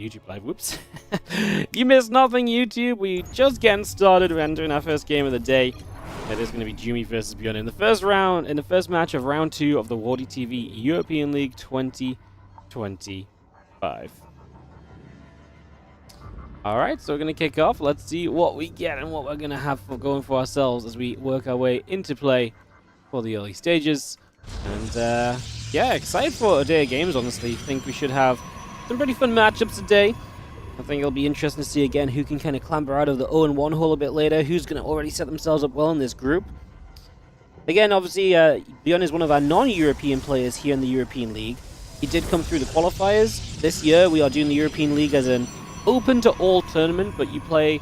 YouTube live. Whoops. You missed nothing, YouTube. We just getting started. We're entering our first game of the day. It is going to be Jumi versus ByuN in the first round, in the first match of round 2 of the WardiTV European League 2025. Alright, so we're going to kick off. Let's see what we get and what we're going to have going for ourselves as we work our way into play for the early stages. And yeah, excited for a day of games, honestly. Think we should have some pretty fun matchups today. I think it'll be interesting to see again who can kind of clamber out of the 0-1 hole a bit later, who's going to already set themselves up well in this group. Again, obviously, ByuN is one of our non-European players here in the European League. He did come through the qualifiers. This year, we are doing the European League as an open-to-all tournament, but you play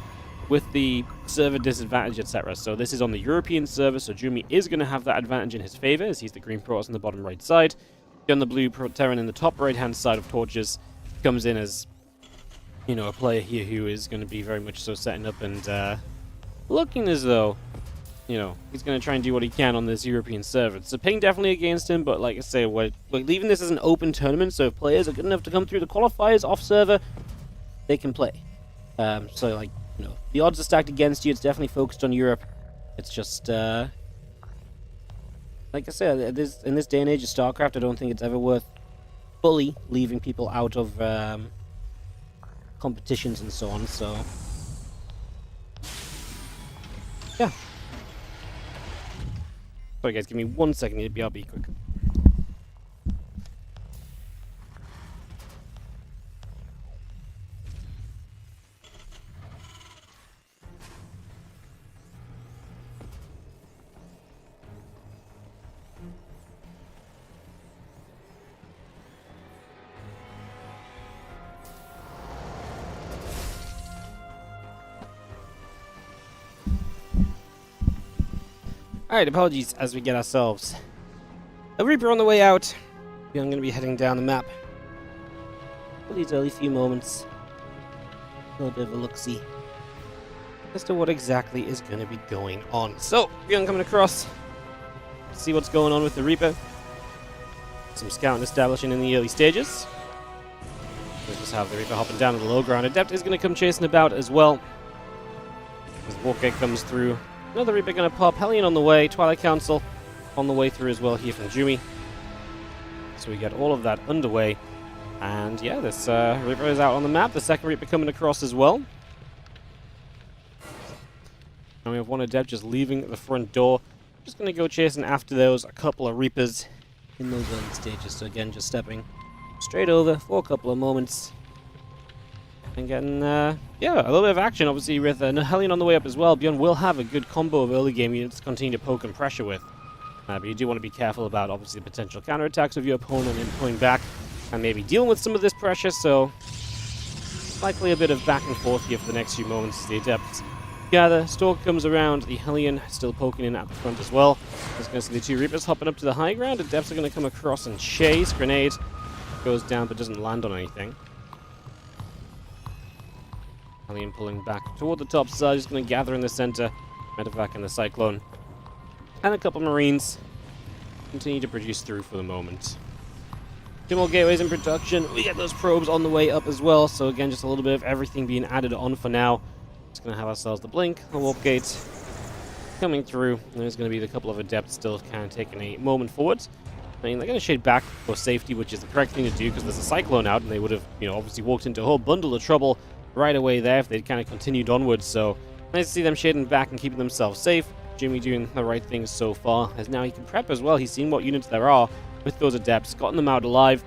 with the server disadvantage, etc. So this is on the European server, so Jumi is going to have that advantage in his favor, as he's the green Protoss on the bottom right side. On the blue Terran in the top right-hand side of Torches comes in as, you know, a player here who is going to be very much so setting up and looking as though, you know, he's going to try and do what he can on this European server. It's a ping definitely against him, but like I say, we're leaving this as an open tournament, so if players are good enough to come through the qualifiers off server, they can play. So, like, you know, the odds are stacked against you. It's definitely focused on Europe. It's just, like I said, in this day and age of StarCraft, I don't think it's ever worth fully leaving people out of competitions and so on, so yeah. Sorry guys, give me 1 second, I'll be quick. Alright, apologies as we get ourselves a Reaper on the way out. I'm going to be heading down the map for these early few moments. A little bit of a look-see as to what exactly is going to be going on. So, ByuN coming across. See what's going on with the Reaper. Some scouting establishing in the early stages. We'll just have the Reaper hopping down to the low ground. Adept is going to come chasing about as well. As Walkgate comes through. Another Reaper going to pop. Hellion on the way. Twilight Council on the way through as well here from Jumi. So we get all of that underway. And yeah, this Reaper is out on the map. The second Reaper coming across as well. And we have one Adept just leaving the front door. Just going to go chasing after those. A couple of Reapers in those early stages. So again, just stepping straight over for a couple of moments. And getting, yeah, a little bit of action, obviously, with Hellion on the way up as well. ByuN will have a good combo of early game units to continue to poke and pressure with. But you do want to be careful about, obviously, the potential counterattacks of your opponent and pulling back and maybe dealing with some of this pressure. So, likely a bit of back and forth here for the next few moments as the Adepts gather. Stalker comes around. The Hellion still poking in at the front as well. There's going to see the two Reapers hopping up to the high ground. Adepts are going to come across and chase. Grenade goes down but doesn't land on anything. Hellion pulling back toward the top side, just going to gather in the center. Medevac and the Cyclone. And a couple Marines continue to produce through for the moment. Two more gateways in production. We get those probes on the way up as well. So again, just a little bit of everything being added on for now. Just going to have ourselves the Blink, the Warp Gate coming through. And there's going to be a couple of Adepts still kind of taking a moment forward. I mean, they're going to shade back for safety, which is the correct thing to do because there's a Cyclone out and they would have, you know, obviously walked into a whole bundle of trouble right away there if they'd kind of continued onwards. So nice to see them shading back and keeping themselves safe. Jumi doing the right things so far, as now he can prep as well. He's seen what units there are with those Adepts, gotten them out alive,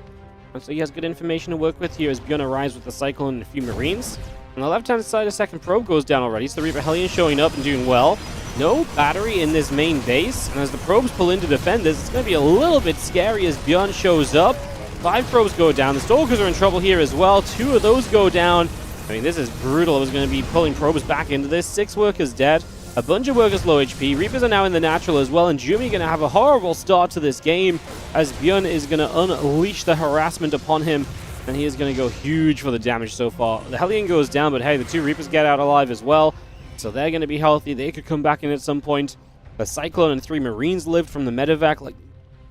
and so he has good information to work with here as ByuN arrives with the Cyclone and a few Marines. On the left-hand side, a second probe goes down already, so the Reaper Hellion showing up and doing well. No battery in this main base, and as the probes pull in to defend this, it's going to be a little bit scary as ByuN shows up. 5 probes go down. The Stalkers are in trouble here as well. 2 of those go down. I mean, this is brutal. It was going to be pulling probes back into this. 6 workers dead. A bunch of workers low HP. Reapers are now in the natural as well. And Jumi going to have a horrible start to this game as ByuN is going to unleash the harassment upon him. And he is going to go huge for the damage so far. The Hellion goes down, but hey, the 2 Reapers get out alive as well. So they're going to be healthy. They could come back in at some point. The Cyclone and 3 Marines lived from the medevac. Like,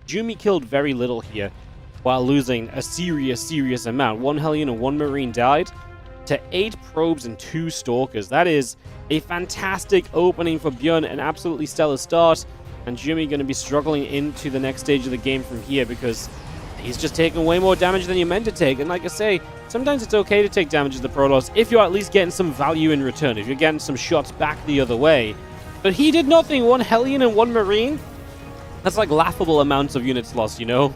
Jumi killed very little here. while losing a serious amount. 1 Hellion and 1 Marine died to 8 probes and 2 Stalkers. That is a fantastic opening for ByuN, an absolutely stellar start. And Jimmy going to be struggling into the next stage of the game from here because he's just taking way more damage than you're meant to take. And like I say, sometimes it's okay to take damage as the Protoss if you're at least getting some value in return, if you're getting some shots back the other way. But he did nothing. 1 Hellion and 1 Marine. That's like laughable amounts of units lost, you know?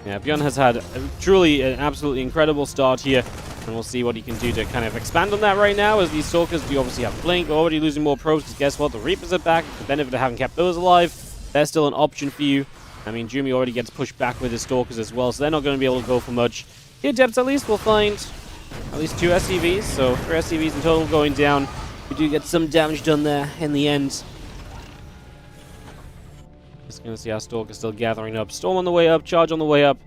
Yeah, ByuN has had truly an absolutely incredible start here. And we'll see what he can do to kind of expand on that right now, as these Stalkers do obviously have Blink, already losing more probes, because guess what? The Reapers are back. The benefit of having kept those alive, they're still an option for you. I mean, Jumi already gets pushed back with his Stalkers as well, so they're not going to be able to go for much. The Adepts at least will find at least 2 SCVs, so 3 SCVs in total going down. We do get some damage done there in the end. Just going to see our Stalker still gathering up. Storm on the way up, Charge on the way up.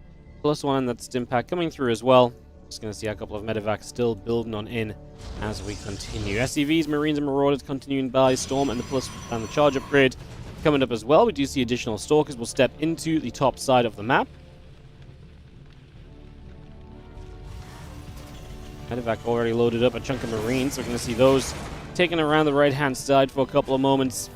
+1, that's Stimpack coming through as well. Just going to see a couple of medevacs still building on in as we continue. SCVs, Marines, and Marauders continuing by. Storm and the Charge upgrade coming up as well. We do see additional Stalkers will step into the top side of the map. Medevac already loaded up a chunk of Marines, so we're going to see those taking around the right-hand side for a couple of moments.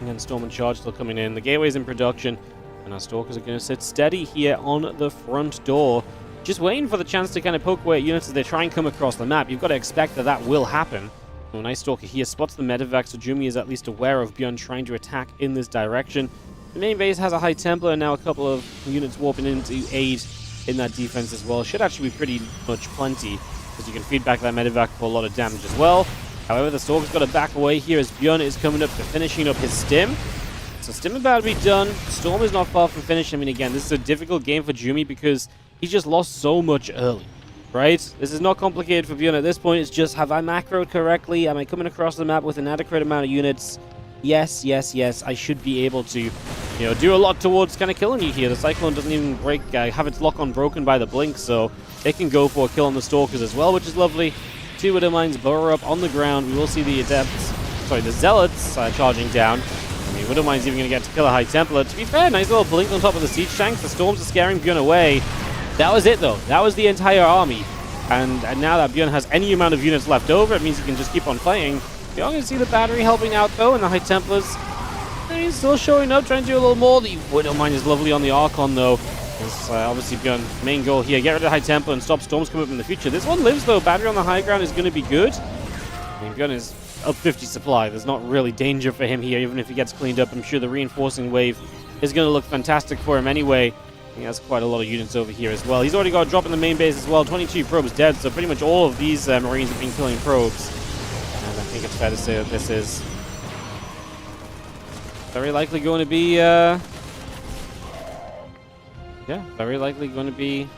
Again, Storm and Charge still coming in. The Gateway's in production, and our Stalkers are going to sit steady here on the front door, just waiting for the chance to kind of poke away at units as they try and come across the map. You've got to expect that that will happen. A nice Stalker here spots the medevac, so Jumi is at least aware of ByuN trying to attack in this direction. The main base has a High Templar, and now a couple of units warping in to aid in that defense as well. Should actually be pretty much plenty, because you can feed back that medevac for a lot of damage as well. However, the Stalker's got to back away here as ByuN is coming up to finishing up his stim. So stim about to be done. Storm is not far from finish. I mean, again, this is a difficult game for Jumi because he just lost so much early, right? This is not complicated for ByuN at this point. It's just, have I macroed correctly? Am I coming across the map with an adequate amount of units? Yes, yes, yes. I should be able to, you know, do a lot towards kind of killing you here. The Cyclone doesn't even break, have its lock-on broken by the Blink, so it can go for a kill on the Stalkers as well, which is lovely. 2 Widow Mines burrow up on the ground. We will see the the Zealots charging down. I mean, Widow Mine's even going to get to kill a High Templar. To be fair, nice little Blink on top of the Siege Tanks. The Storms are scaring ByuN away. That was it, though. That was the entire army. And now that ByuN has any amount of units left over, it means he can just keep on fighting. You're going to see the battery helping out, though, and the High Templars. He's still showing up, trying to do a little more. The Widow Mine is lovely on the Archon, though. It's obviously ByuN's main goal here. Get rid of the High Templar and stop Storms coming up in the future. This one lives, though. Battery on the high ground is going to be good. I mean, ByuN is up 50 supply. There's not really danger for him here, even if he gets cleaned up. I'm sure the reinforcing wave is going to look fantastic for him anyway. He has quite a lot of units over here as well. He's already got a drop in the main base as well. 22 probes dead, so pretty much all of these Marines have been killing probes. And I think it's fair to say that this is very likely going to be, very likely going to be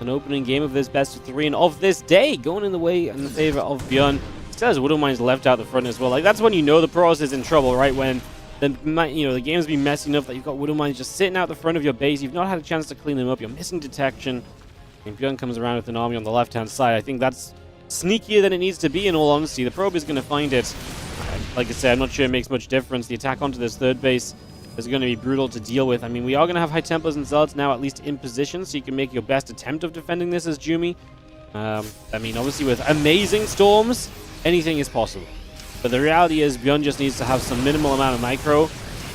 an opening game of this best of 3 and of this day, going in the way in the favor of ByuN. It says Widow Mine's left out the front as well. Like, that's when you know the Protoss is in trouble, right? When the game's been messy enough that you've got Widow Mines just sitting out the front of your base. You've not had a chance to clean them up. You're missing detection. And ByuN comes around with an army on the left-hand side. I think that's sneakier than it needs to be, in all honesty. The probe is going to find it. Like I said, I'm not sure it makes much difference. The attack onto this third base is going to be brutal to deal with. I mean, we are going to have High Templars and Zealots now at least in position, so you can make your best attempt of defending this as Jumi. I mean, obviously with amazing Storms, anything is possible. But the reality is ByuN just needs to have some minimal amount of micro,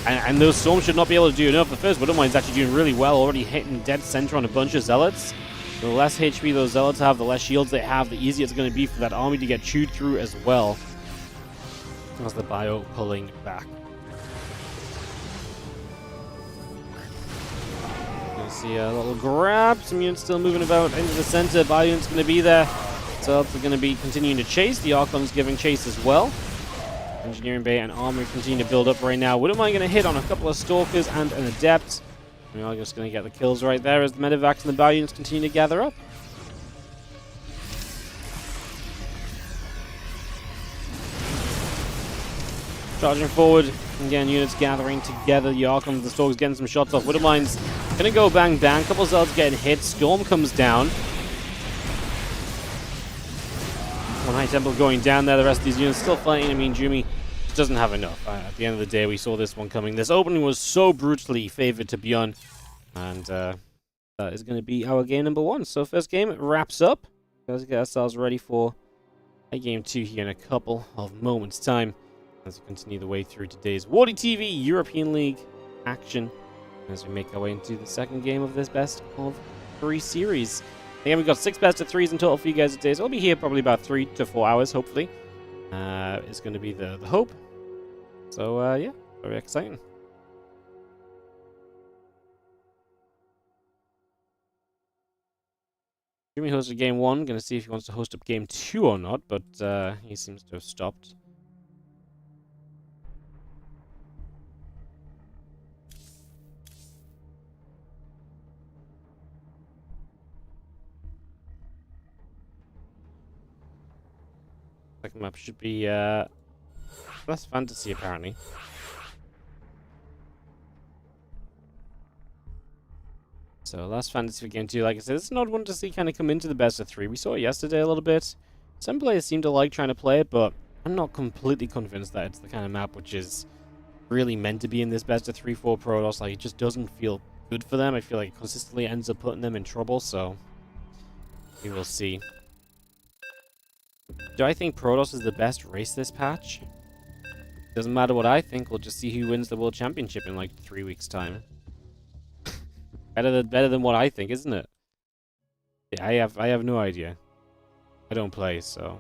and those Storms should not be able to do enough. The first Widow Mine's actually doing really well, already hitting dead center on a bunch of Zealots. The less HP those Zealots have, the less shields they have, the easier it's going to be for that army to get chewed through as well. As the Bio pulling back. You see a little grab, some units still moving about into the center. ByuN's going to be there. Zealots are going to be continuing to chase. The Archon's giving chase as well. Engineering Bay and Armory continue to build up right now. Widow Mine going to hit on a couple of Stalkers and an Adept. We are just going to get the kills right there as the medevacs and the ByuNs continue to gather up. Charging forward. Again, units gathering together. The Archon, the Stalkers getting some shots off. Widow Mine's going to go bang bang. Couple of Zealots getting hit. Storm comes down. One High Templar going down there. The rest of these units still fighting. I mean, Jumi doesn't have enough. At the end of the day, we saw this one coming. This opening was so brutally favored to ByuN. And that is going to be our game number 1. So first game wraps up. Let's get ourselves ready for a game 2 here in a couple of moments' time as we continue the way through today's WardiTV European League action as we make our way into the second game of this best of 3 series. Again, we've got 6 best of 3s in total for you guys today, so I'll be here probably about 3 to 4 hours, hopefully. It's going to be the hope. So, yeah, very exciting. Jimmy hosted game 1. Going to see if he wants to host up game 2 or not, but he seems to have stopped. Second map should be less fantasy, apparently. So, last fantasy for game 2, like I said, it's an odd one to see kind of come into the best of 3. We saw it yesterday a little bit. Some players seem to like trying to play it, but I'm not completely convinced that it's the kind of map which is really meant to be in this best of 3-4 Protoss. Like, it just doesn't feel good for them. I feel like it consistently ends up putting them in trouble, so we will see. Do I think Protoss is the best race this patch? Doesn't matter what I think, we'll just see who wins the World Championship in like 3 weeks' time. Better than what I think, isn't it? Yeah, I have no idea. I don't play, so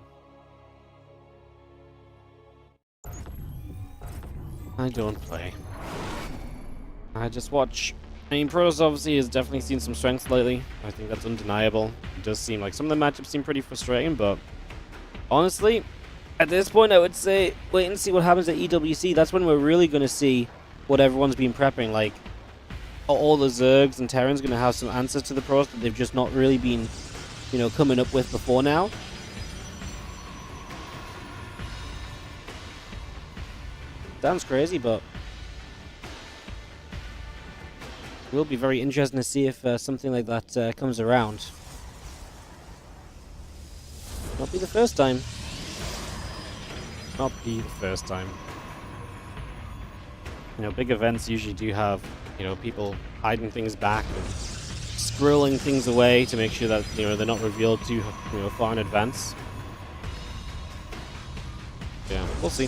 I don't play. I just watch. I mean, Protoss obviously has definitely seen some strengths lately. I think that's undeniable. It does seem like some of the matchups seem pretty frustrating, but honestly, at this point, I would say wait and see what happens at EWC. That's when we're really going to see what everyone's been prepping. Like, all the Zergs and Terrans going to have some answers to the Protoss that they've just not really been, you know, coming up with before now. Sounds crazy, but it will be very interesting to see if something like that comes around. Not be the first time. Not be the first time. You know, big events usually do have, you know, people hiding things back and squirreling things away to make sure that, you know, they're not revealed too, you know, far in advance. Yeah, we'll see.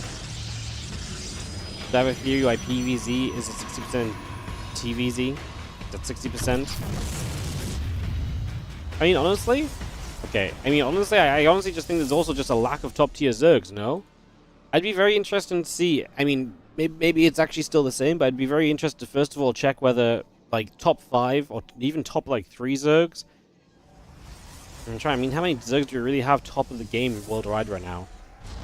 Diver Theory IPVZ is a 60% TVZ. That's 60%. I mean, honestly, okay. I mean, honestly, I honestly just think there's also just a lack of top tier Zergs. No, I'd be very interested to see. I mean, maybe it's actually still the same, but I'd be very interested to first of all check whether like top 5 or even top like 3 Zergs. I'm trying. I mean, how many Zergs do we really have top of the game worldwide right now?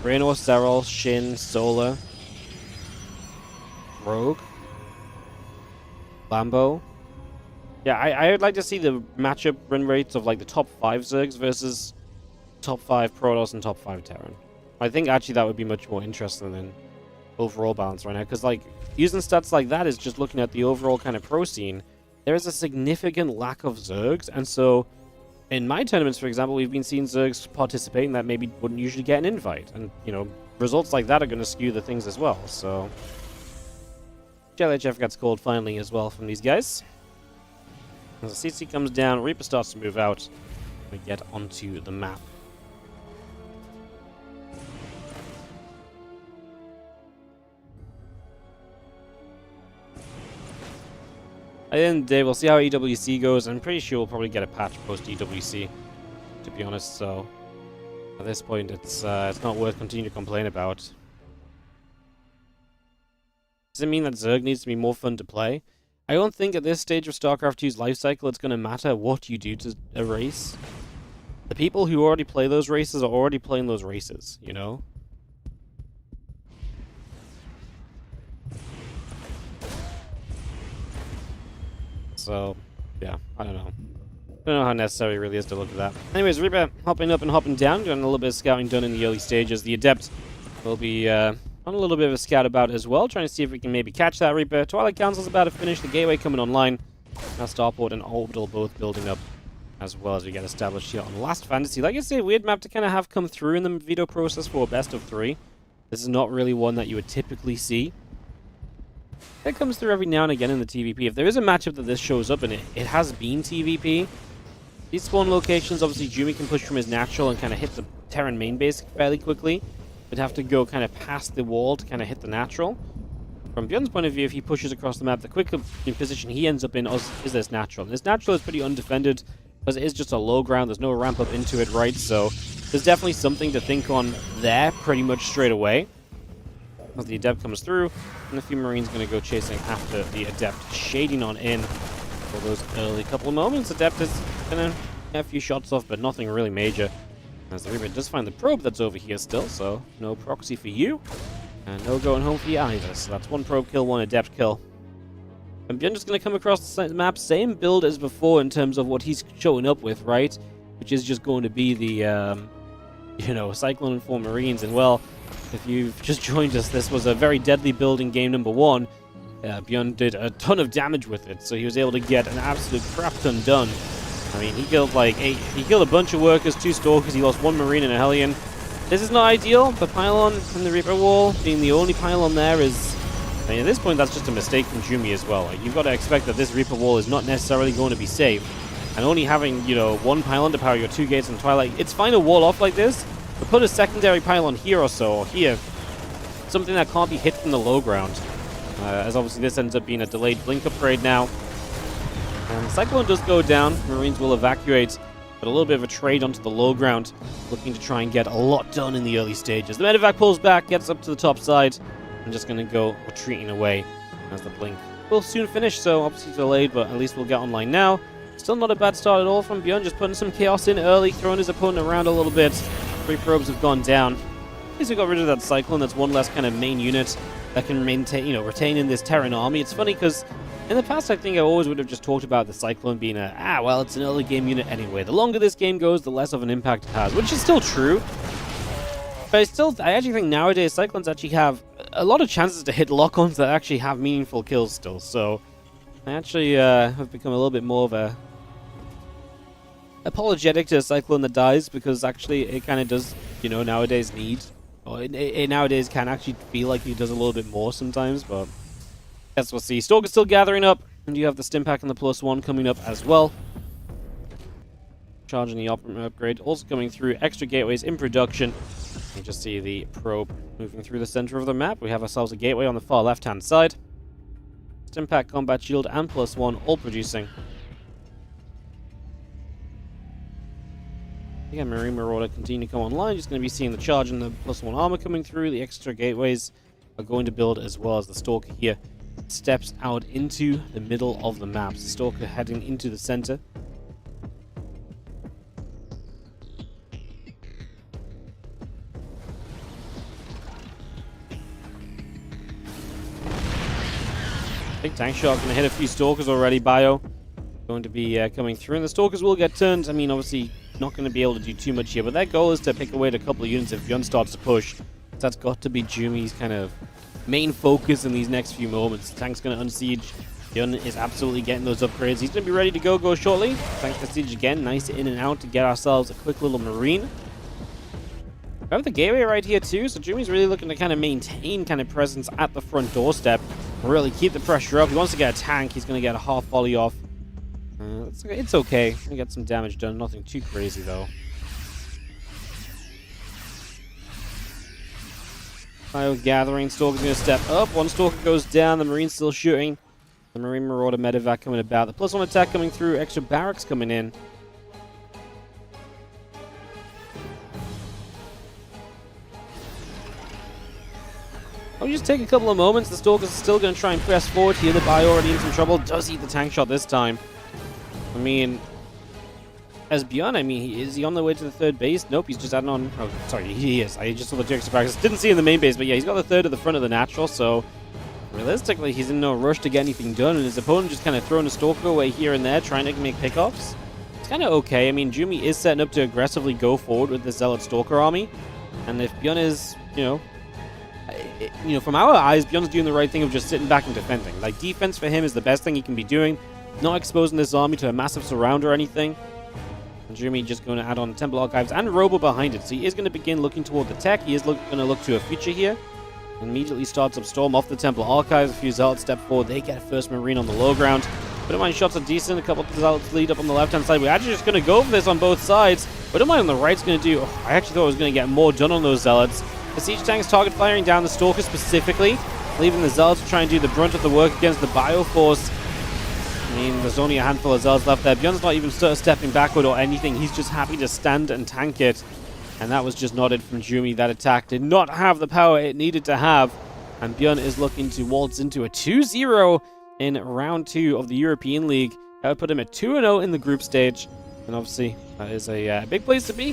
Raynor, Serral, Shin, Solar, Rogue, Lambo. Yeah, I'd like to see the matchup run rates of like the top 5 Zergs versus top 5 Protoss and top 5 Terran. I think actually that would be much more interesting than overall balance right now, because like using stats like that is just looking at the overall kind of pro scene. There is a significant lack of Zergs, and so in my tournaments, for example, we've been seeing Zergs participating that maybe wouldn't usually get an invite, and you know, results like that are going to skew the things as well. So JLHF gets called finally as well from these guys. As the CC comes down, Reaper starts to move out. We get onto the map. At the end of the day, we'll see how EWC goes. I'm pretty sure we'll probably get a patch post EWC, to be honest. So at this point, it's not worth continuing to complain about. Does it mean that Zerg needs to be more fun to play? I don't think at this stage of StarCraft 2's life cycle it's going to matter what you do to a race. The people who already play those races are already playing those races, you know? So, yeah, I don't know. I don't know how necessary it really is to look at that. Anyways, Reaper hopping up and hopping down, doing a little bit of scouting done in the early stages. The Adept will be on a little bit of a scout about as well, trying to see if we can maybe catch that Reaper. Twilight Council's about to finish, the Gateway coming online. Now Starport and Orbital both building up as well as we get established here on Last Fantasy. Like I say, weird map to kind of have come through in the veto process for a best of 3. This is not really one that you would typically see. That comes through every now and again in the TVP. If there is a matchup that this shows up in it has been TVP. These spawn locations, obviously Jumi can push from his natural and kind of hit the Terran main base fairly quickly. Would have to go kind of past the wall to kind of hit the natural. From ByuN's point of view, if he pushes across the map, the quicker position he ends up in is this natural. And this natural is pretty undefended because it is just a low ground. There's no ramp up into it, right? So there's definitely something to think on there pretty much straight away. As the Adept comes through, and a few Marines going to go chasing after the Adept, shading on in for those early couple of moments. Adept is going to get a few shots off, but nothing really major. As the Reaper does find the probe that's over here still, so no proxy for you. And no going home for you either. So that's one probe kill, one Adept kill. And ByuN just going to come across the map, same build as before in terms of what he's showing up with, right? Which is just going to be the, Cyclone and 4 Marines. And well, if you've just joined us, this was a very deadly build in game number 1. ByuN did a ton of damage with it, so he was able to get an absolute crap ton done. I mean, he killed he killed a bunch of workers, 2 Stalkers, he lost 1 Marine and a Hellion. This is not ideal. The pylon and the Reaper wall being the only pylon there is... I mean, at this point, that's just a mistake from Jumi as well. Like, you've got to expect that this Reaper wall is not necessarily going to be safe. And only having, 1 pylon to power your 2 gates in Twilight, it's fine to wall off like this, but put a secondary pylon here or so, or here. Something that can't be hit from the low ground. As obviously this ends up being a delayed blink upgrade now. And Cyclone does go down. Marines will evacuate, but a little bit of a trade onto the low ground, looking to try and get a lot done in the early stages. The medevac pulls back, gets up to the top side, and just going to go retreating away as the blink will soon finish. So obviously delayed, but at least we'll get online now. Still not a bad start at all from ByuN, just putting some chaos in early, throwing his opponent around a little bit. 3 probes have gone down. At least we got rid of that Cyclone. That's one less kind of main unit that can maintain, retain in this Terran army. It's funny because in the past, I think I always would have just talked about the Cyclone being well, it's an early game unit anyway. The longer this game goes, the less of an impact it has, which is still true. But I actually think nowadays Cyclones actually have a lot of chances to hit lock-ons that actually have meaningful kills still. So I actually have become a little bit more of a apologetic to a Cyclone that dies, because actually it kind of does, nowadays need, or it nowadays can actually feel like he does a little bit more sometimes, but guess we'll see. Stalker's still gathering up, and you have the stim pack and the +1 coming up as well. Charging the upgrade, also coming through, extra gateways in production. You just see the probe moving through the center of the map. We have ourselves a gateway on the far left-hand side. Stim pack, combat shield, and +1 all producing. Again, Marine Marauder continue to come online. Just going to be seeing the charge and the +1 armor coming through. The extra gateways are going to build, as well as the Stalker here steps out into the middle of the map. The Stalker heading into the center. Big tank shot, going to hit a few Stalkers already. Bio going to be coming through, and the Stalkers will get turned. I mean, obviously not going to be able to do too much here, but their goal is to pick away at a couple of units if ByuN starts to push. That's got to be Jumi's kind of main focus in these next few moments. The tank's going to unsiege. ByuN is absolutely getting those upgrades. He's going to be ready to go shortly. Tank to siege again. Nice in and out to get ourselves a quick little Marine. We have the gateway right here too, so Jumi's really looking to kind of maintain kind of presence at the front doorstep. Really keep the pressure up. He wants to get a tank. He's going to get a half volley off. It's okay. We get some damage done. Nothing too crazy though. Bio gathering. Stalker's going to step up. One Stalker goes down. The Marine's still shooting. The Marine Marauder medevac coming about. The +1 attack coming through. Extra barracks coming in. I'll just take a couple of moments. The Stalker's still going to try and press forward here. The Bio already in some trouble. Does eat the tank shot this time. I mean, as ByuN, is he on the way to the third base? Nope, he's just adding on. Oh, sorry, he is. I just saw the extra practice. Didn't see him in the main base, but yeah, he's got the third at the front of the natural, so realistically, he's in no rush to get anything done, and his opponent just kind of throwing a Stalker away here and there, trying to make pickups. It's kind of okay. I mean, Jumi is setting up to aggressively go forward with the Zealot Stalker army, and if ByuN is, from our eyes, ByuN's doing the right thing of just sitting back and defending. Like, defense for him is the best thing he can be doing. Not exposing this army to a massive surround or anything. And Jumi just going to add on Temple Archives and Robo behind it. So he is going to begin looking toward the tech. He is going to look to a future here. Immediately starts up Storm off the Temple Archives. A few Zealots step forward. They get first Marine on the low ground. ByuN shots are decent. A couple of Zealots lead up on the left-hand side. We're actually just going to go for this on both sides. ByuN on the right's going to do... Oh, I actually thought I was going to get more done on those Zealots. The Siege Tanks target firing down the Stalker specifically, leaving the Zealots to try and do the brunt of the work against the Bioforce. I mean, there's only a handful of Zealots left there. ByuN's not even stepping backward or anything. He's just happy to stand and tank it. And that was just not it from Jumi. That attack did not have the power it needed to have. And ByuN is looking to waltz into a 2-0 in round 2 of the European League. That would put him at 2-0 in the group stage. And obviously, that is a big place to be.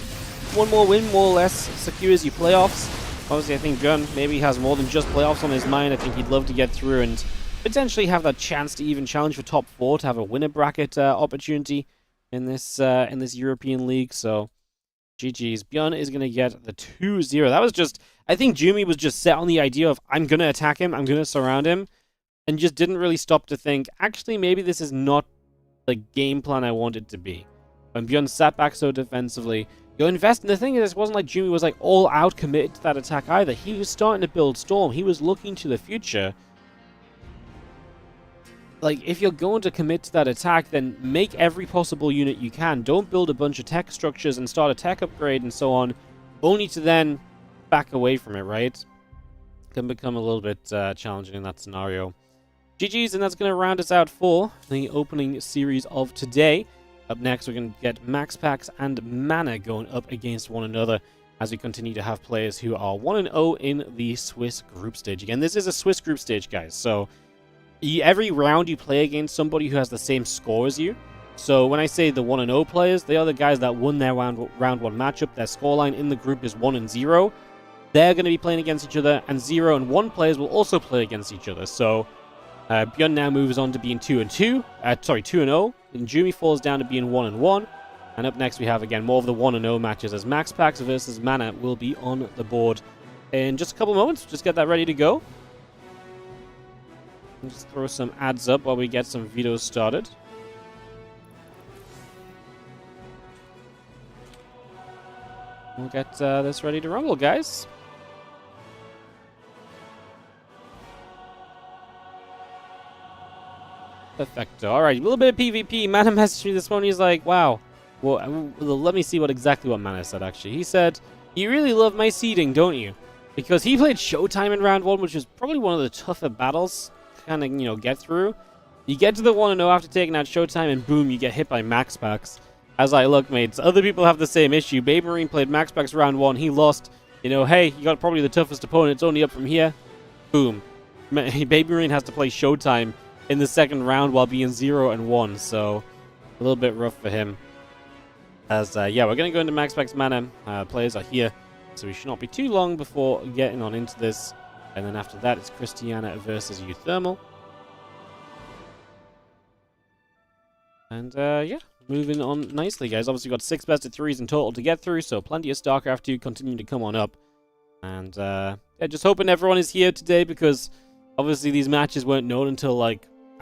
One more win, more or less, secures you playoffs. Obviously, I think ByuN maybe has more than just playoffs on his mind. I think he'd love to get through and potentially have that chance to even challenge for top 4, to have a winner bracket opportunity in this European League. So, GG's. ByuN is going to get the 2-0. That was just... I think Jumi was just set on the idea of, I'm going to attack him, I'm going to surround him, and just didn't really stop to think, actually, maybe this is not the game plan I want it to be. When ByuN sat back so defensively, you invest. And the thing is, it wasn't like Jumi was like all out committed to that attack either. He was starting to build Storm. He was looking to the future. Like, if you're going to commit to that attack, then make every possible unit you can. Don't build a bunch of tech structures and start a tech upgrade and so on, only to then back away from it, right? Can become a little bit challenging in that scenario. GG's, and that's going to round us out for the opening series of today. Up next, we're going to get MaxPax and Mana going up against one another as we continue to have players who are 1-0 in the Swiss group stage. Again, this is a Swiss group stage, guys, so every round you play against somebody who has the same score as you. So when I say the 1-0 players, they are the guys that won their round 1 matchup. Their scoreline in the group is 1-0. They're going to be playing against each other, and 0 and 1 players will also play against each other. So ByuN now moves on to being 2-0, and Jumi falls down to being 1-1. And up next we have, again, more of the 1-0 matches as MaxPax versus Mana will be on the board in just a couple moments. Just get that ready to go. And just throw some ads up while we get some vetoes started. We'll get this ready to rumble, guys. Perfecto. Alright, a little bit of PvP. Mana messaged me this morning. He's like, wow. Well, let me see exactly what Mana said, actually. He said, you really love my seeding, don't you? Because he played Showtime in round 1, which is probably one of the tougher battles to kind of, get through. You get to the 1-0 after taking out Showtime, and boom, you get hit by MaxPax. I was like, look, mates, other people have the same issue. Baby Marine played MaxPax round 1. He lost. Hey, you got probably the toughest opponent. It's only up from here. Boom. Baby Marine has to play Showtime in the second round while being 0-1. So, a little bit rough for him. As, yeah, we're going to go into MaxPax Mana. Players are here. So we should not be too long before getting on into this. And then after that, it's Christiana versus UThermal. And, yeah. Moving on nicely, guys. Obviously, we've got 6 best of 3s in total to get through, so plenty of StarCraft 2 continue to come on up. And, yeah, just hoping everyone is here today, because obviously these matches weren't known until, I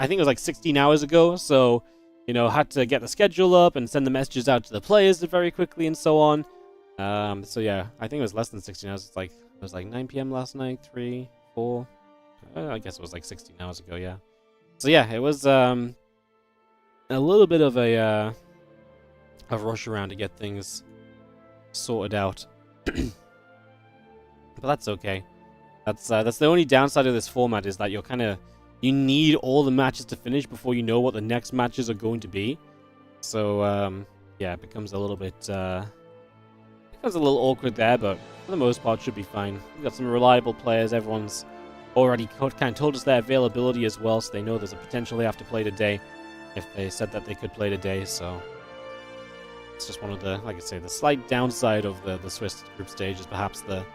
think it was 16 hours ago, so, had to get the schedule up and send the messages out to the players very quickly and so on. So, yeah, I think it was less than 16 hours. It was 9 p.m. last night, 3, 4. I guess it was 16 hours ago, yeah. So, yeah, it was, a little bit of a rush around to get things sorted out. But that's okay. That's the only downside of this format, is that you need all the matches to finish before you know what the next matches are going to be. So yeah, it becomes a little bit awkward there, but for the most part should be fine. We've got some reliable players. Everyone's already kind of told us their availability as well, so they know there's a potential they have to play today. If they said that they could play today, so it's just one of the, like I say, the slight downside of the Swiss group stage is perhaps the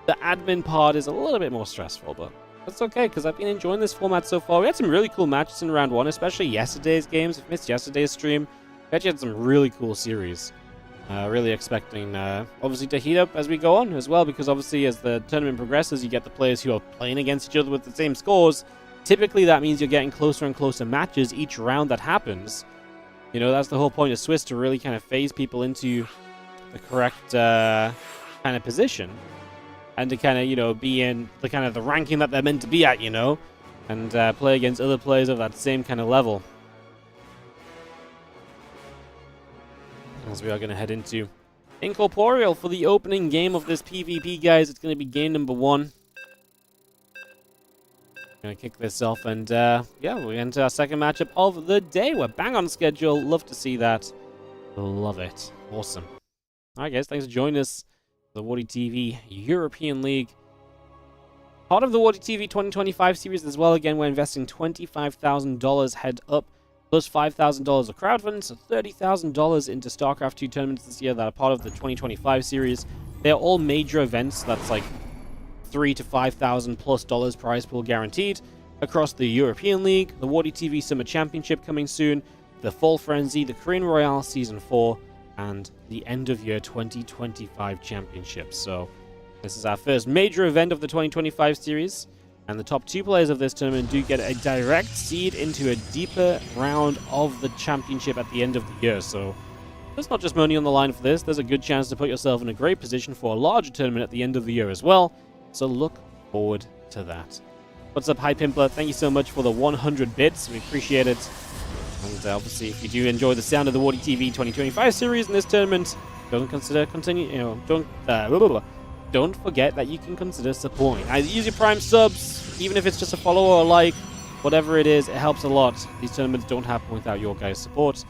admin part is a little bit more stressful, but that's okay, because I've been enjoying this format so far. We had some really cool matches in round 1, especially yesterday's games. If you missed yesterday's stream, we actually had some really cool series. Really expecting, obviously, to heat up as we go on as well, because obviously as the tournament progresses, you get the players who are playing against each other with the same scores. Typically, that means you're getting closer and closer matches each round that happens. That's the whole point of Swiss, to really kind of phase people into the correct kind of position. and to kind of, you know, be in the kind of the ranking that they're meant to be at, you know, and play against other players of that same kind of level. As we are going to head into Incorporeal for the opening game of this PvP, guys. It's going to be game number 1. Going to kick this off, and yeah, we're into our second matchup of the day. We're bang on schedule. Love to see that. Love it. Awesome. All right, guys, thanks for joining us for the WardiTV European League. Part of the WardiTV 2025 series as well. Again, we're investing $25,000 head up, plus $5,000 of crowdfund, so $30,000 into StarCraft 2 tournaments this year that are part of the 2025 series. They're all major events. That's like $3,000 to $5,000 plus prize pool guaranteed across the European League, the WardiTV Summer Championship coming soon, the Fall Frenzy, the Korean Royale Season 4, and the End of Year 2025 Championship. So this is our first major event of the 2025 series, and the top 2 players of this tournament do get a direct seed into a deeper round of the championship at the end of the year. So there's not just money on the line for this, there's a good chance to put yourself in a great position for a larger tournament at the end of the year as well. So look forward to that. What's up, Hi Pimpler? Thank you so much for the 100 bits. We appreciate it. And obviously, if you do enjoy the sound of the WardiTV 2025 series in this tournament, don't forget that you can consider supporting. Either use your Prime subs, even if it's just a follow or a like, whatever it is, it helps a lot. These tournaments don't happen without your guys' support.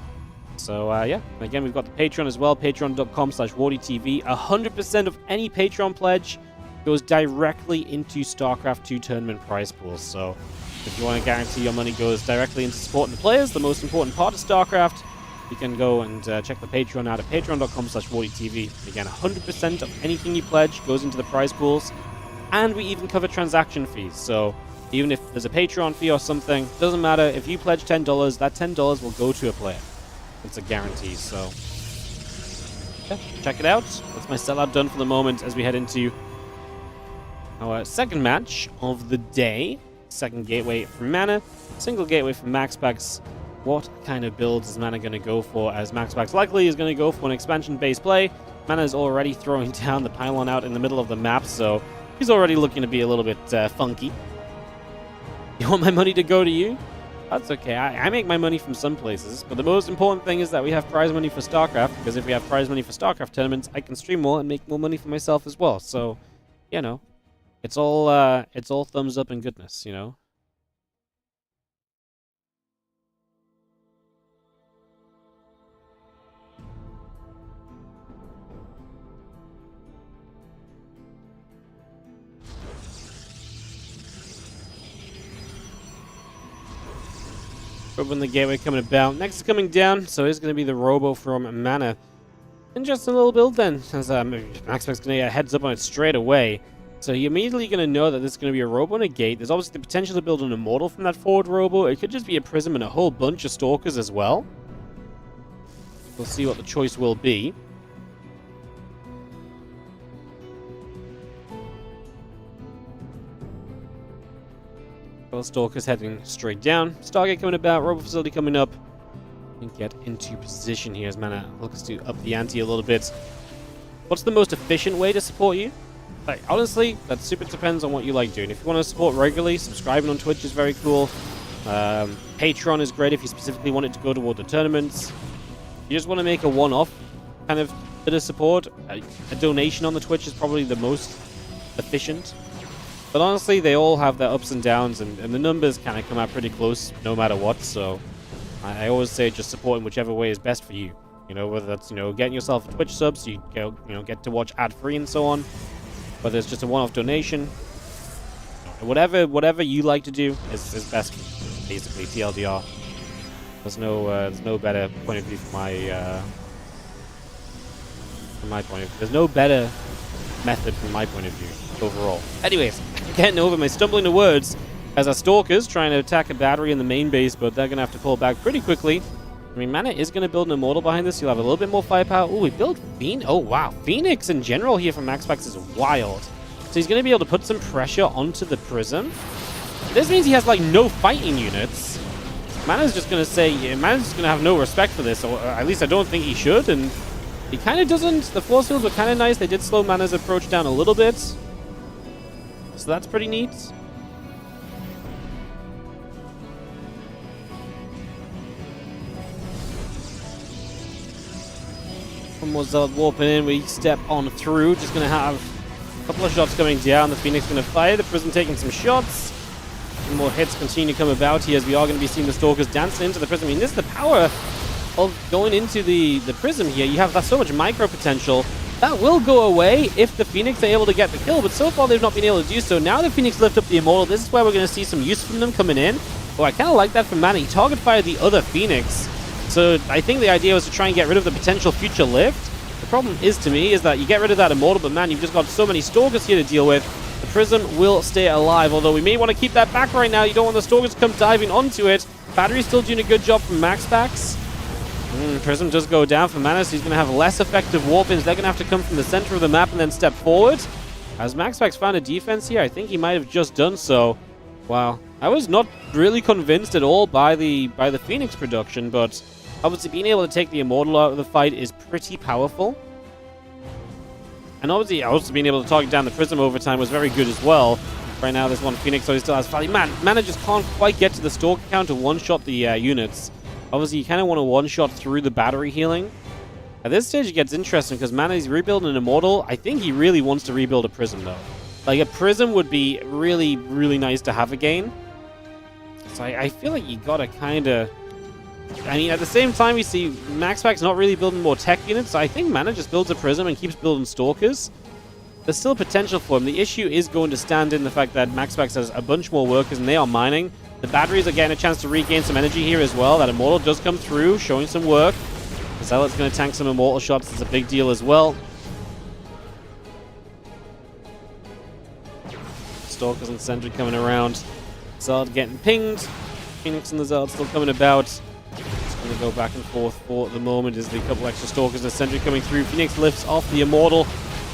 So yeah, again, we've got the Patreon as well, patreon.com/WardiTV. 100% of any Patreon pledge goes directly into StarCraft 2 tournament prize pools. So if you want to guarantee your money goes directly into supporting the players, the most important part of StarCraft, you can go and check the Patreon out at patreon.com/WardiTV. Again, 100% of anything you pledge goes into the prize pools, and we even cover transaction fees. So even if there's a Patreon fee or something, doesn't matter. If you pledge $10, that $10 will go to a player. It's a guarantee. So yeah, check it out. That's my sellout done for the moment as we head into our second match of the day. Second gateway from Mana, single gateway from MaxPax. What kind of builds is Mana going to go for, as MaxPax likely is going to go for an expansion-based play. Mana is already throwing down the pylon out in the middle of the map, so he's already looking to be a little bit funky. You want my money to go to you? That's okay. I make my money from some places, but the most important thing is that we have prize money for StarCraft, because if we have prize money for StarCraft tournaments, I can stream more and make more money for myself as well. So, you know, it's all thumbs up and goodness, you know. Open the gateway coming about. Next coming down, so it's going to be the Robo from Mana. Interesting little build then, as MaxPax going to get a heads up on it straight away. So you're immediately going to know that there's going to be a Robo and a gate. There's obviously the potential to build an Immortal from that forward Robo. It could just be a Prism and a whole bunch of Stalkers as well. We'll see what the choice will be. Well, Stalkers heading straight down. Stargate coming about, Robo Facility coming up. And get into position here as Mana looks to up the ante a little bit. What's the most efficient way to support you? Like, honestly, that super depends on what you like doing. If you want to support regularly, subscribing on Twitch is very cool. Patreon is great if you specifically want it to go toward the tournaments. You just want to make a one-off kind of bit of support. A donation on the Twitch is probably the most efficient. But honestly, they all have their ups and downs, and the numbers kind of come out pretty close no matter what. So I always say just support in whichever way is best for you. You know, whether that's, you know, getting yourself a Twitch sub so you go, you know, get to watch ad-free and so on. Whether it's just a one-off donation. Whatever you like to do is best, basically, TLDR. There's no better point of view from my point of view. There's no better method from my point of view overall. Anyways, getting over my stumbling to words as our Stalkers trying to attack a battery in the main base, but they're going to have to pull back pretty quickly. I mean, Mana is going to build an Immortal behind this. You'll have a little bit more firepower. Oh, we build Phoenix. Oh, wow. Phoenix in general here from MaxPax is wild. So he's going to be able to put some pressure onto the Prism. This means he has, like, no fighting units. Mana's just going to say, yeah, Mana's just going to have no respect for this, or at least I don't think he should, and he kind of doesn't. The force fields were kind of nice. They did slow Mana's approach down a little bit. So that's pretty neat. One more Zealot warping in. We step on through. Just going to have a couple of shots coming down. The Phoenix going to fire. The Prism taking some shots. And more hits continue to come about here as we are going to be seeing the Stalkers dancing into the Prism. I mean, this is the power of going into the Prism here. You have so much micro potential. That will go away if the Phoenix are able to get the kill, but so far they've not been able to do so. Now the Phoenix lift up the Immortal. This is where we're going to see some use from them coming in. Oh, I kind of like that from Mana. He target fired the other Phoenix. So I think the idea was to try and get rid of the potential future lift. The problem is, to me, is that you get rid of that Immortal, but man, you've just got so many Stalkers here to deal with. The Prism will stay alive, although we may want to keep that back right now. You don't want the Stalkers to come diving onto it. Battery's still doing a good job from MaxPax. Prism does go down for Mana, so he's going to have less effective warp-ins. They're going to have to come from the center of the map and then step forward. As MaxPax found a defense here, I think he might have just done so. Wow. I was not really convinced at all by the Phoenix production, but obviously being able to take the Immortal out of the fight is pretty powerful. And obviously also being able to target down the Prism over time was very good as well. Right now there's one Phoenix, so he still has value. Man, Mana just can't quite get to the Stalker count to one-shot the units. Obviously, you kind of want to one-shot through the battery healing. At this stage, it gets interesting because Mana is rebuilding an Immortal. I think he really wants to rebuild a Prism, though. Like, a Prism would be really, really nice to have again. So I feel like you gotta kind of... I mean, at the same time, we see MaxPax not really building more tech units, so I think Mana just builds a Prism and keeps building Stalkers. There's still potential for him. The issue is going to stand in the fact that MaxPax has a bunch more workers and they are mining. The batteries are getting a chance to regain some energy here as well. That Immortal does come through, showing some work. The Zealot's going to tank some Immortal shots. It's a big deal as well. Stalkers and Sentry coming around. Zealot getting pinged. Phoenix and the Zealot still coming about. It's going to go back and forth for the moment. Is the couple extra Stalkers and Sentry coming through. Phoenix lifts off the Immortal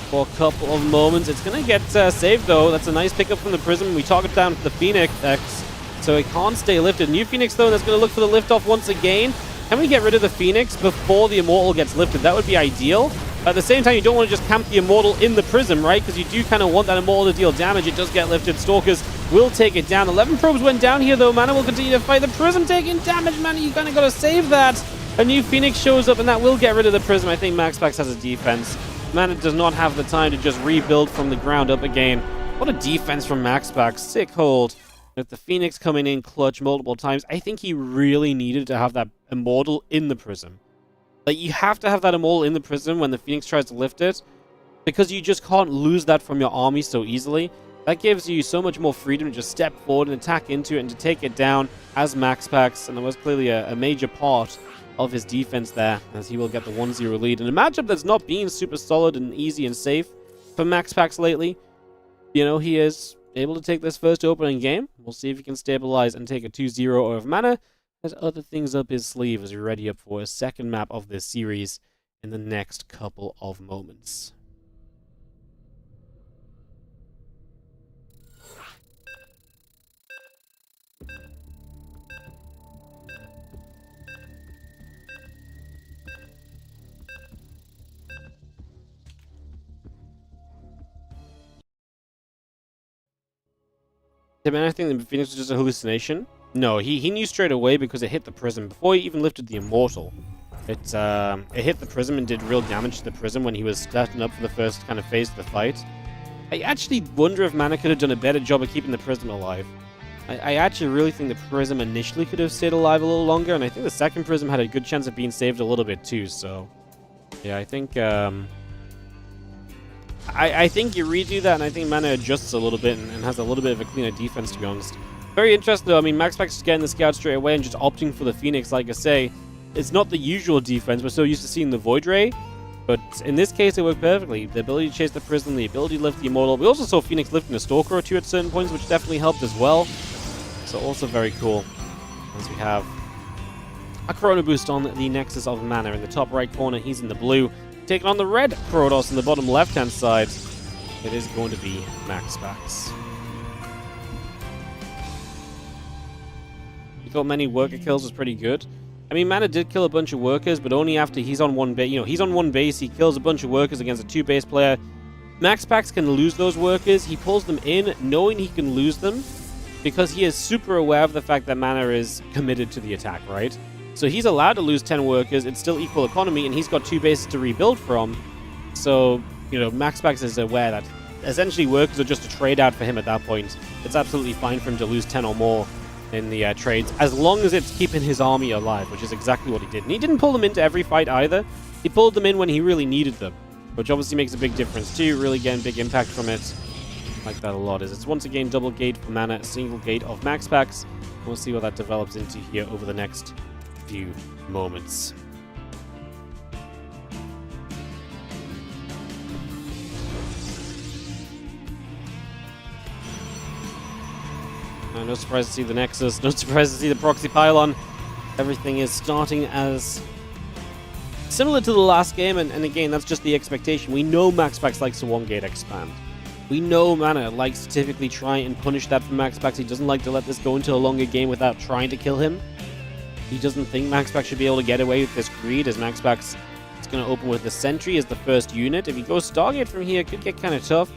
for a couple of moments. It's going to get saved, though. That's a nice pickup from the Prism. We target down the Phoenix X. So it can't stay lifted. New Phoenix, though, that's going to look for the lift-off once again. Can we get rid of the Phoenix before the Immortal gets lifted? That would be ideal. At the same time, you don't want to just camp the Immortal in the Prism, right? Because you do kind of want that Immortal to deal damage. It does get lifted. Stalkers will take it down. 11 probes went down here, though. Mana will continue to fight. The Prism taking damage. Mana, you kind of got to save that. A new Phoenix shows up, and that will get rid of the Prism. I think MaxPax has a defense. Mana does not have the time to just rebuild from the ground up again. What a defense from MaxPax. Sick hold. With the Phoenix coming in clutch multiple times, I think he really needed to have that Immortal in the Prism. Like, you have to have that Immortal in the Prism when the Phoenix tries to lift it, because you just can't lose that from your army so easily. That gives you so much more freedom to just step forward and attack into it and to take it down as MaxPax, and it was clearly a major part of his defense there, as he will get the 1-0 lead. In a matchup that's not being super solid and easy and safe for MaxPax lately, you know, he is able to take this first opening game. We'll see if he can stabilize and take a 2-0 of Mana. Has other things up his sleeve as we ready up for a second map of this series in the next couple of moments. I mean, I think the Phoenix was just a hallucination. No, he knew straight away because it hit the Prism before he even lifted the Immortal. It hit the Prism and did real damage to the Prism when he was starting up for the first kind of phase of the fight. I actually wonder if Mana could have done a better job of keeping the Prism alive. I actually really think the Prism initially could have stayed alive a little longer, and I think the second Prism had a good chance of being saved a little bit too, so... Yeah, I think, I think you redo that, and I think Mana adjusts a little bit and has a little bit of a cleaner defense, to be honest. Very interesting, though. I mean, MaxPax is getting the scout straight away and just opting for the Phoenix, like I say. It's not the usual defense. We're so used to seeing the Void Ray, but in this case, it worked perfectly. The ability to chase the Prism, the ability to lift the Immortal. We also saw Phoenix lifting a Stalker or two at certain points, which definitely helped as well. So also very cool. As we have a Chrono Boost on the Nexus of Mana. In the top right corner, he's in the blue. Taking on the red Protoss in the bottom left-hand side. It is going to be MaxPax. He got many worker kills, was pretty good. I mean, Mana did kill a bunch of workers, but only after he's on one base. You know, he's on one base, he kills a bunch of workers against a two-base player. MaxPax can lose those workers. He pulls them in knowing he can lose them because he is super aware of the fact that Mana is committed to the attack, right? So he's allowed to lose 10 workers. It's still equal economy, and he's got 2 bases to rebuild from. So, you know, MaxPax is aware that essentially workers are just a trade out for him at that point. It's absolutely fine for him to lose 10 or more in the trades, as long as it's keeping his army alive, which is exactly what he did. And he didn't pull them into every fight either. He pulled them in when he really needed them, which obviously makes a big difference too. Really getting big impact from it. I like that a lot. It's once again double gate for Mana, single gate of MaxPax. We'll see what that develops into here over the next few moments. No surprise to see the Nexus, no surprise to see the proxy pylon. Everything is starting as similar to the last game, and again, that's just the expectation. We know MaxPax likes to one-gate expand. We know Mana likes to typically try and punish that from MaxPax. He doesn't like to let this go into a longer game without trying to kill him. He doesn't think MaxPax should be able to get away with this greed, as MaxPax is going to open with the Sentry as the first unit. If he goes Stargate from here, it could get kind of tough.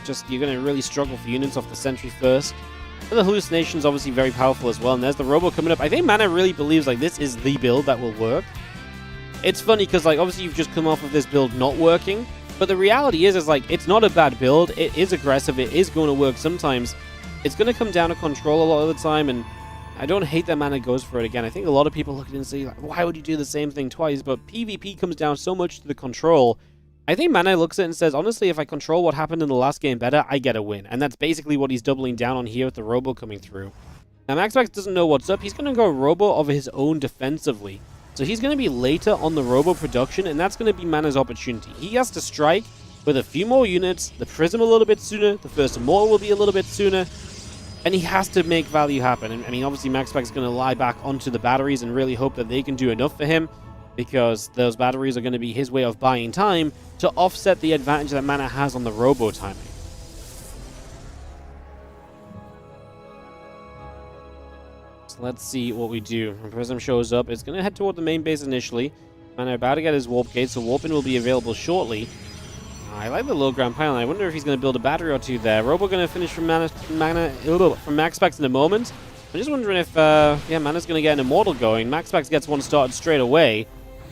Just, you're going to really struggle for units off the Sentry first. And the Hallucination's obviously very powerful as well, and there's the Robo coming up. I think Mana really believes, like, this is the build that will work. It's funny, because, like, obviously you've just come off of this build not working, but the reality is, like, it's not a bad build. It is aggressive. It is going to work sometimes. It's going to come down to control a lot of the time, and I don't hate that Mana goes for it again. I think a lot of people look at it and say, like, why would you do the same thing twice? But PvP comes down so much to the control. I think Mana looks at it and says, honestly, if I control what happened in the last game better, I get a win. And that's basically what he's doubling down on here with the Robo coming through. Now, MaxPax doesn't know what's up. He's going to go Robo of his own defensively. So he's going to be later on the Robo production, and that's going to be Mana's opportunity. He has to strike with a few more units, the Prism a little bit sooner, the first Immortal will be a little bit sooner, and he has to make value happen. And I mean, obviously, MaxPax is going to lie back onto the batteries and really hope that they can do enough for him, because those batteries are going to be his way of buying time to offset the advantage that Mana has on the Robo timing. So let's see what we do. When Prism shows up, it's going to head toward the main base initially. Mana about to get his Warp Gate, so Warping will be available shortly. I like the low ground pylon. I wonder if he's going to build a battery or two there. Robo going to finish from MaxPax in a moment. I'm just wondering if Mana's going to get an Immortal going. MaxPax gets one started straight away.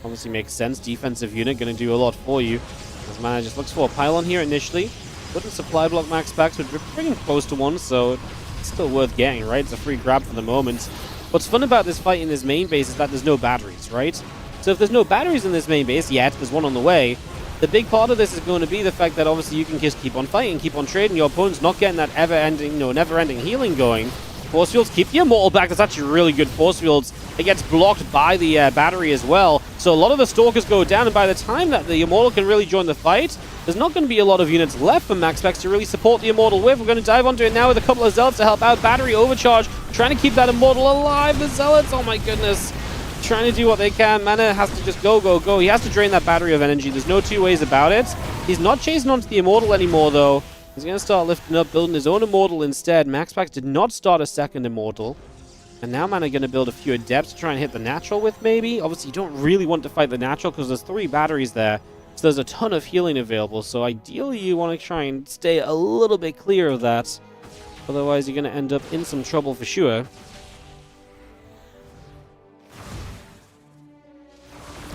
Obviously makes sense. Defensive unit going to do a lot for you. As Mana just looks for a pylon here initially. Wouldn't supply block MaxPax, but we're bringing close to one, so it's still worth getting, right? It's a free grab for the moment. What's fun about this fight in this main base is that there's no batteries, right? So if there's no batteries in this main base yet, there's one on the way. The big part of this is going to be the fact that obviously you can just keep on fighting, keep on trading. Your opponent's not getting that ever-ending, never-ending healing going. Force fields keep the Immortal back. That's actually really good force fields. It gets blocked by the battery as well. So a lot of the Stalkers go down, and by the time that the Immortal can really join the fight, there's not going to be a lot of units left for MaxPax to really support the Immortal with. We're going to dive onto it now with a couple of Zealots to help out. Battery overcharge, trying to keep that Immortal alive. The Zealots, oh my goodness, trying to do what they can. Mana has to just go, go, go. He has to drain that battery of energy. There's no two ways about it. He's not chasing onto the Immortal anymore, though. He's going to start lifting up, building his own Immortal instead. MaxPax did not start a second Immortal. And now Mana going to build a few Adepts to try and hit the Natural with, maybe. Obviously, you don't really want to fight the Natural because there's 3 batteries there. So there's a ton of healing available. So ideally, you want to try and stay a little bit clear of that. Otherwise, you're going to end up in some trouble for sure.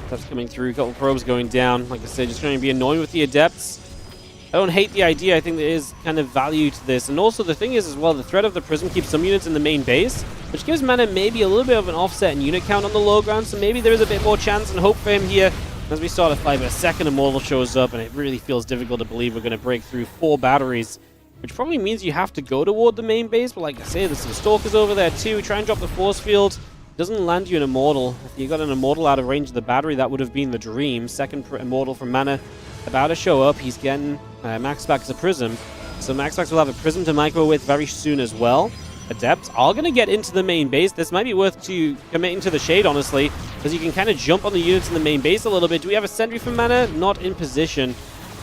That's coming through. A couple probes going down. Like I said, just trying to be annoying with the Adepts. I don't hate the idea. I think there is kind of value to this. And also the thing is as well, the threat of the Prism keeps some units in the main base, which gives Mana maybe a little bit of an offset in unit count on the low ground. So maybe there is a bit more chance and hope for him here as we start a fight. But a second Immortal shows up, and it really feels difficult to believe we're going to break through 4 batteries, which probably means you have to go toward the main base. But like I say, there's some Stalkers over there too. Try and drop the Force Field. Doesn't land you an Immortal. If you got an Immortal out of range of the battery, that would have been the dream. Second Immortal from Mana about to show up. He's getting MaxPax a Prism. So MaxPax will have a Prism to micro with very soon as well. Adepts are going to get into the main base. This might be worth committing to the Shade, honestly, because you can kind of jump on the units in the main base a little bit. Do we have a Sentry from Mana? Not in position.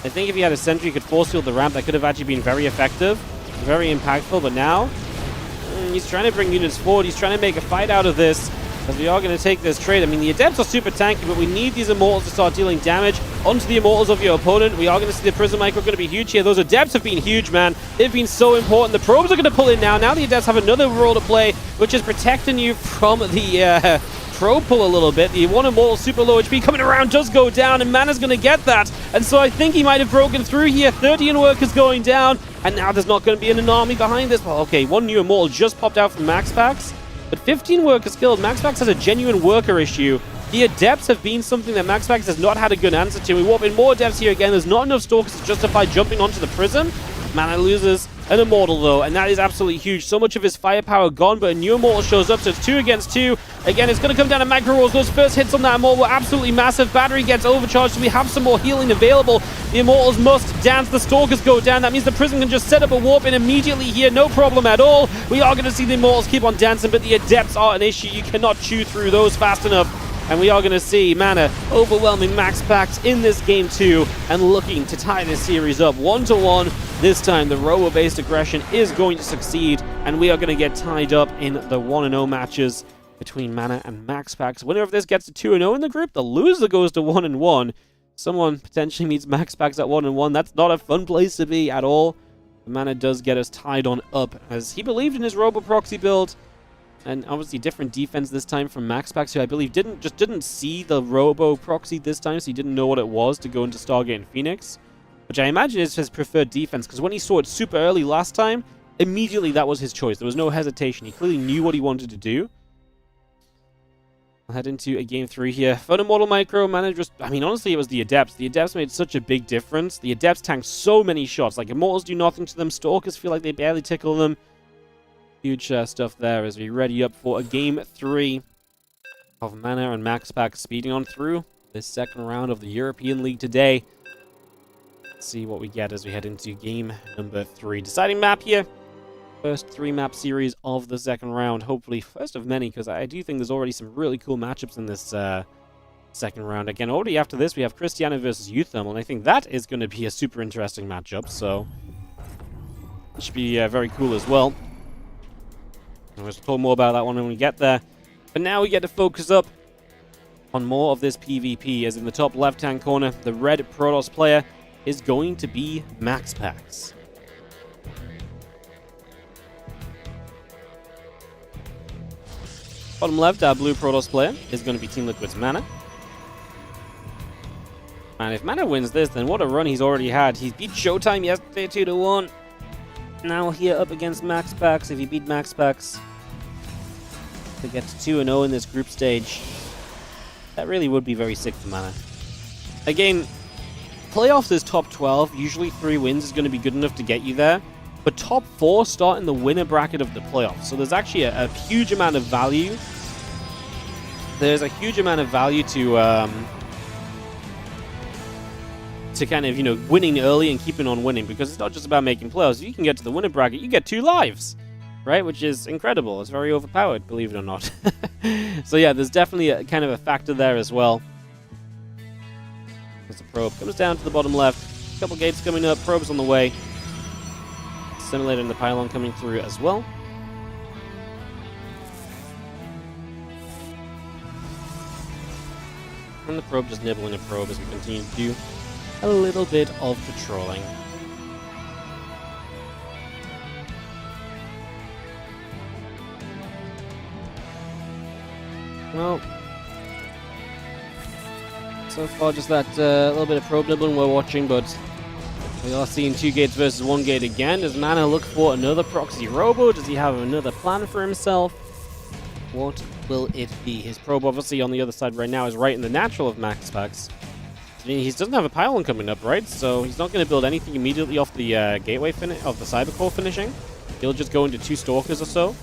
I think if he had a Sentry, he could force field the ramp. That could have actually been very effective, very impactful. But now, he's trying to bring units forward. He's trying to make a fight out of this, as we are going to take this trade. I mean, the Adepts are super tanky, but we need these Immortals to start dealing damage. onto the Immortals of your opponent. We are going to see the Prism Micro going to be huge here. Those Adepts have been huge, man. They've been so important. The Probes are going to pull in now. Now the Adepts have another role to play, which is protecting you from the probe pull a little bit. The one Immortal super low HP coming around does go down, and Mana's going to get that. And so I think he might have broken through here. 30 workers going down, and now there's not going to be an army behind this. Well, okay, one new Immortal just popped out from MaxPax, but 15 workers killed. MaxPax has a genuine worker issue. The Adepts have been something that MaxPax has not had a good answer to. We warp in more Adepts here again. There's not enough Stalkers to justify jumping onto the Prism. Mana loses an Immortal, though, and that is absolutely huge. So much of his firepower gone, but a new Immortal shows up, so it's 2 against 2. Again, it's going to come down to Macro Rolls. Those first hits on that Immortal were absolutely massive. Battery gets overcharged, so we have some more healing available. The Immortals must dance. The Stalkers go down. That means the Prism can just set up a warp in immediately here. No problem at all. We are going to see the Immortals keep on dancing, but the Adepts are an issue. You cannot chew through those fast enough. And we are going to see Mana overwhelming MaxPax in this game 2 and looking to tie this series up 1-1. This time, the robo-based aggression is going to succeed, and we are going to get tied up in the 1-0 matches between Mana and MaxPax. Winner of this gets to 2-0 in the group. The loser goes to 1-1. Someone potentially meets MaxPax at 1-1. That's not a fun place to be at all. The Mana does get us tied on up, as he believed in his robo-proxy build. And obviously different defense this time from MaxPax, who I believe didn't see the Robo proxy this time, so he didn't know what it was to go into Stargate and Phoenix. Which I imagine is his preferred defense, because when he saw it super early last time, immediately that was his choice. There was no hesitation. He clearly knew what he wanted to do. I'll head into a game 3 here. Fun Immortal Micro managed. I mean, honestly, it was the Adepts. The Adepts made such a big difference. The Adepts tanked so many shots. Like, Immortals do nothing to them. Stalkers feel like they barely tickle them. Huge stuff there as we ready up for a game 3 of Mana and MaxPax speeding on through this second round of the European League today. Let's see what we get as we head into game number 3. Deciding map here. First 3-map series of the second round. Hopefully first of many, because I do think there's already some really cool matchups in this second round. Again, already after this, we have Christiana versus UThermal, and I think that is going to be a super interesting matchup, so it should be very cool as well. We'll talk more about that one when we get there. But now we get to focus up on more of this PvP, as in the top left-hand corner, the red Protoss player is going to be MaxPax. Bottom left, our blue Protoss player is going to be Team Liquid's Mana. And if Mana wins this, then what a run he's already had. He beat Showtime yesterday 2-1. Now here up against MaxPax. If he beat MaxPax to get to 2-0 in this group stage, that really would be very sick for Mana. Again, playoffs is top 12. Usually 3 wins is going to be good enough to get you there. But top 4 start in the winner bracket of the playoffs. So there's actually a huge amount of value. There's a huge amount of value to kind of, you know, winning early and keeping on winning, because it's not just about making playoffs. You can get to the winner bracket, you get 2 lives, right? Which is incredible. It's very overpowered, believe it or not. So yeah, there's definitely a kind of a factor there as well. There's a probe. Comes down to the bottom left. A couple gates coming up. Probes on the way. Simulator and the pylon coming through as well. And the probe just nibbling a probe as we continue to do a little bit of patrolling. Well, so far just that little bit of probe nibbling we're watching, but we are seeing 2 gates versus 1 gate again. Does Mana look for another proxy robo? Does he have another plan for himself? What will it be? His probe, obviously, on the other side right now is right in the natural of MaxPax. I mean, he doesn't have a pylon coming up, right? So he's not going to build anything immediately off the gateway of the Cybercore finishing. He'll just go into 2 Stalkers or so.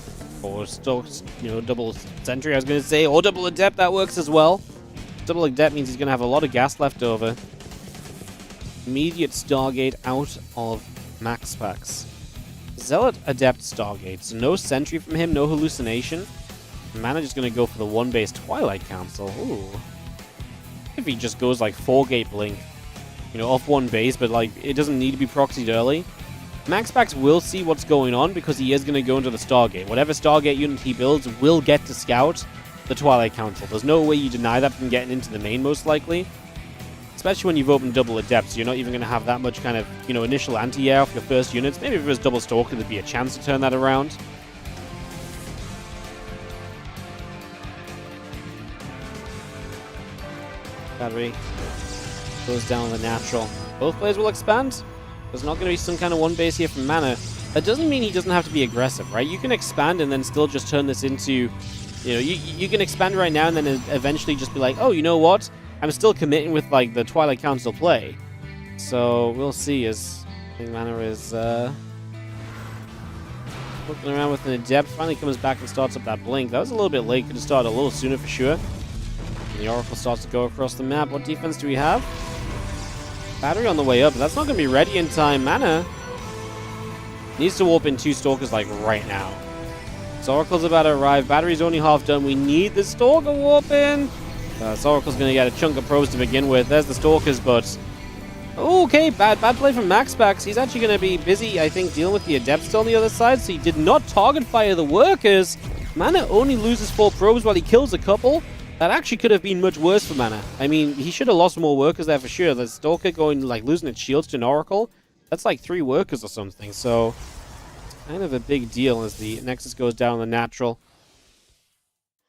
Or Stalkers, you know, double Sentry, I was going to say. Or double Adept, that works as well. Double Adept means he's going to have a lot of gas left over. Immediate Stargate out of MaxPax. Zealot Adept Stargate. So no Sentry from him, no hallucination. Mana just going to go for the 1-base Twilight Council. Ooh. If he just goes like 4-gate Blink, you know, off 1 base, but like it doesn't need to be proxied early. MaxPax will see what's going on because he is going to go into the Stargate. Whatever Stargate unit he builds will get to scout the Twilight Council. There's no way you deny that from getting into the main, most likely. Especially when you've opened double Adepts, you're not even going to have that much kind of, you know, initial anti-air off your first units. Maybe if it was double Stalker, there'd be a chance to turn that around. Battery goes down the natural. Both players will expand. There's not going to be some kind of one base here from Mana. That doesn't mean he doesn't have to be aggressive, right? You can expand and then still just turn this into, you know, you can expand right now and then eventually just be like, oh, you know what? I'm still committing with, like, the Twilight Council play. So we'll see as I think Mana is looking around with an Adept. Finally comes back and starts up that Blink. That was a little bit late. Could have started a little sooner for sure. And the Oracle starts to go across the map. What defense do we have? Battery on the way up. That's not going to be ready in time. Mana needs to warp in 2 Stalkers, like, right now. So Oracle's about to arrive. Battery's only half done. We need the Stalker warp in. So Oracle's going to get a chunk of probes to begin with. There's the Stalkers, but... okay, bad play from MaxPax. He's actually going to be busy, I think, dealing with the Adepts on the other side, so he did not target fire the workers. Mana only loses 4 probes while he kills a couple. That actually could have been much worse for Mana. I mean, he should have lost more workers there for sure. The Stalker going, like, losing its shields to an Oracle. That's like 3 workers or something, so... it's kind of a big deal as the Nexus goes down the natural.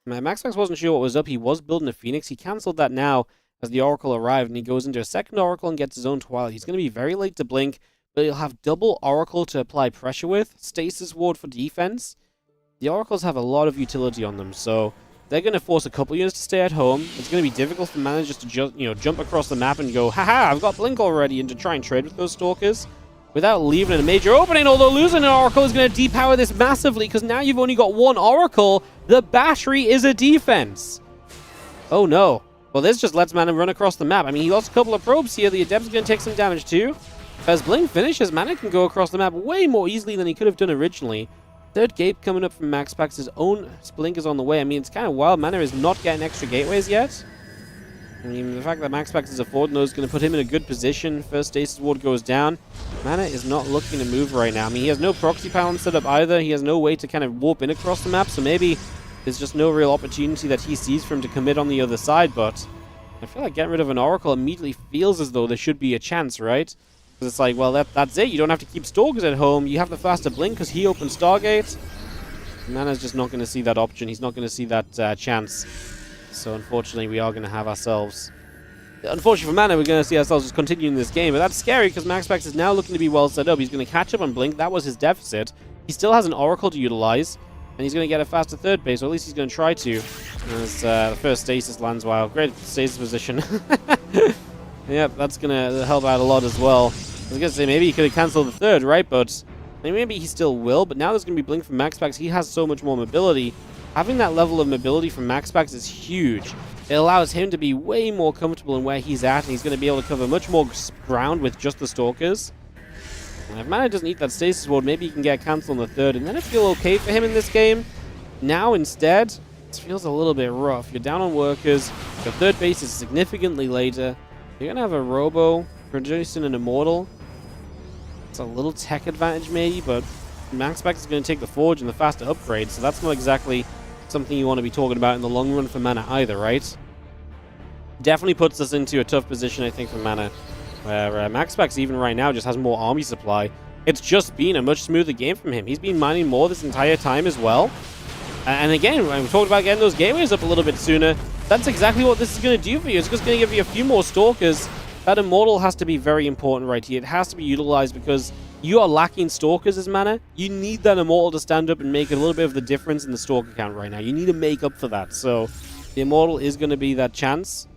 MaxPax wasn't sure what was up. He was building a Phoenix. He cancelled that now as the Oracle arrived, and he goes into a second Oracle and gets his own Twilight. He's going to be very late to blink, but he'll have double Oracle to apply pressure with. Stasis Ward for defense. The Oracles have a lot of utility on them, so they're going to force a couple units to stay at home. It's going to be difficult for Mana just to jump across the map and go, haha, I've got Blink already, and to try and trade with those Stalkers without leaving a major opening, although losing an Oracle is going to depower this massively, because now you've only got 1 Oracle. The battery is a defense. Oh no. Well, this just lets Mana run across the map. I mean, he lost a couple of probes here. The Adept's going to take some damage too. As Blink finishes, Mana can go across the map way more easily than he could have done originally. Third gate coming up from MaxPax. His own Blink is on the way. I mean, it's kind of wild. Mana is not getting extra gateways yet. I mean, the fact that MaxPax is affording those is going to put him in a good position. First Stasis Ward goes down. Mana is not looking to move right now. I mean, he has no proxy pylon set up either. He has no way to kind of warp in across the map, so maybe there's just no real opportunity that he sees for him to commit on the other side, but I feel like getting rid of an Oracle immediately feels as though there should be a chance, right? Because it's like, well, that's it. You don't have to keep Stalkers at home. You have the faster Blink because he opened Stargate. Mana's just not going to see that option. He's not going to see that chance. So unfortunately, we are going to have ourselves... Unfortunately for Mana, we're going to see ourselves just continuing this game. But that's scary because MaxPax is now looking to be well set up. He's going to catch up on Blink. That was his deficit. He still has an Oracle to utilize. And he's going to get a faster third base, or at least he's going to try to. As the first Stasis lands, wow. Great Stasis position. Yep, that's going to help out a lot as well. I was going to say, maybe he could have cancelled the third, right? But maybe he still will. But now there's going to be Blink from MaxPax. He has so much more mobility. Having that level of mobility from MaxPax is huge. It allows him to be way more comfortable in where he's at, and he's going to be able to cover much more ground with just the Stalkers. And if Mana doesn't eat that Stasis Ward, maybe he can get cancelled on the third, and then it feel okay for him in this game. Now, instead, it feels a little bit rough. You're down on workers. Your third base is significantly later. You're going to have a Robo producing an Immortal. It's a little tech advantage, maybe, but MaxPax is going to take the Forge and the faster upgrade, so that's not exactly something you want to be talking about in the long run for Mana either, right? Definitely puts us into a tough position, I think, for Mana, where MaxPax even right now just has more army supply. It's just been a much smoother game from him. He's been mining more this entire time as well. And again, when we talked about getting those gateways up a little bit sooner, that's exactly what this is going to do for you. It's just going to give you a few more Stalkers. That Immortal has to be very important right here. It has to be utilized because you are lacking Stalkers as Mana. You need that Immortal to stand up and make a little bit of the difference in the Stalker count right now. You need to make up for that. So the Immortal is going to be that chance.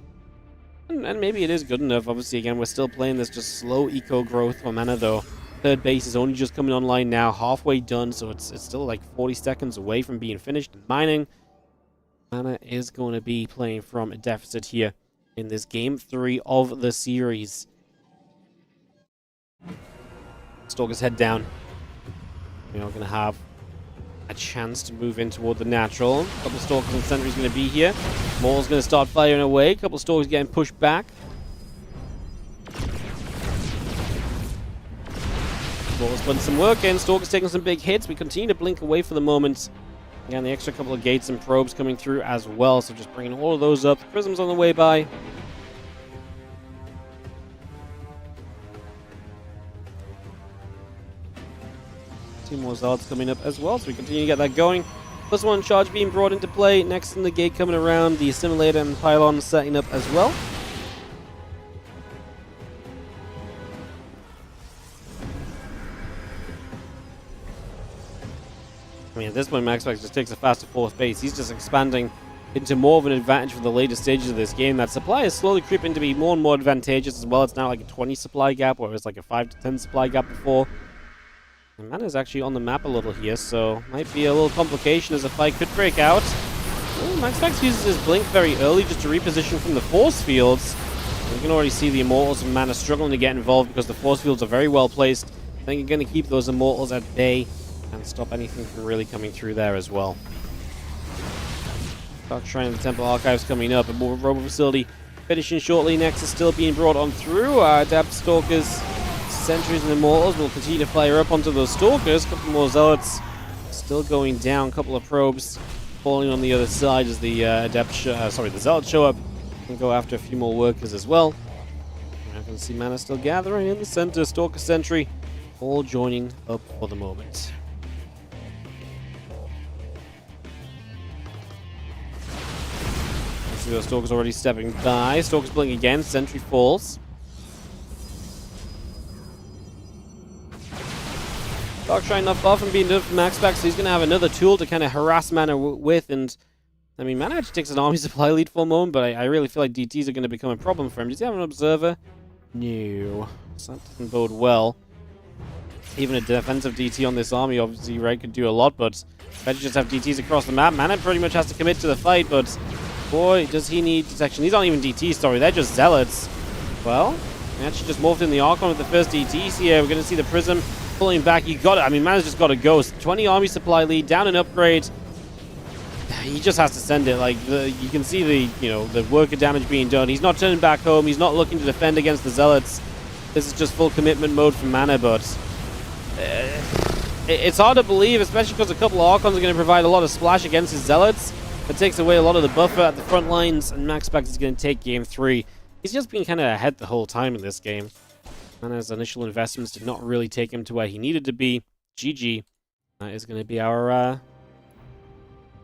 And maybe it is good enough. Obviously, again, we're still playing this just slow eco growth for Mana, though. Third base is only just coming online now, halfway done, so it's still like 40 seconds away from being finished and mining. Mana is going to be playing from a deficit here in this Game 3 of the series. Stalkers head down. We're not going to have a chance to move in toward the natural. A couple of Stalkers in the center is going to be here. Maul's going to start firing away. A couple of Stalkers getting pushed back. Maul's putting some work in. Stalkers taking some big hits. We continue to blink away for the moment. Again, the extra couple of gates and probes coming through as well. So just bringing all of those up. Prism's on the way by. Two more Zealots coming up as well, so we continue to get that going. Plus one charge being brought into play. Next in the gate coming around, the Assimilator and Pylon setting up as well. I mean, at this point, MaxPax just takes a faster fourth base. He's just expanding into more of an advantage for the later stages of this game. That supply is slowly creeping to be more and more advantageous as well. It's now like a 20 supply gap, where it was like a 5 to 10 supply gap before. And Mana is actually on the map a little here, so might be a little complication as a fight could break out. MaxPax uses his blink very early just to reposition from the force fields. You can already see the Immortals and Mana struggling to get involved because the force fields are very well placed. I think you're going to keep those Immortals at bay and stop anything from really coming through there as well. Dark Shrine of the Temple Archives coming up, a more Robo Facility finishing shortly. Nexus still being brought on through. Adept Stalkers, Sentries, and Immortals will continue to fire up onto those Stalkers. A couple more Zealots still going down. A couple of probes falling on the other side as the the Zealots show up and go after a few more workers as well. I can see Mana still gathering in the center. Stalker, Sentry, all joining up for the moment. Stalker's already stepping by. Stalker's blinking again. Sentry falls. Dark Shrine not far from being done for MaxPax, so he's going to have another tool to kind of harass Mana with. And I mean, Mana actually takes an army supply lead for a moment, but I really feel like DTs are going to become a problem for him. Does he have an observer? No. So that doesn't bode well. Even a defensive DT on this army, obviously, right, could do a lot, but better just have DTs across the map. Mana pretty much has to commit to the fight, but boy, does he need detection. These aren't even DTs, sorry, they're just Zealots. Well, he actually just morphed in the Archon with the first DTs here. We're going to see the Prism pulling back. You got it. I mean, Mana's just got to go. 20 army supply lead, down an upgrade. He just has to send it. Like, you can see the worker damage being done. He's not turning back home. He's not looking to defend against the Zealots. This is just full commitment mode for Mana, but it's hard to believe, especially because a couple of Archons are going to provide a lot of splash against his Zealots. That takes away a lot of the buffer at the front lines, and MaxPax is going to take game 3. He's just been kind of ahead the whole time in this game. And his initial investments did not really take him to where he needed to be. GG. That is going to be our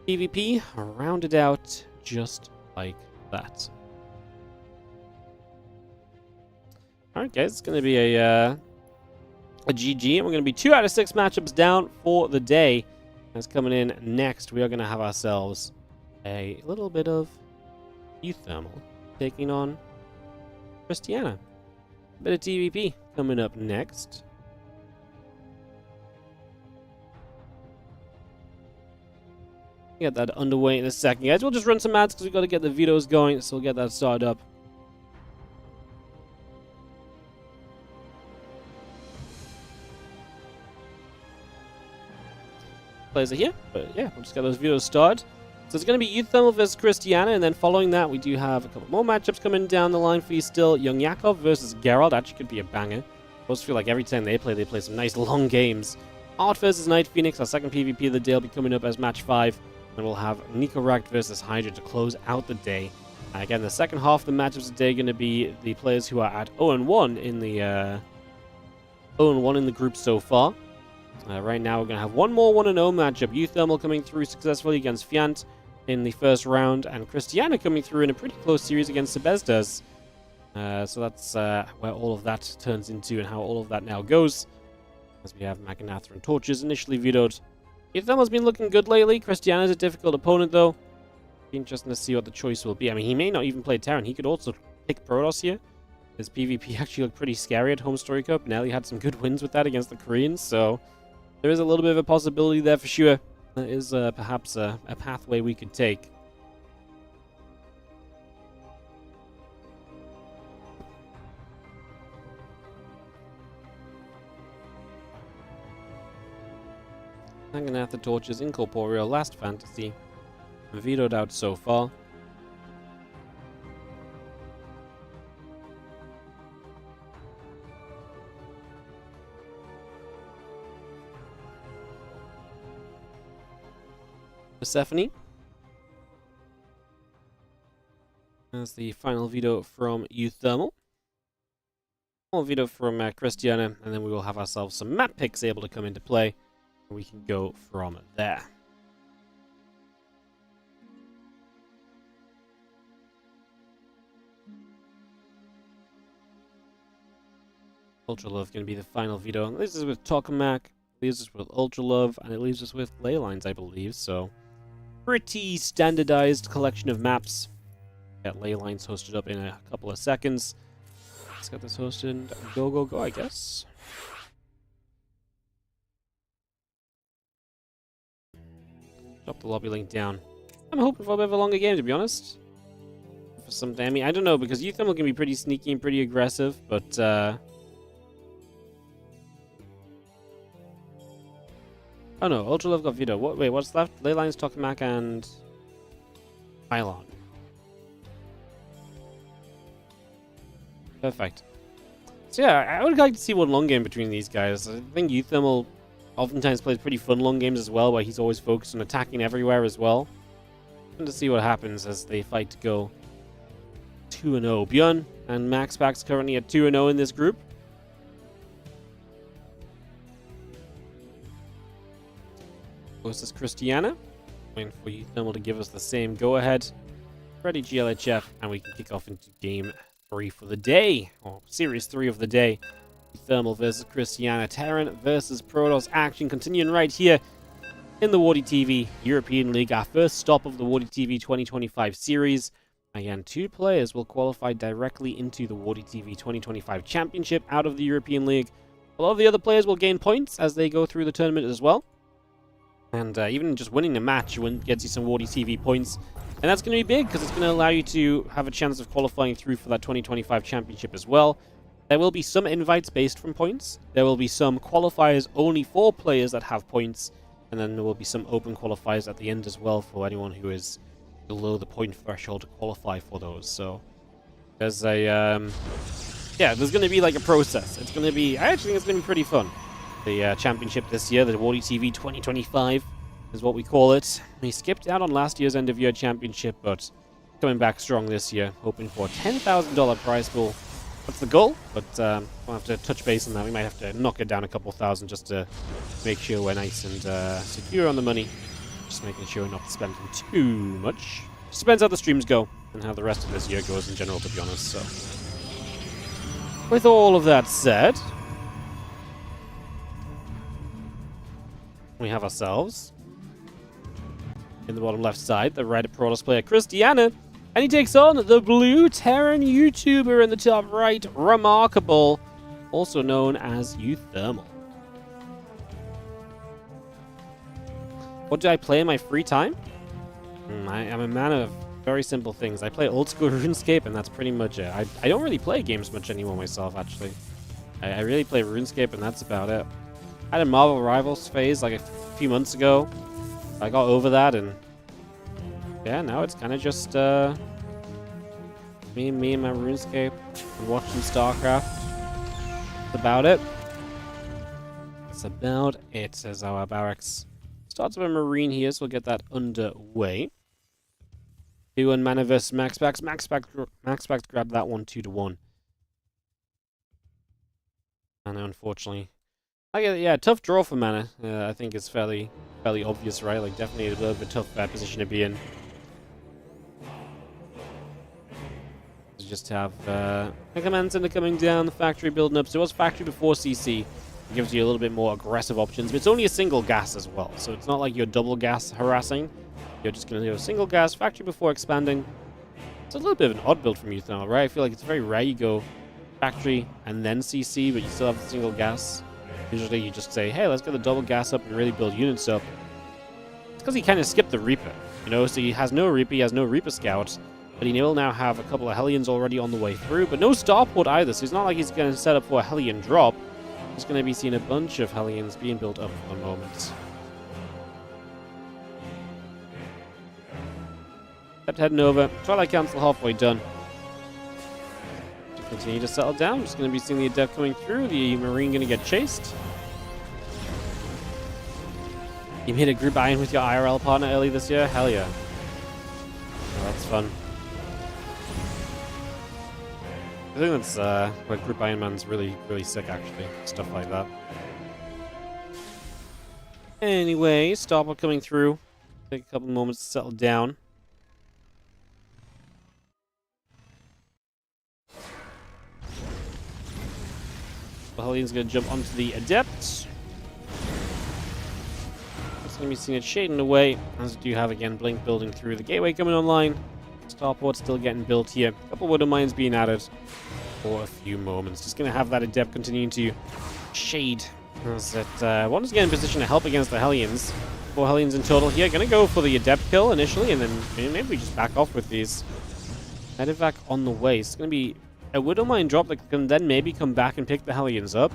PvP rounded out just like that. Alright guys, it's going to be a GG, and we're going to be 2 out of 6 matchups down for the day. That's coming in next. We are going to have ourselves a little bit of UThermal taking on Christiana. A bit of TVP coming up next. Get that underway in a second, guys. We'll just run some ads because we've got to get the videos going, so we'll get that started up. Players are here, but yeah, we'll just get those videos started. So it's going to be UThermal versus Christiana, and then following that, we do have a couple more matchups coming down the line for you still. Young Yakov versus Geralt actually could be a banger. I always feel like every time they play some nice long games. Art versus Night Phoenix, our second PvP of the day, will be coming up as match 5. And we'll have Nikaract versus Hydra to close out the day. Again, the second half of the matchups today are going to be the players who are at 0-1 in the 0-1 in the group so far. Right now, we're going to have one more 1-0 matchup. UThermal coming through successfully against Fiant in the first round, and Christiana coming through in a pretty close series against Sebesdas. So that's where all of that turns into and how all of that now goes. As we have Maganatha and Torches initially vetoed. UThermal's been looking good lately. Christiana's a difficult opponent, though. Be interesting to see what the choice will be. I mean, he may not even play Terran. He could also pick Protoss here. His PvP actually looked pretty scary at Home Story Cup. Nelly had some good wins with that against the Koreans, so there is a little bit of a possibility there for sure. That is perhaps a pathway we could take. Maganatha Torches, Incorporeal, Last Fantasy. Vetoed out so far. Persephone. That's the final veto from UThermal. Final veto from Christiana, and then we will have ourselves some map picks able to come into play. We can go from there. Ultra Love going to be the final veto. And this is with Tokamak, leaves us with Ultra Love, and it leaves us with ley lines, I believe. So, pretty standardized collection of maps. Got ley lines hosted up in a couple of seconds. Let's get this hosted. Go, go, go, I guess. Drop the lobby link down. I'm hoping for a bit of a longer game, to be honest. For some damage. I don't know, because UThermal can be pretty sneaky and pretty aggressive, but, oh no, Ultra Love got veto. Wait, what's left? Ley lines, Tokamak, and Pylon. Perfect. So yeah, I would like to see one long game between these guys. I think UThermal oftentimes plays pretty fun long games as well, where he's always focused on attacking everywhere as well. And to see what happens as they fight to go 2-0. ByuN and MaxPax currently at 2-0 in this group. Versus Christiana. Waiting for UThermal to give us the same go-ahead. Ready GLHF, and we can kick off into game 3 for the day, or series 3 of the day. UThermal versus Christiana, Terran versus Protoss. Action continuing right here in the WardiTV European League, our first stop of the WardiTV 2025 series. Again, 2 players will qualify directly into the WardiTV 2025 Championship out of the European League. A lot of the other players will gain points as they go through the tournament as well. And even just winning the match gets you some WardiTV points. And that's going to be big, because it's going to allow you to have a chance of qualifying through for that 2025 championship as well. There will be some invites based from points. There will be some qualifiers only for players that have points. And then there will be some open qualifiers at the end as well for anyone who is below the point threshold to qualify for those. So there's a... yeah, there's going to be like a process. It's going to be... I actually think it's going to be pretty fun. The championship this year, the WardiTV 2025 is what we call it. We skipped out on last year's end-of-year championship, but coming back strong this year, hoping for a $10,000 prize pool. That's the goal, but we'll have to touch base on that. We might have to knock it down a couple thousand just to make sure we're nice and secure on the money. Just making sure we're not spending too much. Just depends how the streams go and how the rest of this year goes in general, to be honest. So, with all of that said, we have ourselves, in the bottom left side, the red Protoss player Christiana, and he takes on the blue Terran YouTuber in the top right, Remarkable, also known as UThermal. What do I play in my free time? I am a man of very simple things. I play old school RuneScape, and that's pretty much it. I don't really play games much anymore myself, actually. I really play RuneScape, and that's about it. I had a Marvel Rivals phase like a few months ago. I got over that, and yeah, now it's kind of just me and my RuneScape and watching StarCraft. That's about it. That's about it, says our barracks. Starts with a Marine here, so we'll get that underway. ByuN Mana versus MaxPax. MaxPax grabbed that one 2-1. And unfortunately, yeah, tough draw for Mana. I think it's fairly obvious, right? Like, definitely a bit of a tough position to be in. You just have the command center coming down, the factory building up. So it was factory before CC. It gives you a little bit more aggressive options, but it's only a single gas as well. So it's not like you're double gas harassing. You're just going to do a single gas, factory before expanding. It's a little bit of an odd build from UThermal, right? I feel like it's very rare you go factory and then CC, but you still have the single gas. Usually you just say, hey, let's get the double gas up and really build units up. It's because he kind of skipped the Reaper, you know, so he has no Reaper, he has no Reaper Scouts, but he will now have a couple of Hellions already on the way through, but no Starport either, so it's not like he's going to set up for a Hellion drop. He's going to be seeing a bunch of Hellions being built up for the moment. Kept heading over. Twilight Council halfway done. To continue to settle down. Just going to be seeing the Adept coming through. The Marine going to get chased. You made a group buy-in with your IRL partner early this year? Hell yeah. Oh, that's fun. I think that's like Group Iron Man's really sick, actually. Stuff like that. Anyway, Starport coming through. Take a couple moments to settle down. The Hellions going to jump onto the Adept. It's going to be seeing it shading away, as we do have again Blink building through. The gateway coming online. Starport still getting built here. A couple Widow Mines being added for a few moments. Just going to have that Adept continue to shade. As it wants to get in position to help against the Hellions. 4 Hellions in total here. Going to go for the Adept kill initially, and then maybe we just back off with these. Medevac on the way. It's going to be a Widow Mine drop that can then maybe come back and pick the Hellions up.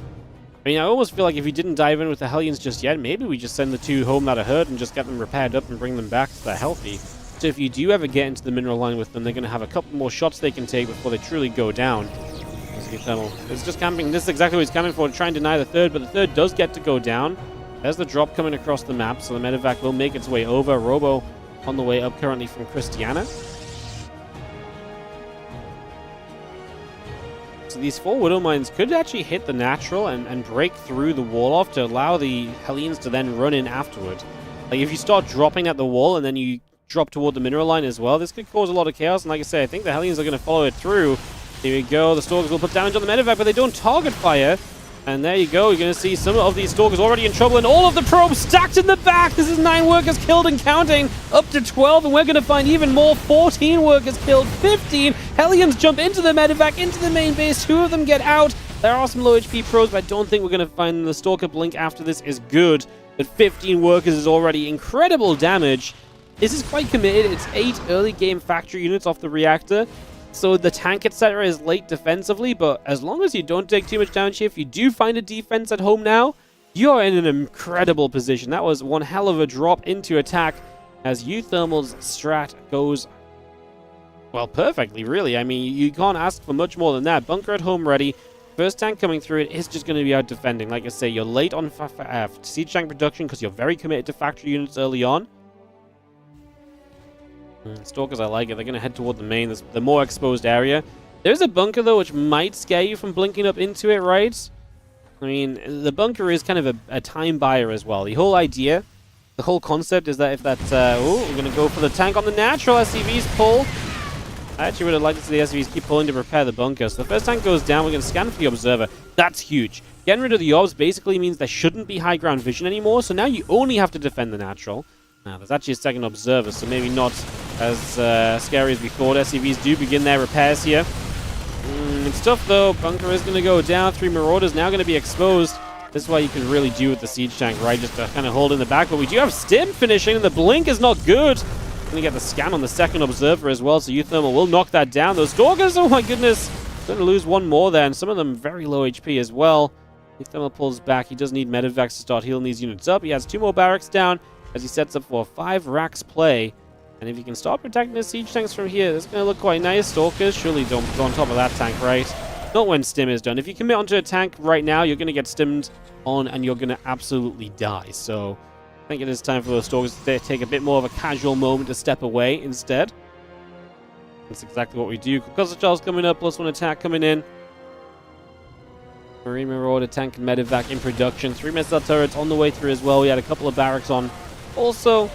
I mean, I almost feel like if you didn't dive in with the Hellions just yet, maybe we just send the 2 home that are hurt and just get them repaired up and bring them back so they're healthy. So if you do ever get into the mineral line with them, they're going to have a couple more shots they can take before they truly go down. UThermal is just camping. This is exactly what he's camping for, to try and deny the third, but the third does get to go down. There's the drop coming across the map, so the Medevac will make its way over. Robo on the way up currently from Christiana. So these 4 Widow Mines could actually hit the natural and break through the wall off to allow the Hellions to then run in afterward. Like, if you start dropping at the wall and then you drop toward the mineral line as well, this could cause a lot of chaos. And like I say, I think the Hellions are going to follow it through. Here we go. The Stalkers will put damage on the Medevac, but they don't target fire. And there you go. You're going to see some of these Stalkers already in trouble, and all of the probes stacked in the back. This is 9 workers killed and counting, up to 12, and we're going to find even more. 14 workers killed, 15. Hellions jump into the Medevac, into the main base. 2 of them get out. There are some low HP pros, but I don't think we're going to find the Stalker blink after this is good. But 15 workers is already incredible damage. This is quite committed. It's 8 early game factory units off the reactor. So the tank, etc. is late defensively, but as long as you don't take too much damage here, if you do find a defense at home now, you are in an incredible position. That was one hell of a drop into attack as UThermal's strat goes, well, perfectly, really. I mean, you can't ask for much more than that. Bunker at home ready. First tank coming through it is just going to be out defending. Like I say, you're late on siege tank production because you're very committed to factory units early on. Stalkers, I like it. They're going to head toward the main, the more exposed area. There's a bunker, though, which might scare you from blinking up into it, right? I mean, the bunker is kind of a time buyer as well. The whole idea, the whole concept is that if that... oh, we're going to go for the tank on the natural. SCVs pull. I actually would have liked to see the SCVs keep pulling to prepare the bunker. So the first tank goes down. We're going to scan for the observer. That's huge. Getting rid of the orbs basically means there shouldn't be high ground vision anymore. So now you only have to defend the natural. Now, there's actually a second observer, so maybe not as scary as we thought. SCVs do begin their repairs here. It's tough, though. Bunker is going to go down. 3 Marauders now going to be exposed. This is why you can really do with the siege tank, right? Just to kind of hold in the back. But we do have Stim finishing, and the blink is not good. Going to get the scan on the second observer as well, so UThermal will knock that down. Those Stalkers, oh my goodness. Going to lose one more there, and some of them very low HP as well. UThermal pulls back. He does need Medevacs to start healing these units up. He has 2 more barracks down as he sets up for a 5 racks play. And if you can start protecting the siege tanks from here, that's going to look quite nice. Stalkers, surely don't go on top of that tank, right? Not when Stim is done. If you commit onto a tank right now, you're going to get stimmed on and you're going to absolutely die. So I think it is time for those Stalkers to take a bit more of a casual moment to step away instead. That's exactly what we do. Because the Charles coming up, +1 attack coming in. Marine Marauder, tank and Medevac in production. 3 missile turrets on the way through as well. We had a couple of barracks on. Also,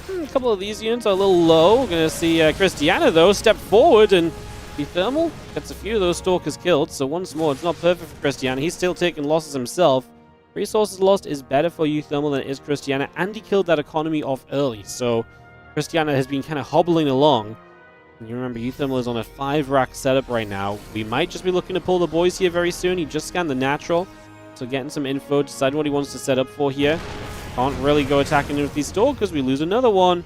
a couple of these units are a little low. We're going to see Christiana, though, step forward, and UThermal gets a few of those Stalkers killed. So once more, it's not perfect for Christiana. He's still taking losses himself. Resources lost is better for UThermal than it is Christiana, and he killed that economy off early. So Christiana has been kind of hobbling along. And you remember, UThermal is on a 5-rack setup right now. We might just be looking to pull the boys here very soon. He just scanned the natural. So getting some info, deciding what he wants to set up for here. Can't really go attacking with these Stalkers. We lose another one.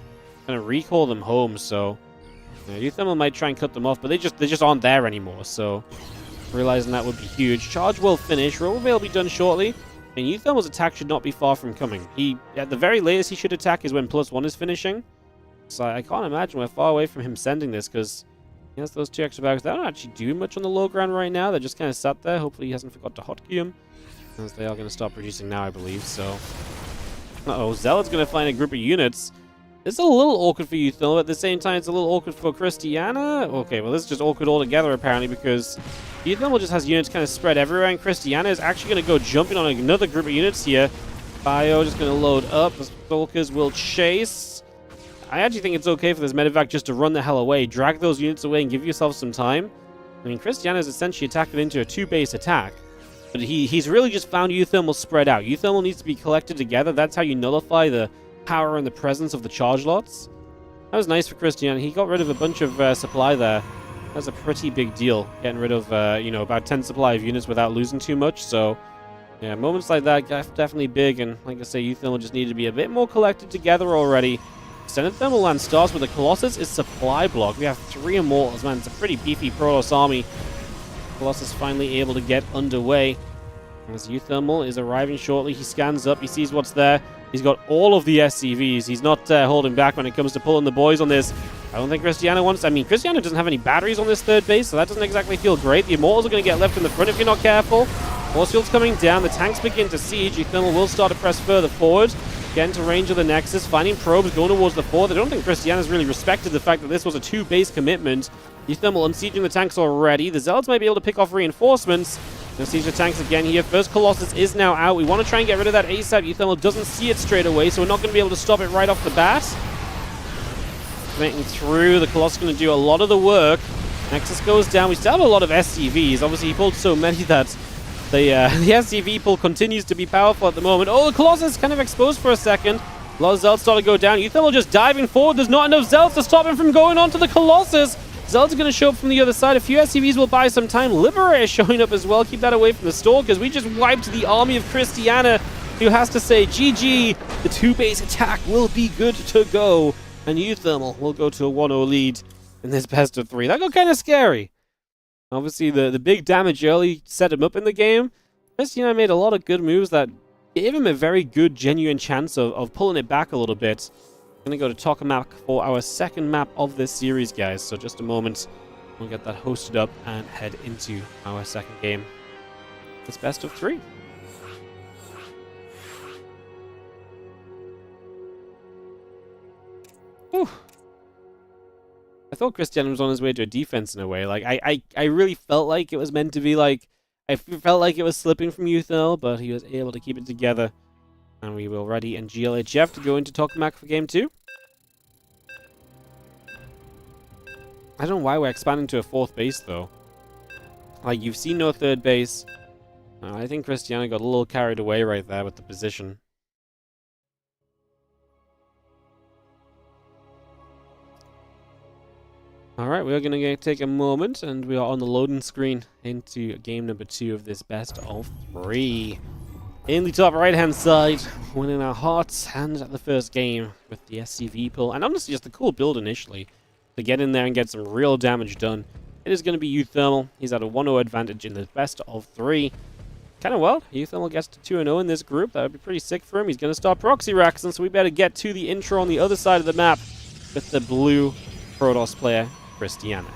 Gonna recall them home, so UThermal might try and cut them off, but they just aren't there anymore. So realizing that would be huge. Charge will finish. Robo will be done shortly. And UThermal's attack should not be far from coming. He, at the very latest, he should attack is when +1 is finishing. So I can't imagine we're far away from him sending this, because he has those 2 extra barracks. They don't actually do much on the low ground right now. They're just kind of sat there. Hopefully he hasn't forgot to hotkey them, as they are going to start producing now, I believe. So. Uh-oh, Zealot's going to find a group of units. It's a little awkward for UThermal, but at the same time, it's a little awkward for Christiana. Okay, well, this is just awkward altogether, apparently, because UThermal just has units kind of spread everywhere, and Christiana is actually going to go jumping on another group of units here. Bio just going to load up. The Stalkers will chase. I actually think it's okay for this medevac just to run the hell away. Drag those units away and give yourself some time. I mean, Cristiano's essentially attacked it into a 2-base attack. But he's really just found UThermal spread out. UThermal needs to be collected together. That's how you nullify the power and the presence of the charge lots. That was nice for Cristiano. He got rid of a bunch of supply there. That's a pretty big deal, getting rid of, about 10 supply of units without losing too much. So, yeah, moments like that definitely big. And like I say, UThermal just needed to be a bit more collected together already. Extended Thermal Land starts with the Colossus is supply block. We have 3 Immortals, man. It's a pretty beefy Protoss army. Colossus finally able to get underway. As UThermal is arriving shortly, he scans up, he sees what's there. He's got all of the SCVs. He's not holding back when it comes to pulling the boys on this. I don't think Cristiano wants... I mean, Cristiano doesn't have any batteries on this 3rd base, so that doesn't exactly feel great. The Immortals are going to get left in the front if you're not careful. Force field's coming down. The tanks begin to siege. UThermal will start to press further forward. Get into range of the Nexus. Finding probes going towards the 4th. I don't think Cristiano's really respected the fact that this was a 2-base commitment. UThermal unsieging the tanks already. The Zealots might be able to pick off reinforcements. Gonna siege the tanks again here. First Colossus is now out. We want to try and get rid of that ASAP. UThermal doesn't see it straight away, so we're not going to be able to stop it right off the bat. Making through. The Colossus is going to do a lot of the work. Nexus goes down. We still have a lot of SCVs. Obviously, he pulled so many that the SCV pull continues to be powerful at the moment. Oh, the Colossus kind of exposed for a second. A lot of Zealots start to go down. UThermal just diving forward. There's not enough Zealots to stop him from going on to the Colossus. Zealots are going to show up from the other side. A few SCVs will buy some time. Liberator showing up as well. Keep that away from the Stalkers. We just wiped the army of Cristiano, who has to say, GG, the 2-base attack will be good to go. And UThermal will go to a 1-0 lead in this best of 3. That got kind of scary. Obviously, the big damage early set him up in the game. Cristiano made a lot of good moves that gave him a very good, genuine chance of pulling it back a little bit. Going to go to Tokamak for our 2nd map of this series, guys. So just a moment, we'll get that hosted up and head into our 2nd game. It's best of 3. Whew. I thought Cristiano was on his way to a defense in a way. Like, I really felt like it was meant to be like... I felt like it was slipping from UThermal, but he was able to keep it together. And we will ready and GLHF to go into Tokamak for game 2. I don't know why we're expanding to a 4th base, though. Like, you've seen no 3rd base. I think Cristiano got a little carried away right there with the position. Alright, we're going to take a moment, and we are on the loading screen into game number 2 of this best of 3. In the top right-hand side, winning our hearts and the first game with the SCV pull. And honestly, just a cool build initially to get in there and get some real damage done. It is going to be UThermal. He's at a 1-0 advantage in the best of 3. Kind of well. UThermal gets to 2-0 in this group. That would be pretty sick for him. He's going to start proxy racks, and so we better get to the intro on the other side of the map with the blue Protoss player, Cristiano.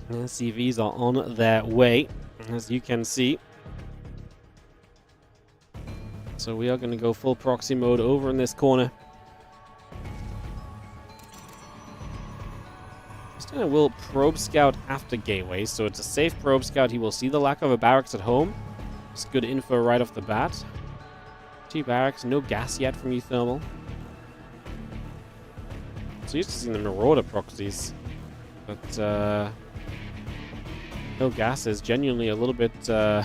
SCVs are on their way, as you can see. So we are going to go full proxy mode over in this corner. Cristiano will probe scout after gateway, so it's a safe probe scout. He will see the lack of a barracks at home. It's good info right off the bat. 2 barracks, no gas yet from UThermal. So used to seeing the Marauder proxies, but no gas is genuinely a little bit a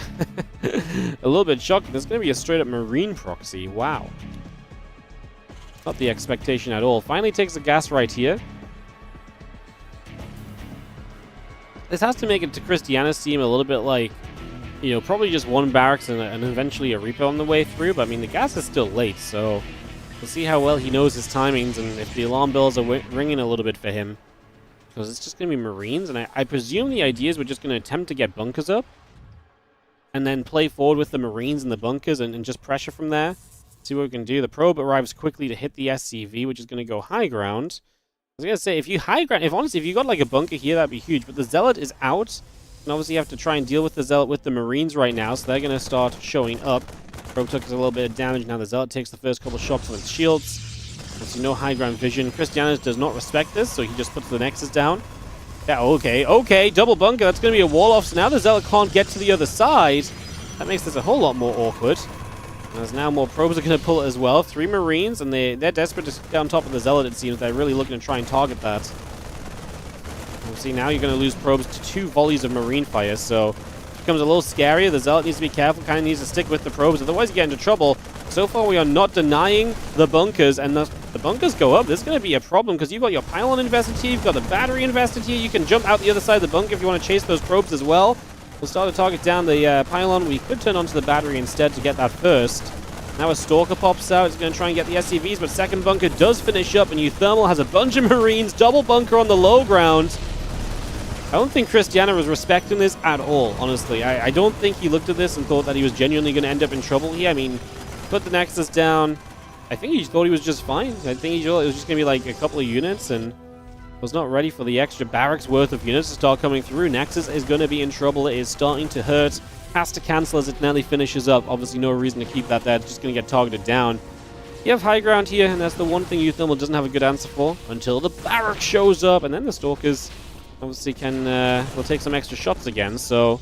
little bit shocking. There's going to be a straight up Marine proxy. Wow. Not the expectation at all. Finally takes a gas right here. This has to make it to Cristiano seem a little bit like, you know, probably just 1 barracks and eventually a repo on the way through. But I mean, the gas is still late, so we'll see how well he knows his timings and if the alarm bells are ringing a little bit for him. Because it's just going to be Marines, and I presume the idea is we're just going to attempt to get bunkers up and then play forward with the Marines and the bunkers and just pressure from there. See what we can do. The probe arrives quickly to hit the SCV, which is going to go high ground. I was going to say, if you high ground, if you got like a bunker here, that'd be huge. But the Zealot is out, and obviously you have to try and deal with the Zealot with the Marines right now, so they're going to start showing up. Probe took us a little bit of damage. Now the Zealot takes the first couple shots with its shields. Obviously no high ground vision. Cristiano does not respect this, so he just puts the Nexus down. Yeah, okay. Double bunker. That's going to be a wall off. So now the Zealot can't get to the other side. That makes this a whole lot more awkward. And there's now more probes are going to pull it as well. 3 Marines, and they're desperate to get on top of the Zealot, it seems. They're really looking to try and target that. See, now you're going to lose probes to 2 volleys of Marine fire, so it becomes a little scarier. The Zealot needs to be careful, kind of needs to stick with the probes, otherwise you get into trouble. So far, we are not denying the bunkers, and the bunkers go up. This is going to be a problem, because you've got your pylon invested here, you've got the battery invested here. You can jump out the other side of the bunker if you want to chase those probes as well. We'll start to target down the pylon. We could turn onto the battery instead to get that first. Now a Stalker pops out. It's going to try and get the SCVs, but second bunker does finish up, and UThermal has a bunch of Marines. Double bunker on the low ground. I don't think Christiana was respecting this at all, honestly. I don't think he looked at this and thought that he was genuinely going to end up in trouble here. I mean, put the Nexus down. I think he thought he was just fine. I think he thought it was just going to be like a couple of units, and was not ready for the extra barracks worth of units to start coming through. Nexus is going to be in trouble. It is starting to hurt. Has to cancel as it nearly finishes up. Obviously, no reason to keep that there. It's just going to get targeted down. You have high ground here, and that's the one thing UThermal doesn't have a good answer for until the barrack shows up, and then the Stalkers obviously will take some extra shots again. So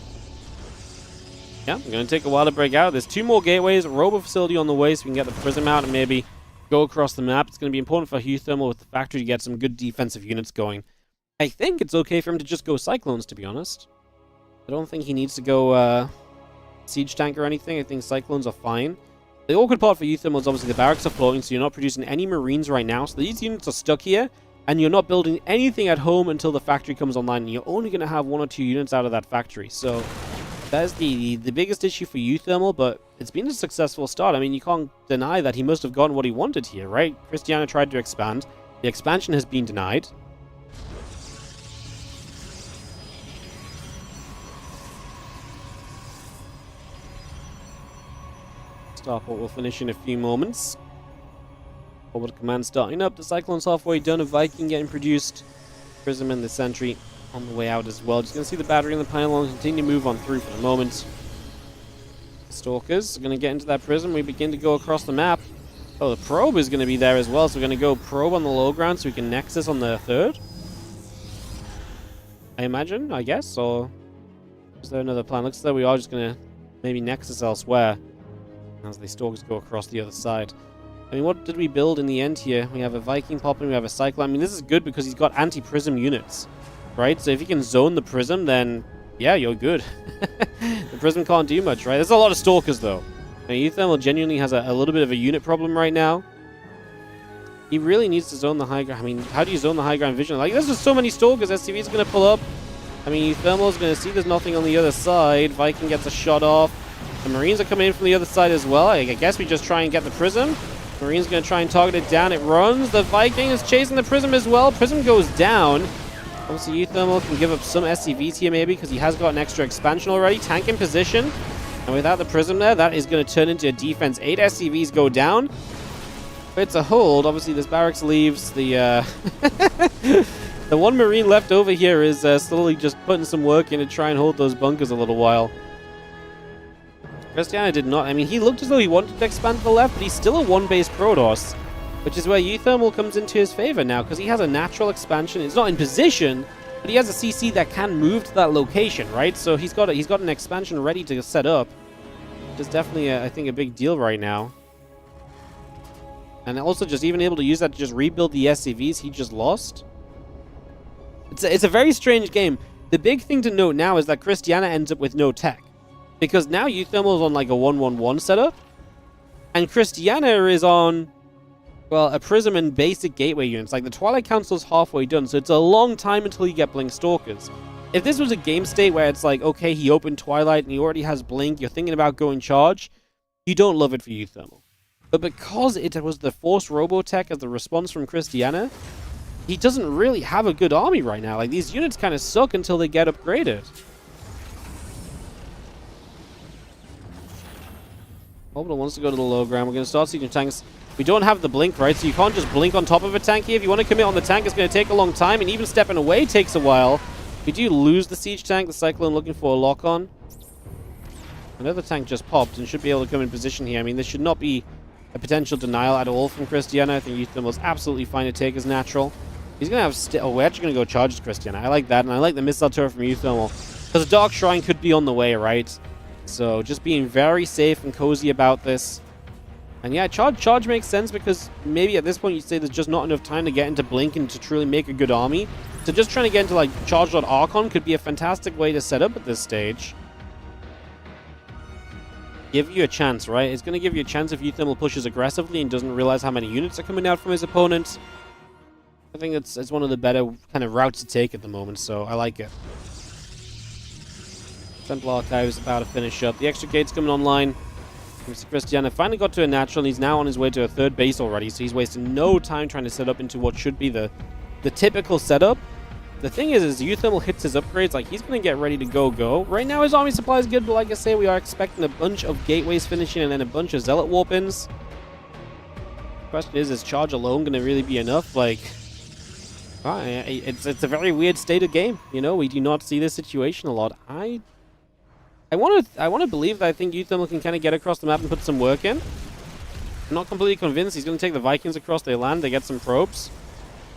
yeah, we're going to take a while to break out. There's 2 more gateways, Robo Facility on the way, so we can get the Prism out and maybe go across the map. It's going to be important for UThermal with the factory to get some good defensive units going. I think it's okay for him to just go Cyclones, to be honest. I don't think he needs to go Siege Tank or anything. I think Cyclones are fine. The awkward part for UThermal is obviously the barracks are floating, so you're not producing any Marines right now. So these units are stuck here, and you're not building anything at home until the factory comes online. And you're only going to have 1 or 2 units out of that factory. So that is the biggest issue for UThermal, but it's been a successful start. I mean, you can't deny that he must have gotten what he wanted here, right? Christiana tried to expand. The expansion has been denied. Starport will finish in a few moments. Forward command starting up. The Cyclone's halfway done. A Viking getting produced. Prism and the Sentry on the way out as well. Just going to see the battery and the pylon continue to move on through for the moment. Stalkers are going to get into that Prism. We begin to go across the map. Oh, the probe is going to be there as well. So we're going to go probe on the low ground so we can Nexus on the third. I imagine, I guess. Or is there another plan? Looks like we are just going to maybe Nexus elsewhere as the Stalkers go across the other side. I mean, what did we build in the end here? We have a Viking popping, we have a Cyclone. I mean, this is good because he's got anti-Prism units, right? So if you can zone the Prism, then yeah, you're good. The Prism can't do much, right? There's a lot of Stalkers, though. I mean, UThermal genuinely has a little bit of a unit problem right now. He really needs to zone the high ground. I mean, how do you zone the high ground vision? Like, there's just so many Stalkers. SCV is going to pull up. I mean, UThermal is going to see there's nothing on the other side. Viking gets a shot off. The Marines are coming in from the other side as well. I guess we just try and get the Prism. Marine's going to try and target it down. It runs. The Viking is chasing the Prism as well. Prism goes down. Obviously, UThermal can give up some SCVs here maybe because he has got an extra expansion already. Tank in position. And without the Prism there, that is going to turn into a defense. 8 SCVs go down. It's a hold. Obviously, this barracks leaves. The the 1 Marine left over here is slowly just putting some work in to try and hold those bunkers a little while. Christiana did not. I mean, he looked as though he wanted to expand to the left, but he's still a 1-base Protoss, which is where UThermal comes into his favor now, because he has a natural expansion. It's not in position, but he has a CC that can move to that location, right? So he's got an expansion ready to set up, which is definitely, I think, a big deal right now. And also just even able to use that to just rebuild the SCVs he just lost. It's a very strange game. The big thing to note now is that Christiana ends up with no tech. Because now UThermal is on like a 1-1-1 setup. And Christiana is on, well, a Prism and basic gateway units. Like the Twilight Council is halfway done, so it's a long time until you get Blink Stalkers. If this was a game state where it's like, okay, he opened Twilight and he already has Blink, you're thinking about going Charge, you don't love it for UThermal. But because it was the Force Robotech as the response from Christiana, he doesn't really have a good army right now. Like, these units kind of suck until they get upgraded. Orbital wants to go to the low ground. We're going to start seeing tanks. We don't have the blink, right? So you can't just blink on top of a tank here. If you want to commit on the tank, it's going to take a long time, and even stepping away takes a while. We do lose the siege tank. The Cyclone looking for a lock-on. Another tank just popped and should be able to come in position here. I mean, this should not be a potential denial at all from Christiana. I think UThermal was absolutely fine to take as natural. He's going to have... Oh, we're actually going to go charge Christiana. I like that, and I like the missile turret from UThermal. Because the Dark Shrine could be on the way, right? So just being very safe and cozy about this. And yeah, charge makes sense because maybe at this point you'd say there's just not enough time to get into Blink and to truly make a good army. So just trying to get into like Charged Archon could be a fantastic way to set up at this stage. Give you a chance, right? It's going to give you a chance if UThermal pushes aggressively and doesn't realize how many units are coming out from his opponent. I think it's one of the better kind of routes to take at the moment, so I like it. Temple Archive is about to finish up. The extra gate's coming online. Mr. Christiana finally got to a natural, and he's now on his way to a third base already, so he's wasting no time trying to set up into what should be the typical setup. The thing is UThermal hits his upgrades, like, he's going to get ready to go. Right now, his army supply is good, but like I say, we are expecting a bunch of gateways finishing and then a bunch of Zealot warp-ins. The question is Charge alone going to really be enough? Like, it's a very weird state of game. You know, we do not see this situation a lot. I want to believe that I think UThermal can kind of get across the map and put some work in. I'm not completely convinced. He's going to take the Vikings across their land. They get some probes.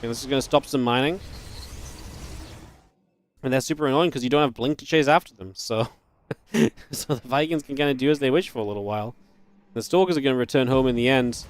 And this is going to stop some mining. And they're super annoying because you don't have Blink to chase after them. So, so the Vikings can kind of do as they wish for a little while. The Stalkers are going to return home in the end.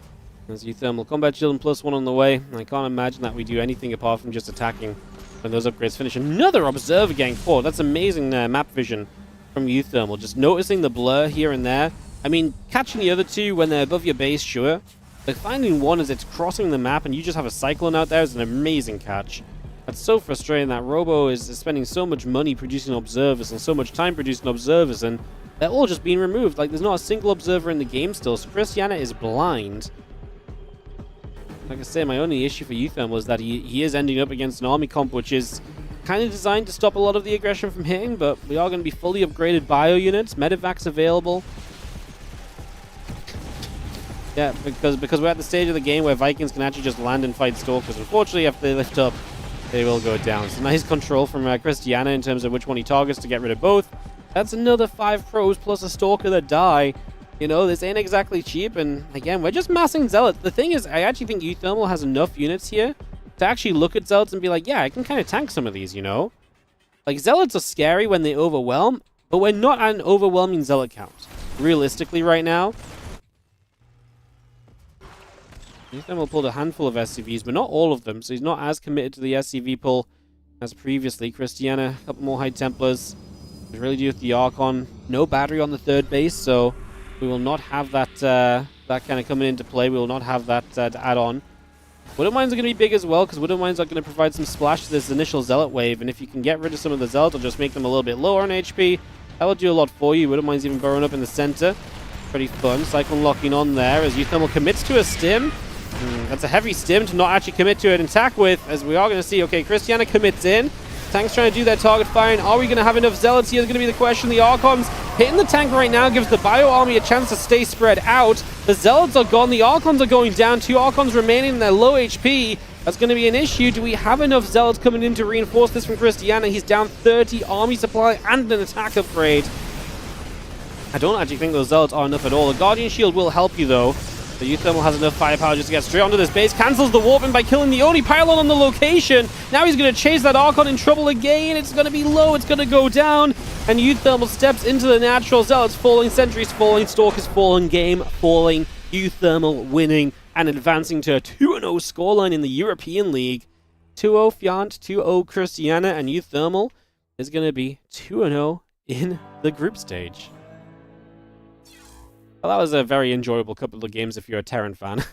There's UThermal Combat Shield and +1 on the way. I can't imagine that we do anything apart from just attacking when those upgrades finish. Another Observer Gang 4. That's amazing map vision from UThermal. Just noticing the blur here and there. I mean, catching the other two when they're above your base, sure. But finding one as it's crossing the map and you just have a Cyclone out there is an amazing catch. That's so frustrating that Robo is spending so much money producing observers and so much time producing observers, and they're all just being removed. Like, there's not a single observer in the game still, so Christiana is blind. Like I say, my only issue for UThermal was that he is ending up against an army comp which is kind of designed to stop a lot of the aggression from hitting, but we are going to be fully upgraded bio units, medevacs available. Yeah, because we're at the stage of the game where Vikings can actually just land and fight Stalkers. Unfortunately, if they lift up, they will go down. It's a nice control from Christiana in terms of which one he targets to get rid of both. That's another 5 pros plus a Stalker that die. You know, this ain't exactly cheap, and again, we're just massing Zealots. The thing is, I actually think UThermal has enough units here to actually look at Zealots and be like, yeah, I can kind of tank some of these, you know? Like, Zealots are scary when they overwhelm, but we're not at an overwhelming Zealot count. Realistically right now. UThermal pulled a handful of SCVs, but not all of them, so he's not as committed to the SCV pull as previously. Christiana, a couple more High Templars. We really do with the Archon. No battery on the third base, so we will not have that that kind of coming into play. We will not have that to add on. Widow Mines are going to be big as well, because Widow Mines are going to provide some splash to this initial Zealot wave, and if you can get rid of some of the Zealots or just make them a little bit lower on HP, that will do a lot for you. Widow Mines even burrowing up in the center. Pretty fun. Cyclone locking on there as UThermal commits to a stim. That's a heavy stim to not actually commit to an attack with, as we are going to see. Okay, Christiana commits in. Tanks trying to do their target firing. Are we going to have enough Zealots here is going to be the question. The Archons hitting the tank right now gives the Bio Army a chance to stay spread out. The Zealots are gone. The Archons are going down. 2 Archons remaining in their low HP. That's going to be an issue. Do we have enough Zealots coming in to reinforce this from Christiana? He's down 30 army supply and an attack upgrade. I don't actually think those Zealots are enough at all. The Guardian Shield will help you, though. The UThermal has enough firepower just to get straight onto this base. Cancels the warp in by killing the only pylon on the location. Now he's going to chase that Archon in trouble again. It's going to be low. It's going to go down. And UThermal steps into the natural. Zealots falling. Sentries falling. Stalkers falling. Game falling. UThermal winning and advancing to a 2-0 scoreline in the European League. 2-0 Fiant, 2-0 Christiana, and UThermal is going to be 2-0 in the group stage. Well, that was a very enjoyable couple of games if you're a Terran fan.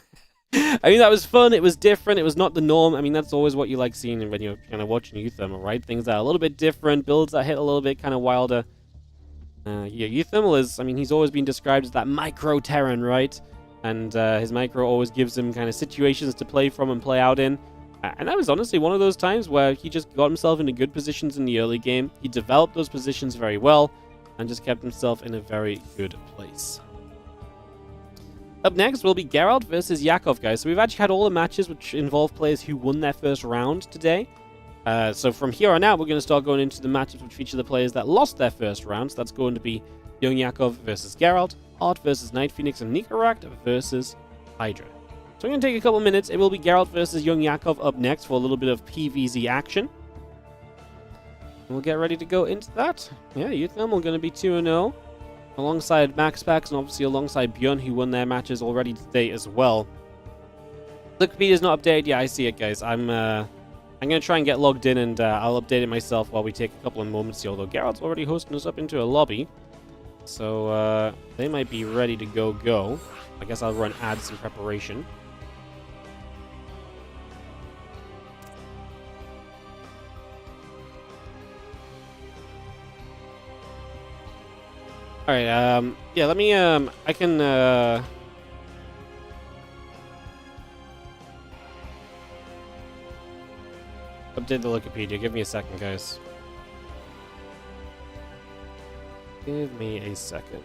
I mean, that was fun. It was different. It was not the norm. I mean, that's always what you like seeing when you're kind of watching UThermal, right? Things that are a little bit different, builds that hit a little bit kind of wilder. Yeah, UThermal is, I mean, he's always been described as that micro Terran, right? And his micro always gives him kind of situations to play from and play out in. And that was honestly one of those times where he just got himself into good positions in the early game. He developed those positions very well and just kept himself in a very good place. Up next will be Geralt versus Yakov, guys. So we've actually had all the matches which involve players who won their first round today. So from here on out, we're going to start going into the matches which feature the players that lost their first round. So that's going to be young Yakov versus Geralt, Art versus Night Phoenix, and Nikaract versus Hydra. So I'm going to take a couple minutes. It will be Geralt versus young Yakov up next for a little bit of PvZ action. We'll get ready to go into that. Yeah, UThermal going to be 2-0. Alongside MaxPax and obviously alongside ByuN, who won their matches already today as well. The Wikipedia's not updated. Yeah, I see it, guys. I'm going to try and get logged in, and I'll update it myself while we take a couple of moments here. Although Geralt's already hosting us up into a lobby. So they might be ready to go. I guess I'll run ads in preparation. Alright, yeah, let me, I can, update the Wikipedia. Give me a second, guys. Give me a second.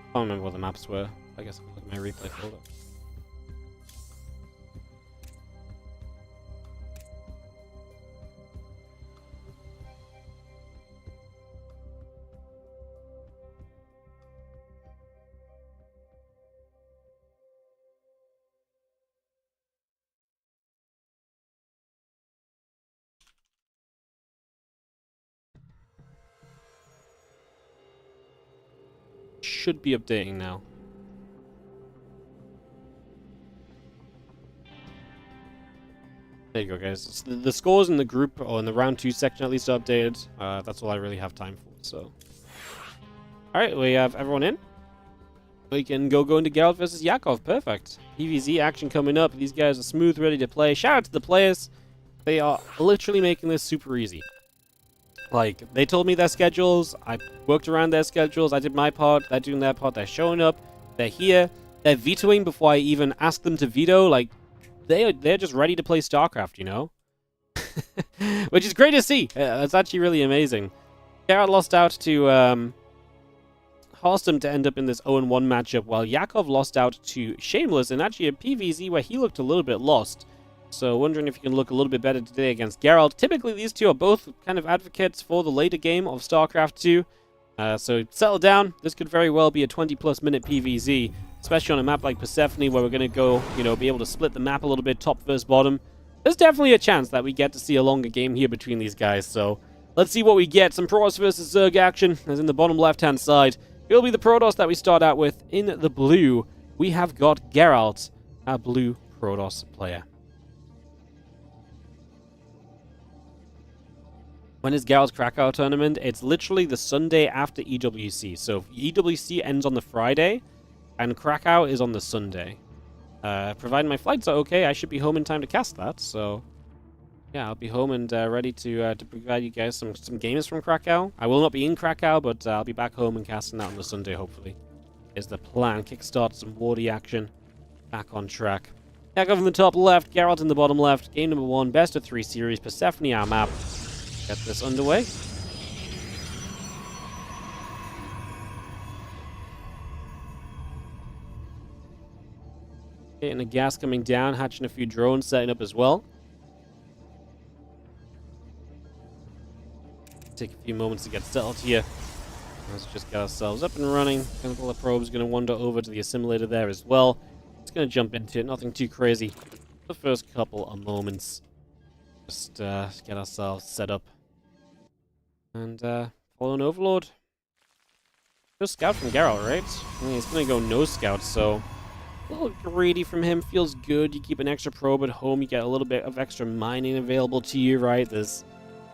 I don't remember what the maps were. I guess I'll look at my replay folder. Should be updating now. There you go, guys. The scores in the group, or in the round 2 section at least, are updated. That's all I really have time for, so. Alright, we have everyone in. We can go into Geralt versus Yakov. Perfect. PvZ action coming up. These guys are smooth, ready to play. Shout out to the players. They are literally making this super easy. Like, they told me their schedules. I worked around their schedules. I did my part. They're doing their part. They're showing up. They're here. They're vetoing before I even ask them to veto. Like, they're just ready to play StarCraft, you know? Which is great to see. It's actually really amazing. Geralt lost out to Horstam to end up in this 0-1 matchup, while Yakov lost out to Shameless in actually a PvZ where he looked a little bit lost. So wondering if you can look a little bit better today against Geralt. Typically, these two are both kind of advocates for the later game of StarCraft 2. So settle down. This could very well be a 20-plus minute PvZ, especially on a map like Persephone, where we're going to go, you know, be able to split the map a little bit, top versus bottom. There's definitely a chance that we get to see a longer game here between these guys. So let's see what we get. Some Protoss versus Zerg action, as in the bottom left-hand side. It'll be the Protoss that we start out with. In the blue, we have got Geralt, our blue Protoss player. When is Geralt's Krakow tournament? It's literally the Sunday after EWC. So EWC ends on the Friday, and Krakow is on the Sunday. Providing my flights are okay, I should be home in time to cast that. So, yeah, I'll be home and ready to provide you guys some games from Krakow. I will not be in Krakow, but I'll be back home and casting that on the Sunday, hopefully. Is the plan. Kickstart some Wardy action. Back on track. Yakov in the top left, Geralt in the bottom left. Game number 1, best of 3 series, Persephone, our map. Get this underway. Getting the gas coming down, hatching a few drones, setting up as well. Take a few moments to get settled here. Let's just get ourselves up and running. A couple of probes going to wander over to the assimilator there as well. Just going to jump into it, nothing too crazy. The first couple of moments. Just get ourselves set up. And follow an Overlord. No scout from Geralt, right? I mean, he's going to go no scout, so a little greedy from him. Feels good. You keep an extra probe at home. You get a little bit of extra mining available to you, right? There's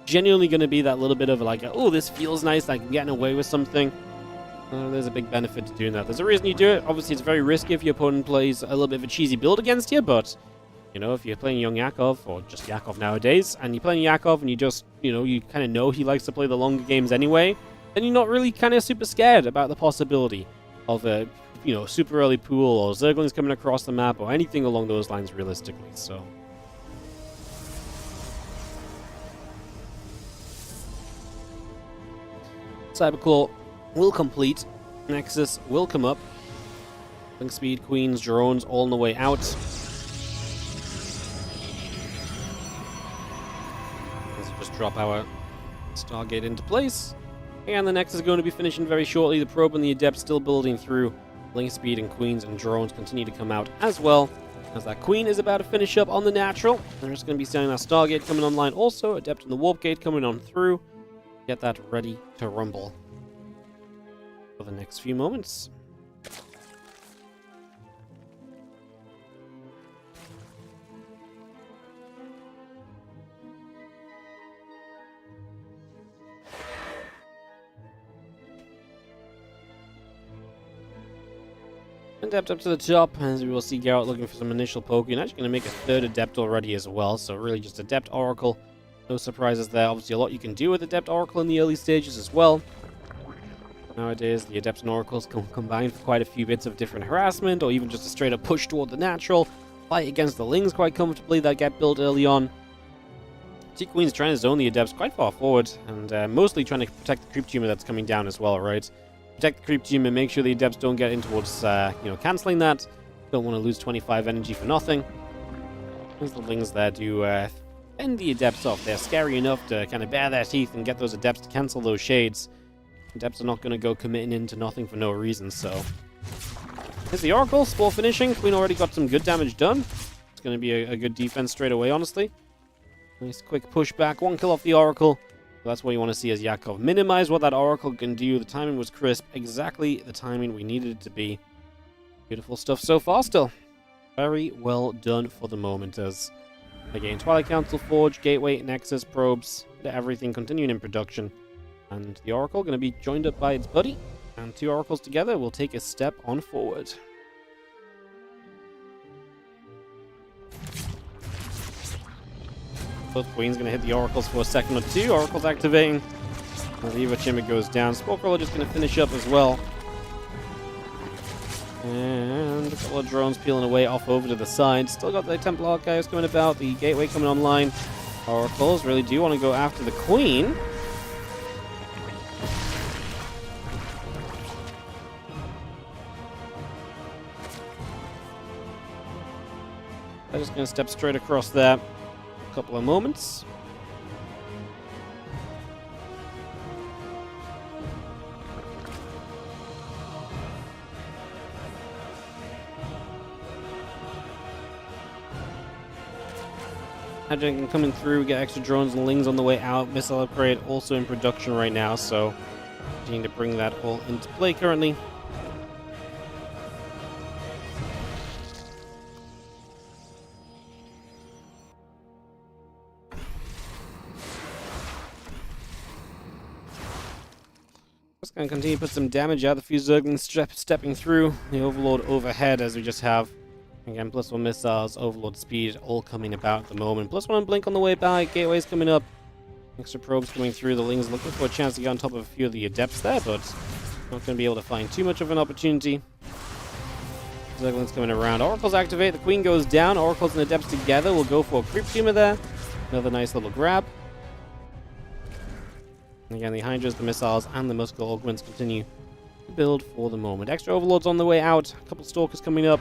genuinely going to be that little bit of like, oh, this feels nice. Like I'm getting away with something. There's a big benefit to doing that. There's a reason you do it. Obviously, it's very risky if your opponent plays a little bit of a cheesy build against you, but you know, if you're playing young Yakov, or just Yakov nowadays, and you're playing Yakov and you just, you know, you kind of know he likes to play the longer games anyway, then you're not really kind of super scared about the possibility of a, you know, super early pool or Zerglings coming across the map or anything along those lines realistically, so. Cyberclaw will complete. Nexus will come up. Link speed, queens, drones, all on the way out. drop our Stargate into place. And the next is going to be finishing very shortly. The probe and the adept still building through. Link speed and queens and drones continue to come out as well. As that queen is about to finish up on the natural. They're just going to be seeing that Stargate coming online also. Adept and the warp gate coming on through. Get that ready to rumble for the next few moments. Adept up to the top, as we will see Garrett looking for some initial poking. Actually going to make a third Adept already as well, so really just Adept Oracle. No surprises there. Obviously a lot you can do with Adept Oracle in the early stages as well. Nowadays the Adept and Oracles can combine for quite a few bits of different harassment, or even just a straight up push toward the natural. Fight against the Lings quite comfortably that get built early on. T-Queen's trying to zone the Adepts quite far forward, and mostly trying to protect the creep tumor that's coming down as well, right? Protect the creep tumor, make sure the Adepts don't get in towards, cancelling that. Don't want to lose 25 energy for nothing. As the Lings there do fend the Adepts off. They're scary enough to kind of bare their teeth and get those Adepts to cancel those shades. Adepts are not going to go committing into nothing for no reason, so... Here's the Oracle, Spore finishing. Queen already got some good damage done. It's going to be a good defense straight away, honestly. Nice quick push back, 1 kill off the Oracle. That's what you want to see as Yakov. Minimize what that Oracle can do. The timing was crisp. Exactly the timing we needed it to be. Beautiful stuff so far still. Very well done for the moment as, again, Twilight Council, Forge, Gateway, Nexus, Probes, everything continuing in production. And the Oracle going to be joined up by its buddy. And 2 Oracles together will take a step on forward. Both Queens going to hit the Oracles for a second or 2. Oracles activating. As the Eva Chamber goes down. Sporecrawler just going to finish up as well. And a couple of drones peeling away off over to the side. Still got the Temple Archives coming about. The Gateway coming online. Oracles really do want to go after the Queen. They're just going to step straight across there. Couple of moments. Hydrogen coming through, get extra drones and Lings on the way out. Missile upgrade also in production right now, so we need to bring that all into play currently. Going to continue to put some damage out. The few Zerglings stepping through. The Overlord overhead as we just have, again, +1 missiles, Overlord speed, all coming about at the moment. +1 blink on the way by. Gateways coming up. Extra probes coming through. The Lings looking for a chance to get on top of a few of the Adepts there, but not going to be able to find too much of an opportunity. Zerglings coming around. Oracles activate. The Queen goes down. Oracles and Adepts together will go for a creep tumor there. Another nice little grab. Again, the Hydras, the missiles, and the muscular augments continue to build for the moment. Extra Overlords on the way out. A couple Stalkers coming up.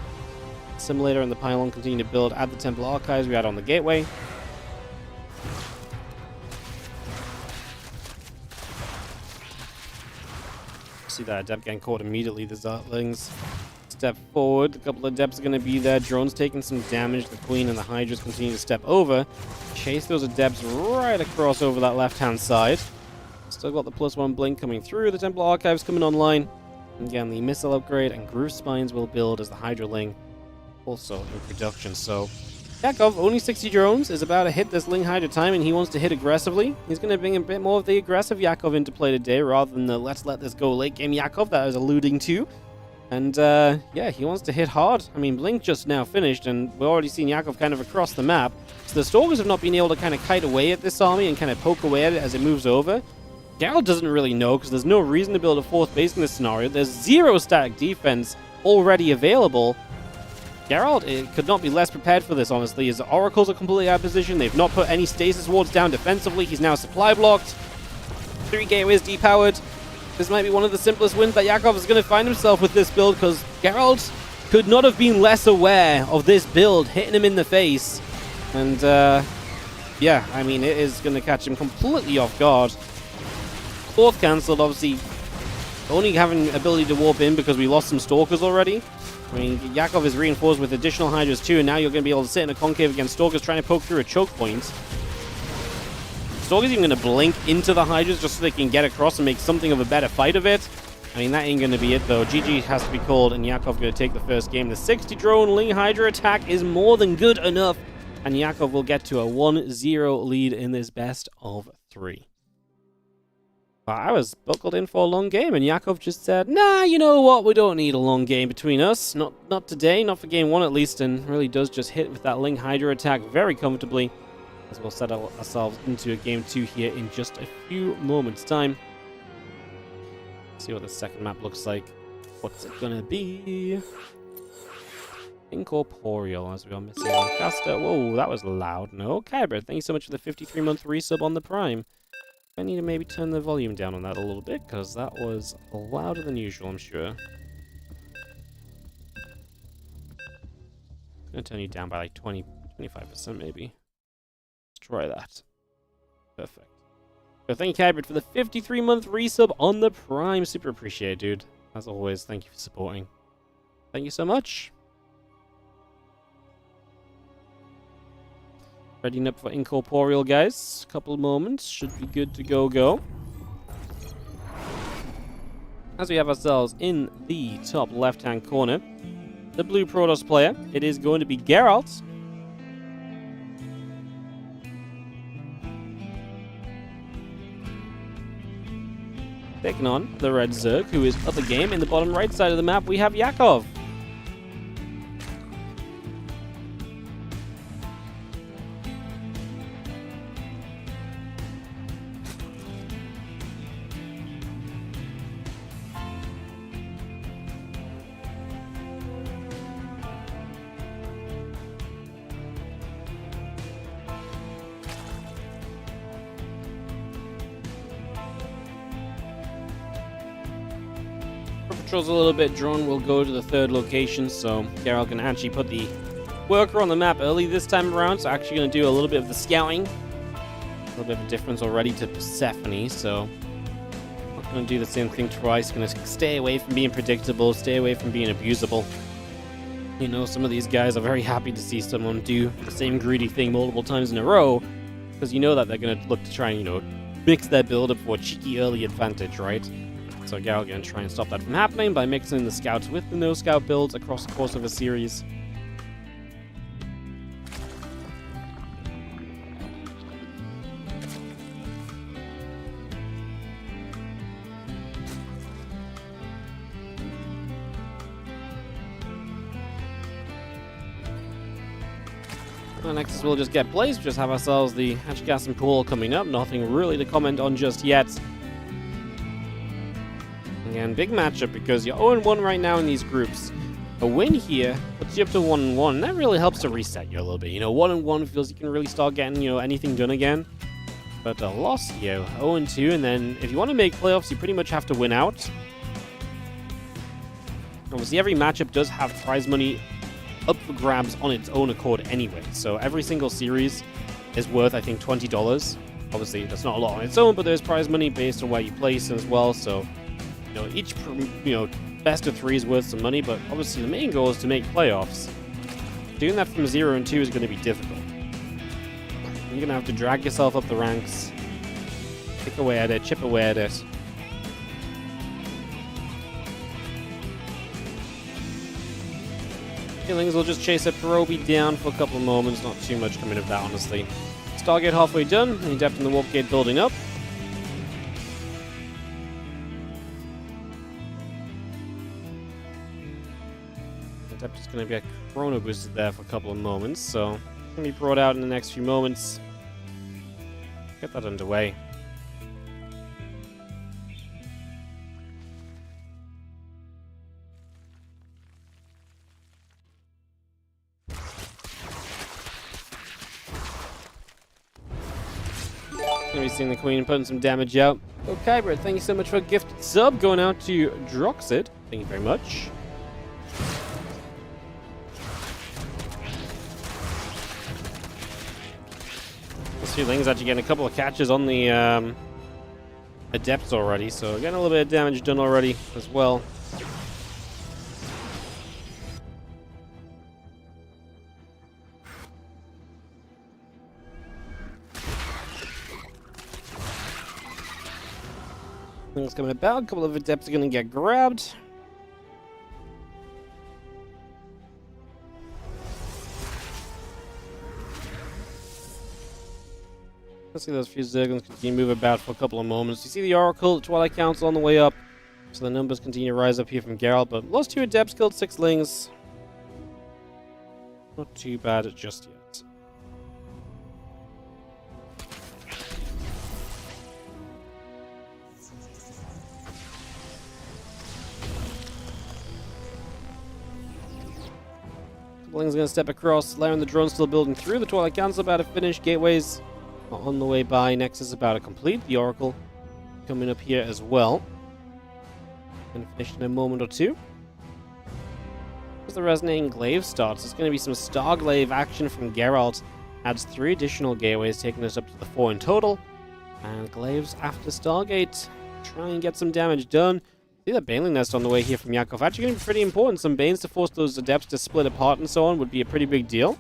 Simulator and the Pylon continue to build. Add the Temple Archives we had on the Gateway. See that Adept getting caught immediately. The Zerglings step forward. A couple of Adepts are going to be there. Drones taking some damage. The Queen and the Hydras continue to step over. Chase those Adepts right across over that left-hand side. Still got the +1 blink coming through. The Temple Archives coming online. And again, the missile upgrade and Groove Spines will build as the Hydra-Ling also in production. So, Yakov, only 60 drones, is about to hit this Ling Hydra time, and he wants to hit aggressively. He's going to bring a bit more of the aggressive Yakov into play today, rather than the let's let this go late game Yakov that I was alluding to. And, yeah, he wants to hit hard. I mean, Blink just now finished, and we've already seen Yakov kind of across the map. So the Stalkers have not been able to kind of kite away at this army and kind of poke away at it as it moves over. Geralt doesn't really know, because there's no reason to build a 4th base in this scenario. There's 0 static defense already available. Geralt could not be less prepared for this, honestly. His Oracles are completely out of position. They've not put any stasis wards down defensively. He's now supply blocked. 3 gateways depowered. This might be one of the simplest wins that Yakov is going to find himself with this build, because Geralt could not have been less aware of this build hitting him in the face. And, yeah, I mean, it is going to catch him completely off guard. Fourth cancelled, obviously only having ability to warp in because we lost some Stalkers already. I mean, Yakov is reinforced with additional Hydras too, and now you're going to be able to sit in a concave against Stalkers trying to poke through a choke point. Stalkers even going to blink into the Hydras just so they can get across and make something of a better fight of it. I mean, that ain't going to be it, though. GG has to be called, and Yakov going to take the first game. The 60 drone Ling Hydra attack is more than good enough, and Yakov will get to a 1-0 lead in this best of 3. I was buckled in for a long game, and Yakov just said, nah, you know what, we don't need a long game between us. Not today, not for game 1 at least, and really does just hit with that Ling Hydra attack very comfortably, as we'll set ourselves into a game 2 here in just a few moments' time. See what the second map looks like. What's it gonna be? Incorporeal, as we are missing Lancaster. Whoa, that was loud. No, Kyber, thank you so much for the 53-month resub on the Prime. I need to maybe turn the volume down on that a little bit, because that was louder than usual, I'm sure. I'm going to turn you down by like 20-25% maybe. Let's try that. Perfect. So thank you, Hybrid, for the 53-month resub on the Prime. Super appreciate it, dude. As always, thank you for supporting. Thank you so much. Readying up for Incorporeal, guys. A couple of moments. Should be good to go. As we have ourselves in the top left-hand corner, the blue Protoss player. It is going to be Geralt. Taking on the red Zerg, who is up the game. In the bottom right side of the map, we have Yakov. Patrol's a little bit drawn. We'll go to the third location, so Geralt can actually put the worker on the map early this time around. So actually going to do a little bit of the scouting. A little bit of a difference already to Persephone, so not going to do the same thing twice. Going to stay away from being predictable, stay away from being abusable. You know, some of these guys are very happy to see someone do the same greedy thing multiple times in a row, because you know that they're going to look to try and, you know, mix their build up for a cheeky early advantage, right? So Geralt going to try and stop that from happening by mixing the scouts with the no-scout builds across the course of a series. Next we'll just get placed, just have ourselves the Hatch Gas and Pool coming up. Nothing really to comment on just yet. Again, big matchup because you're 0-1 right now in these groups. A win here puts you up to 1-1, and that really helps to reset you a little bit. You know, 1-1 feels you can really start getting, you know, anything done again. But a loss here, 0-2, and then if you want to make playoffs, you pretty much have to win out. Obviously, every matchup does have prize money up for grabs on its own accord anyway. So every single series is worth, I think, $20. Obviously, that's not a lot on its own, but there's prize money based on where you place as well. So, you know, each, you know, best of 3 is worth some money, but obviously the main goal is to make playoffs. Doing that from 0-2 is going to be difficult. You're going to have to drag yourself up the ranks, pick away at it, chip away at it. Feelings will just chase a Perobi down for a couple of moments, not too much coming of that, honestly. Stargate halfway done, the depth in the warp gate building up. The depth is going to be a chrono boosted there for a couple of moments, so going to be brought out in the next few moments. Get that underway. Gonna be seeing the Queen putting some damage out. Okay, Brett, thank you so much for a gifted sub. Going out to Droxid. Thank you very much. Two Lings actually getting a couple of catches on the Adepts already, so getting a little bit of damage done already as well. Things coming about. A couple of Adepts are going to get grabbed. Let's see those few Zerglings continue to move about for a couple of moments. You see the Oracle, the Twilight Council on the way up. So the numbers continue to rise up here from Geralt, but lost 2 Adepts, killed 6 Lings. Not too bad just yet. Ling's going to step across. Lair and the drone still building through. The Twilight Council about to finish. Gateways are on the way by. Nexus about to complete. The Oracle coming up here as well. Going to finish in a moment or two. As the Resonating Glaive starts, it's going to be some Starglaive action from Geralt. Adds 3 additional gateways, taking us up to the 4 in total. And Glaives after Stargate. Try and get some damage done. See that Baneling Nest on the way here from Yakov. Actually going to be pretty important. Some Banes to force those Adepts to split apart and so on would be a pretty big deal.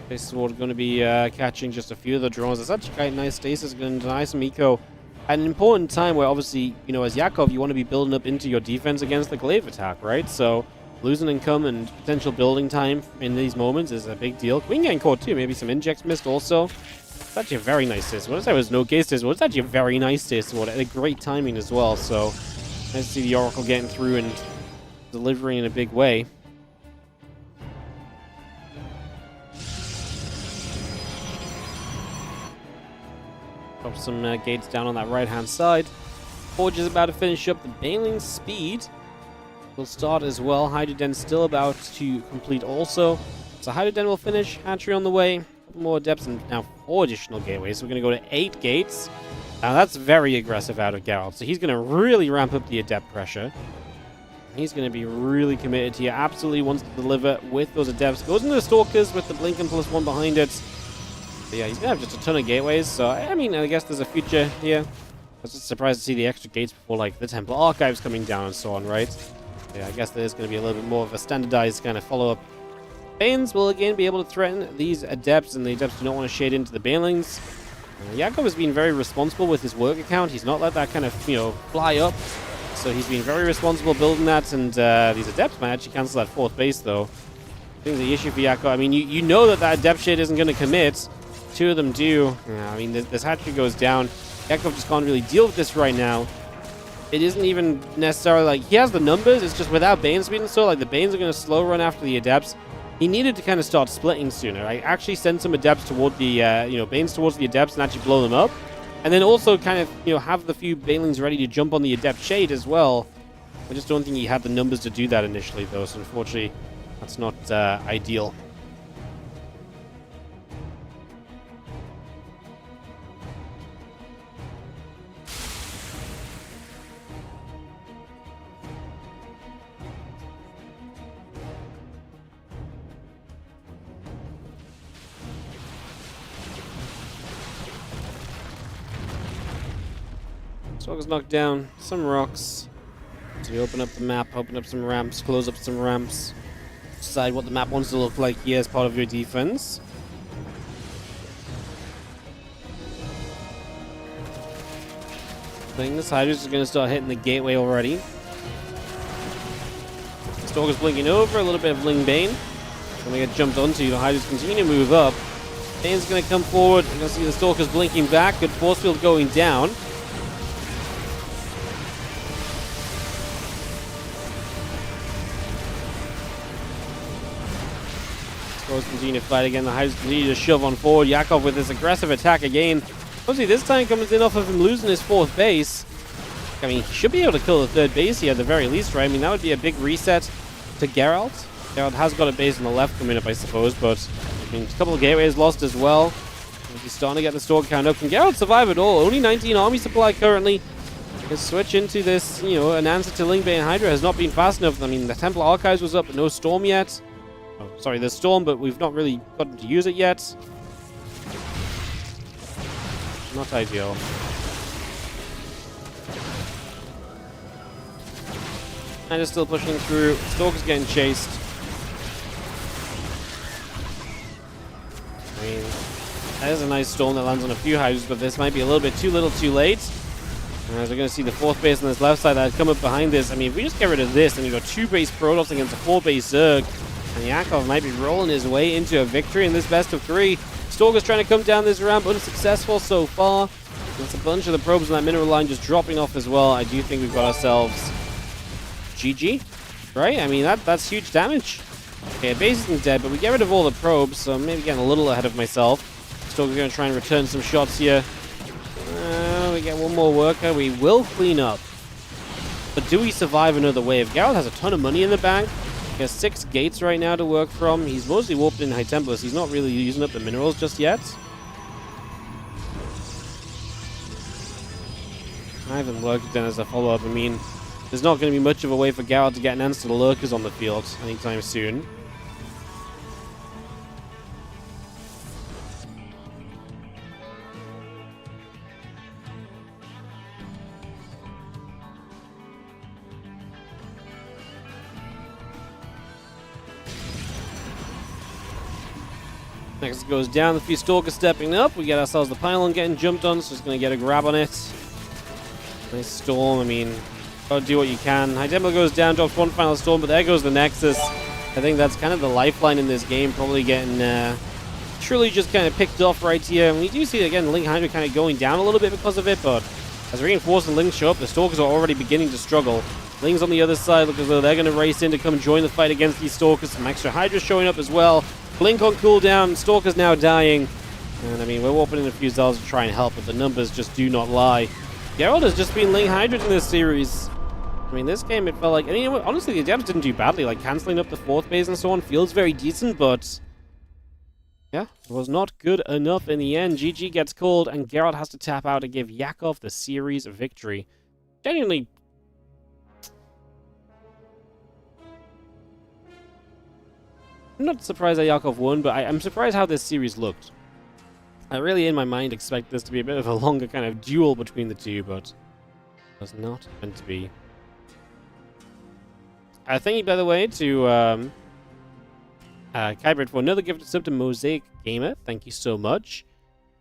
This Sword going to be catching just a few of the drones. It's actually quite nice. Stasis going to deny some eco at an important time where obviously, you know, as Yakov, you want to be building up into your defense against the Glaive attack, right? So losing income and potential building time in these moments is a big deal. Queen getting caught too. Maybe some injects missed also. It's actually a very nice Stasis. What I say was no gay Stasis. It's actually a very nice Stasis. A great timing as well. So nice to see the Oracle getting through and delivering in a big way. Drop some gates down on that right-hand side. Forge is about to finish up. The Baneling Speed will start as well. Hydroden still about to complete also. So Hydroden will finish. Hatchery on the way. A couple more Adepts and now 4 additional gateways. So we're going to go to 8 gates. Now that's very aggressive out of Geralt. So he's going to really ramp up the Adept pressure. He's going to be really committed here. Absolutely wants to deliver with those Adepts. Goes into the Stalkers with the Blinking +1 behind it. But yeah, he's going to have just a ton of gateways. So, I mean, I guess there's a future here. I was just surprised to see the extra gates before, like, the Temple Archives coming down and so on, right? Yeah, I guess there's going to be a little bit more of a standardized kind of follow-up. Banes will again be able to threaten these Adepts, and the Adepts do not want to shade into the Banelings. Yakov has been very responsible with his work account. He's not let that kind of, you know, fly up. So he's been very responsible building that, and these Adepts might actually cancel that 4th base, though. I think the issue for Yakov, I mean, you know that Adept shade isn't going to commit. 2 of them do. Yeah, I mean, this hatchery goes down. Yakov just can't really deal with this right now. It isn't even necessarily like he has the numbers. It's just without Bane speed and so, like the Banes are going to slow run after the Adepts. He needed to kind of start splitting sooner. I actually send some Adepts toward the, Banes towards the Adepts and actually blow them up. And then also kind of, have the few Banelings ready to jump on the Adept shade as well. I just don't think he had the numbers to do that initially, though. So unfortunately, that's not ideal. Stalker's knocked down some rocks. So we open up the map, open up some ramps, close up some ramps. Decide what the map wants to look like here as part of your defense. I think this Hydra's is going to start hitting the gateway already. Stalker's blinking over, a little bit of Ling Bane. Going to get jumped onto. The Hydra's continue to move up. Bane's going to come forward. You're going to see the Stalker's blinking back. Good force field going down. Continue to fight again. The Hydra's continue to shove on forward. Yakov with this aggressive attack again. Obviously, this time comes in off of him losing his 4th base. I mean, he should be able to kill the 3rd base here at the very least, right? I mean, that would be a big reset to Geralt. Geralt has got a base on the left coming up, I suppose, but I mean, a couple of gateways lost as well. He's starting to get the store count up. Can Geralt survive at all? Only 19 army supply currently. His switch into this, you know, an answer to Link Bait and Hydra has not been fast enough. I mean, the Temple Archives was up, but no Storm yet. Oh, sorry, there's Storm, but we've not really gotten to use it yet. Not ideal. And it's still pushing through. Stalker's getting chased. I mean, that is a nice Storm that lands on a few houses, but this might be a little bit too little too late. As we're going to see the 4th base on this left side that come up behind this. I mean, if we just get rid of this, then you've got 2 base Protoss against a 4 base Zerg. And Yakov might be rolling his way into a victory in this best of 3. Stalker's trying to come down this ramp, unsuccessful so far. There's a bunch of the probes on that mineral line just dropping off as well. I do think we've got ourselves GG, right? I mean, that's huge damage. Okay, base isn't dead, but we get rid of all the probes, so I'm maybe getting a little ahead of myself. Stalker's going to try and return some shots here. We get one more worker. We will clean up. But do we survive another wave? Geralt has a ton of money in the bank. He has 6 gates right now to work from. He's mostly warped in High Templars. He's not really using up the minerals just yet. I haven't lurked then as a follow-up. I mean, there's not going to be much of a way for Geralt to get an answer to the lurkers on the field anytime soon. Next goes down, the few Stalkers stepping up. We get ourselves the pylon getting jumped on, so just going to get a grab on it. Nice Storm, I mean, gotta do what you can. High Templar goes down, drops one final Storm, but there goes the Nexus. I think that's kind of the lifeline in this game, probably getting truly just kind of picked off right here. And we do see, again, Link Hydra kind of going down a little bit because of it, but as Reinforced and Link show up, the Stalkers are already beginning to struggle. Link's on the other side, look as though they're going to race in to come join the fight against these Stalkers. Some extra Hydra showing up as well. Blink on cooldown, Stalker's now dying. And I mean, we're opening a few cells to try and help, but the numbers just do not lie. Geralt has just been Link Hydra in this series. I mean, this game, it felt like... And you know what? Honestly, the Adepts didn't do badly. Like, cancelling up the 4th base and so on feels very decent, but... yeah, it was not good enough in the end. GG gets called, and Geralt has to tap out to give Yakov the series victory. Genuinely... I'm not surprised that Yakov won, but I'm surprised how this series looked. I really, in my mind, expect this to be a bit of a longer kind of duel between the two, but it was not meant to be. Thank you, by the way, to Kybrid for another gifted sub to Mosaic Gamer. Thank you so much.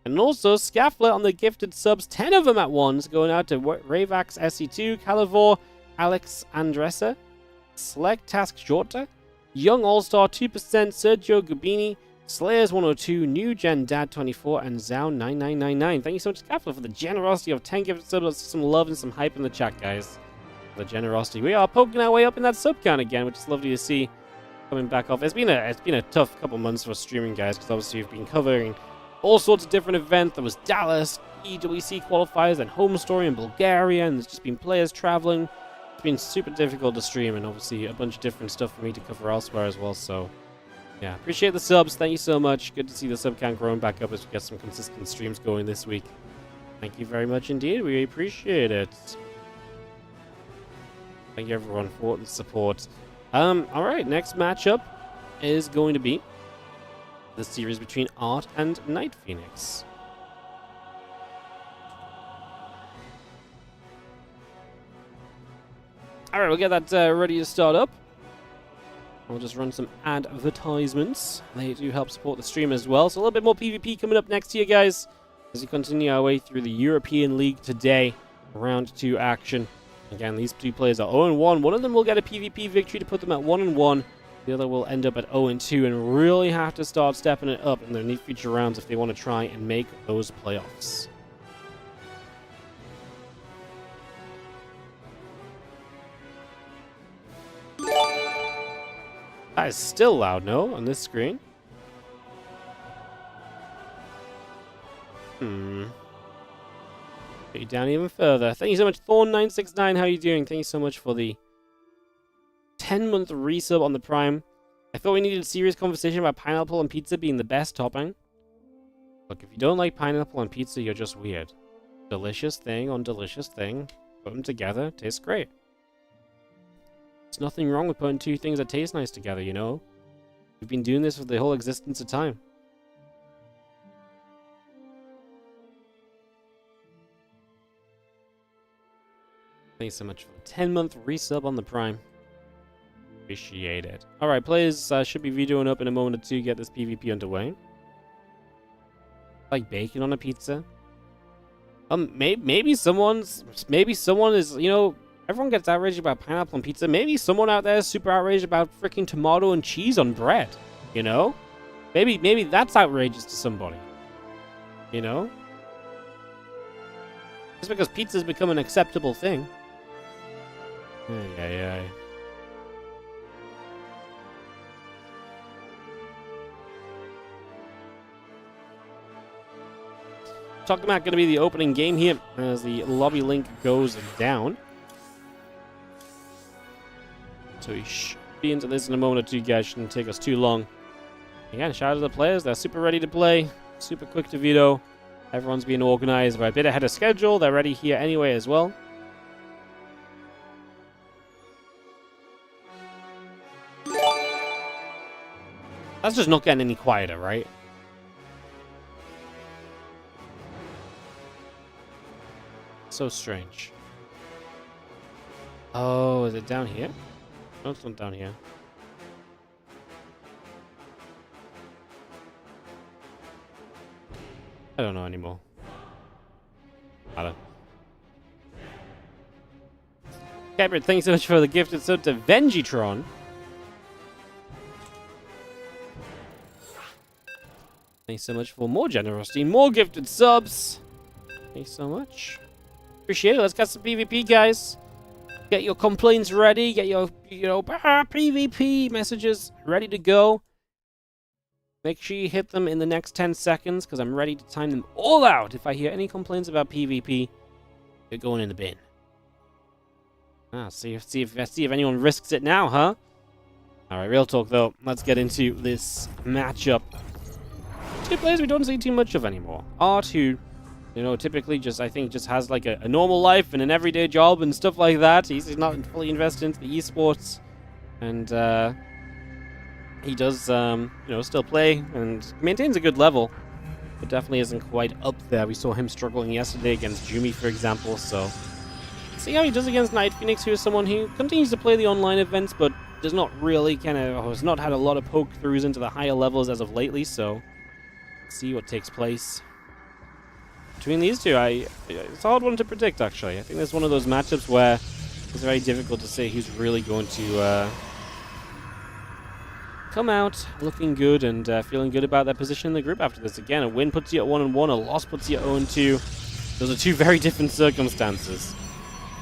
And also, Scaffler on the gifted subs, 10 of them at once, going out to Ravax SC2, Calivor, Alex Andressa, Select Task Shorter, Young All-Star 2%, Sergio Gubini, Slayers 102, New Gen Dad 24, and Zao 9999. Thank you so much, Scaffler, for the generosity of 10 gifted subs. Let's see some love and some hype in the chat, guys. The generosity. We are poking our way up in that sub count again, which is lovely to see coming back off. It's been a tough couple months for streaming, guys, because obviously we've been covering all sorts of different events. There was Dallas, EWC qualifiers, and Home Story in Bulgaria, and there's just been players traveling. It's been super difficult to stream, and obviously a bunch of different stuff for me to cover elsewhere as well, so yeah, appreciate the subs. Thank you so much. Good to see the sub count growing back up as we get some consistent streams going this week. Thank you very much indeed. We appreciate it. Thank you everyone for the support. Alright, next matchup is going to be the series between Art and Night Phoenix. Alright, we'll get that ready to start up. We'll just run some advertisements. They do help support the stream as well. So a little bit more PvP coming up next here, guys, as we continue our way through the European League today. Round 2 action. Again, these two players are 0-1. One of them will get a PvP victory to put them at 1-1. The other will end up at 0-2 and really have to start stepping it up in their near future rounds if they want to try and make those playoffs. That is still loud, no, on this screen. Get you down even further. Thank you so much, Thorn969. How are you doing? Thank you so much for the 10-month resub on the Prime. I thought we needed a serious conversation about pineapple on pizza being the best topping. Look, if you don't like pineapple on pizza, you're just weird. Delicious thing on delicious thing. Put them together, tastes great. There's nothing wrong with putting two things that taste nice together, you know? We've been doing this for the whole existence of time. Thanks so much for the 10-month resub on the Prime. Appreciate it. Alright, players, should be videoing up in a moment or two to get this PvP underway. Like bacon on a pizza. Maybe someone is, you know, everyone gets outraged about pineapple on pizza. Maybe someone out there is super outraged about freaking tomato and cheese on bread, you know? Maybe that's outrageous to somebody. You know? Just because pizza's become an acceptable thing. Ay. Talking about going to be the opening game here as the lobby link goes down. So we should be into this in a moment or two, guys. Shouldn't take us too long. Again, shout out to the players. They're super ready to play. Super quick to veto. Everyone's being organized. We're a bit ahead of schedule. They're ready here anyway as well. That's just not getting any quieter, right? So strange. Oh, is it down here? No, it's not down here. I don't know anymore. Gabriel, thanks so much for the gifted sub to Vengitron. Thanks so much for more generosity, more gifted subs. Thanks so much. Appreciate it. Let's get some PvP, guys. Get your complaints ready. Get your, PvP messages ready to go. Make sure you hit them in the next 10 seconds, because I'm ready to time them all out. If I hear any complaints about PvP, they're going in the bin. See if anyone risks it now, huh? Alright, real talk, though. Let's get into this matchup. Two players we don't see too much of anymore. R2... You know, typically I think just has like a normal life and an everyday job and stuff like that. He's not fully invested into the eSports. And he does, still play and maintains a good level. But definitely isn't quite up there. We saw him struggling yesterday against Jumi, for example. So, see how he does against Night Phoenix, who is someone who continues to play the online events, but does not really has not had a lot of poke-throughs into the higher levels as of lately. So, see what takes place. Between these two, it's a hard one to predict, actually. I think it's one of those matchups where it's very difficult to say who's really going to come out looking good and feeling good about their position in the group after this. Again, a win puts you at 1-1, a loss puts you at 0-2. Those are two very different circumstances.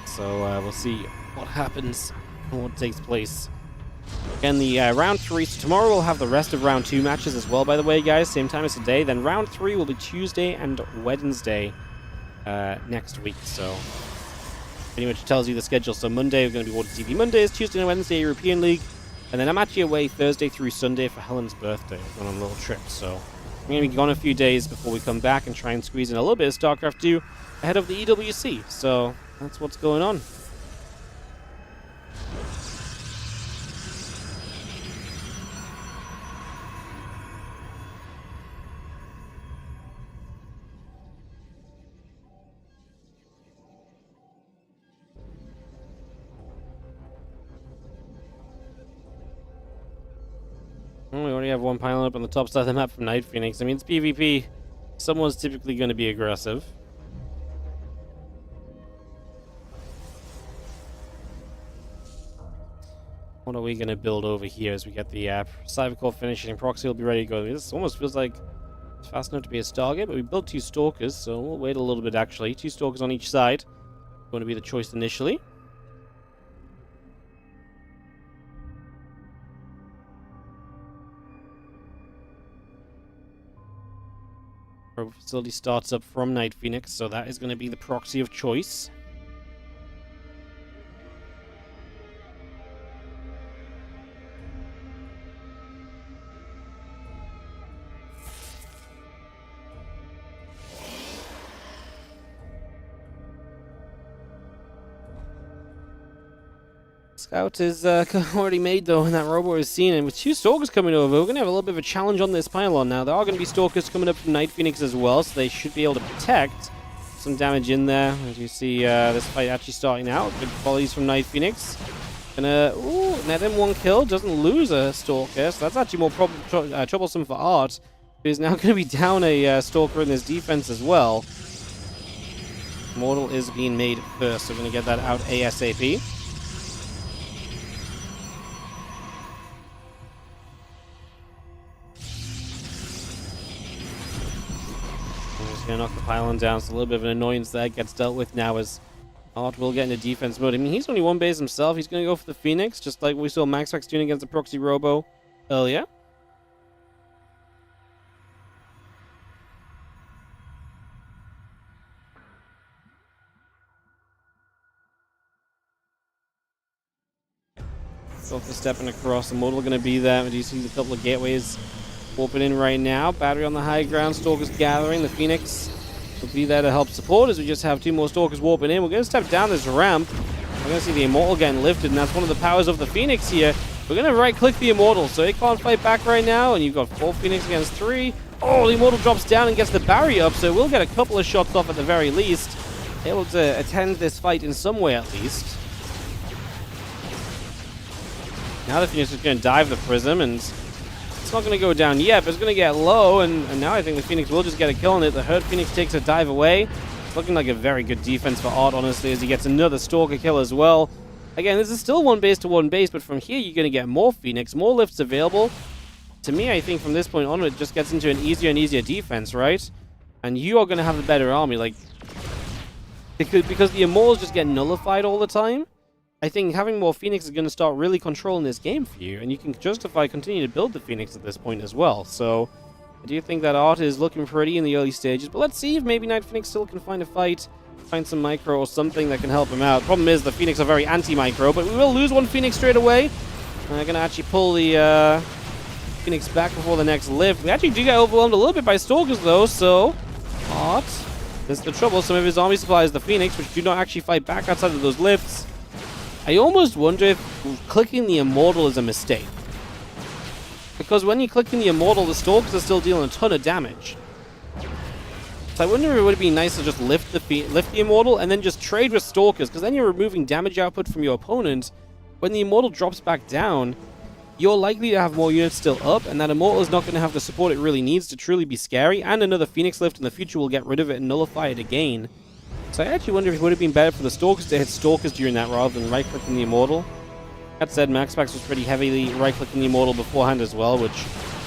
So we'll see what happens and what takes place. Again, the round 3, so tomorrow we'll have the rest of round 2 matches as well, by the way, guys. Same time as today. Then round 3 will be Tuesday and Wednesday next week. So, pretty much tells you the schedule. So Monday we're going to be WardiTV Mondays, Tuesday and Wednesday European League. And then I'm actually away Thursday through Sunday for Helen's birthday. We're going on a little trip, so I'm going to be gone a few days before we come back and try and squeeze in a little bit of StarCraft 2 ahead of the EWC. So, that's what's going on. We already have one pylon up on the top side of the map from Night Phoenix. I mean, it's PvP. Someone's typically going to be aggressive. What are we going to build over here as we get the Cybercore finishing? Proxy will be ready to go. This almost feels like it's fast enough to be a Stargate, but we built 2 Stalkers, so we'll wait a little bit, actually. 2 Stalkers on each side. Going to be the choice initially. Our facility starts up from Night Phoenix, so that is going to be the proxy of choice. Scout is already made though, and that Robo is seen, and with 2 Stalkers coming over, we're going to have a little bit of a challenge on this pylon now. There are going to be Stalkers coming up from Night Phoenix as well, so they should be able to protect. Some damage in there, as you see this fight actually starting out. Good volleys from Night Phoenix. Gonna, net him 1 kill, doesn't lose a Stalker, so that's actually more troublesome for Art, who's now going to be down a Stalker in this defense as well. Mortal is being made first, so we're going to get that out ASAP. Gonna knock the pylon down, so a little bit of an annoyance there gets dealt with now as Art will get into defense mode. I mean, he's only 1 base himself. He's gonna go for the Phoenix, just like we saw MaxPax doing against the proxy Robo earlier. Stalker stepping across, the Mortal gonna be there. Do you see the couple of gateways warping in right now? Battery on the high ground, Stalkers gathering. The Phoenix will be there to help support as we just have 2 more Stalkers warping in. We're going to step down this ramp. We're going to see the Immortal getting lifted, and that's one of the powers of the Phoenix here. We're going to right-click the Immortal, so it can't fight back right now, and you've got 4 Phoenix against 3. Oh, the Immortal drops down and gets the barrier up, so we'll get a couple of shots off at the very least. Able to attend this fight in some way at least. Now the Phoenix is going to dive the Prism, and it's not going to go down yet, but it's going to get low, and now I think the Phoenix will just get a kill on it. The Hurt Phoenix takes a dive away. It's looking like a very good defense for Art, honestly, as he gets another Stalker kill as well. Again, this is still 1 base to 1 base, but from here you're going to get more Phoenix, more lifts available. To me, I think from this point on, it just gets into an easier and easier defense, right? And you are going to have a better army, like, because the Immortals just get nullified all the time. I think having more Phoenix is going to start really controlling this game for you, and you can justify continuing to build the Phoenix at this point as well. So, I do think that Art is looking pretty in the early stages, but let's see if maybe Night Phoenix still can find a fight, find some micro or something that can help him out. Problem is, the Phoenix are very anti-micro, but we will lose 1 Phoenix straight away. I'm going to actually pull the Phoenix back before the next lift. We actually do get overwhelmed a little bit by Stalkers, though, so Art, this is the trouble. Some of his army supplies, the Phoenix, which do not actually fight back outside of those lifts. I almost wonder if clicking the Immortal is a mistake. Because when you're clicking the Immortal, the Stalkers are still dealing a ton of damage. So I wonder if it would be nice to just lift the Immortal and then just trade with Stalkers, because then you're removing damage output from your opponent. When the Immortal drops back down, you're likely to have more units still up, and that Immortal is not going to have the support it really needs to truly be scary, and another Phoenix lift in the future will get rid of it and nullify it again. So I actually wonder if it would have been better for the Stalkers to hit Stalkers during that rather than right-clicking the Immortal. That said, MaxPax was pretty heavily right-clicking the Immortal beforehand as well, which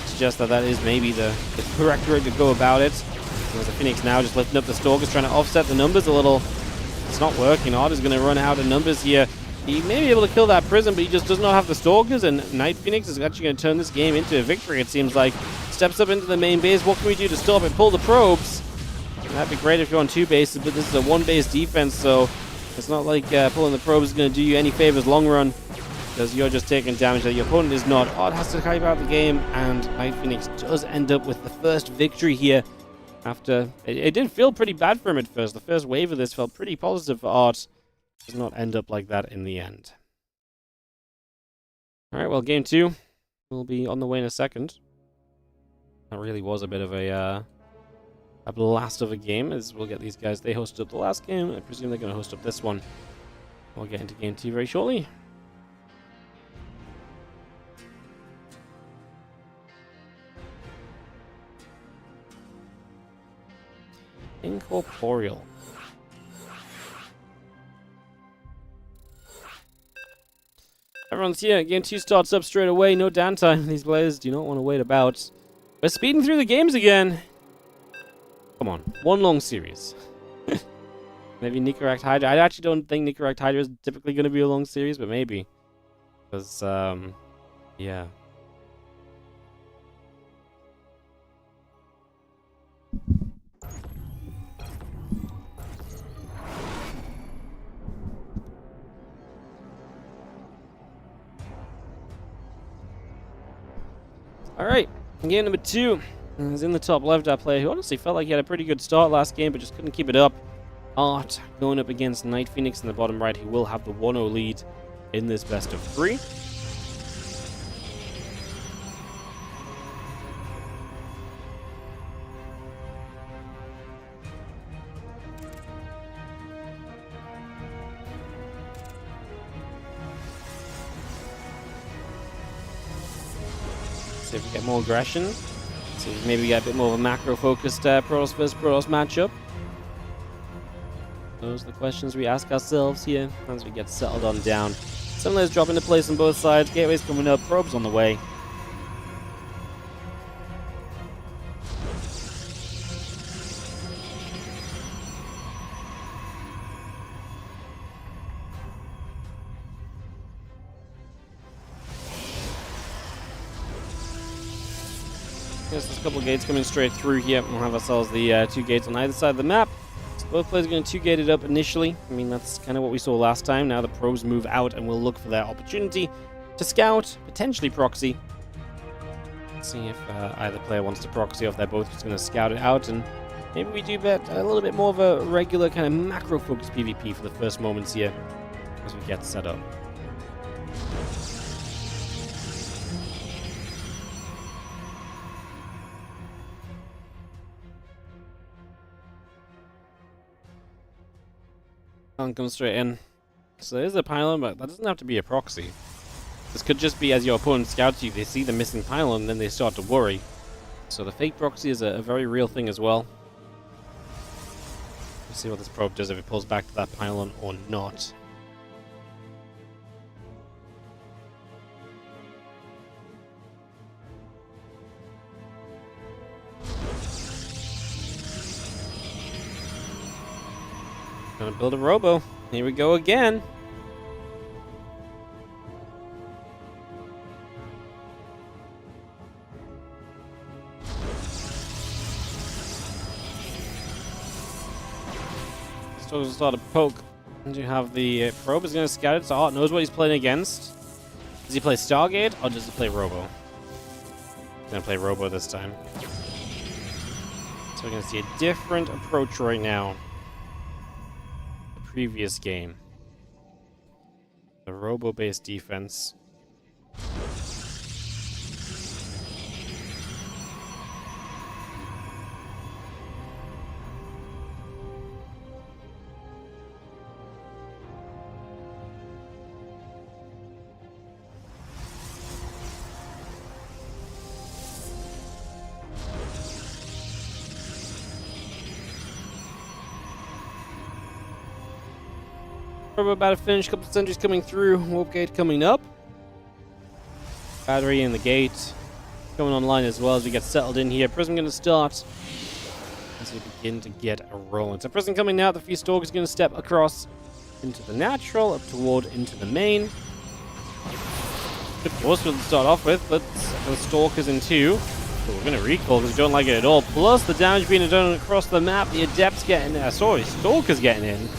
suggests that that is maybe the correct way to go about it. There's the Phoenix now just lifting up the Stalkers, trying to offset the numbers a little. It's not working. Art is going to run out of numbers here. He may be able to kill that Prism, but he just does not have the Stalkers, and Night Phoenix is actually going to turn this game into a victory, it seems like. Steps up into the main base. What can we do to stop it? Pull the probes. That'd be great if you're on 2 bases, but this is a 1 base defense, so it's not like pulling the probes is going to do you any favors long run, because you're just taking damage that your opponent is not. Art has to hype out the game, and Night Phoenix does end up with the first victory here. After it did feel pretty bad for him at first. The first wave of this felt pretty positive for Art. Does not end up like that in the end. Alright, well, game 2 will be on the way in a second. That really was a bit of a blast of a game, as we'll get these guys. They hosted up the last game. I presume they're going to host up this one. We'll get into game 2 very shortly. Incorporeal. Everyone's here. Game 2 starts up straight away. No downtime. These players do not want to wait about. We're speeding through the games again. Come on. 1 long series. Maybe Nikaract Hydra. I actually don't think Nikaract Hydra is typically going to be a long series, but maybe. Because, yeah. Alright, game number 2 is in the top left. Our player who honestly felt like he had a pretty good start last game, but just couldn't keep it up. Art going up against Night Phoenix in the bottom right, who will have the 1-0 lead. in this best of 3. See if we get more aggression. See if maybe we get a bit more of a macro-focused Protoss vs. Protoss matchup. Those are the questions we ask ourselves here as we get settled on down. Some of those drop into place on both sides. Gateways coming up, probes on the way. Yes, there's a couple of gates coming straight through here. We'll have ourselves the 2 gates on either side of the map. So both players are going to 2-gate it up initially. I mean, that's kind of what we saw last time. Now the probes move out and we'll look for their opportunity to scout, potentially proxy. Let's see if either player wants to proxy or if they're both just going to scout it out. And maybe we do bet a little bit more of a regular kind of macro-focused PvP for the first moments here as we get set up. Come straight in. So there's a pylon, but that doesn't have to be a proxy. This could just be as your opponent scouts you, they see the missing pylon, and then they start to worry. So the fake proxy is a very real thing as well. Let's see what this probe does, if it pulls back to that pylon or not. Gonna build a robo. Here we go again. Still gonna start a poke. And you have the probe is gonna scout it, so Art knows what he's playing against. Does he play Stargate or does he play Robo? He's gonna play Robo this time. So we're gonna see a different approach right now. Previous game. The robo-based defense. We're about to finish. Couple of sentries coming through. Warp gate coming up. Battery in the gate coming online as well as we get settled in here. Prism going to start as we begin to get a rolling. So Prism coming out. The few Stalkers going to step across into the natural, up toward into the main. Good force field to start off with, but the Stalkers in 2. But we're going to recall because we don't like it at all. Plus the damage being done across the map. The Adepts getting Stalkers getting in.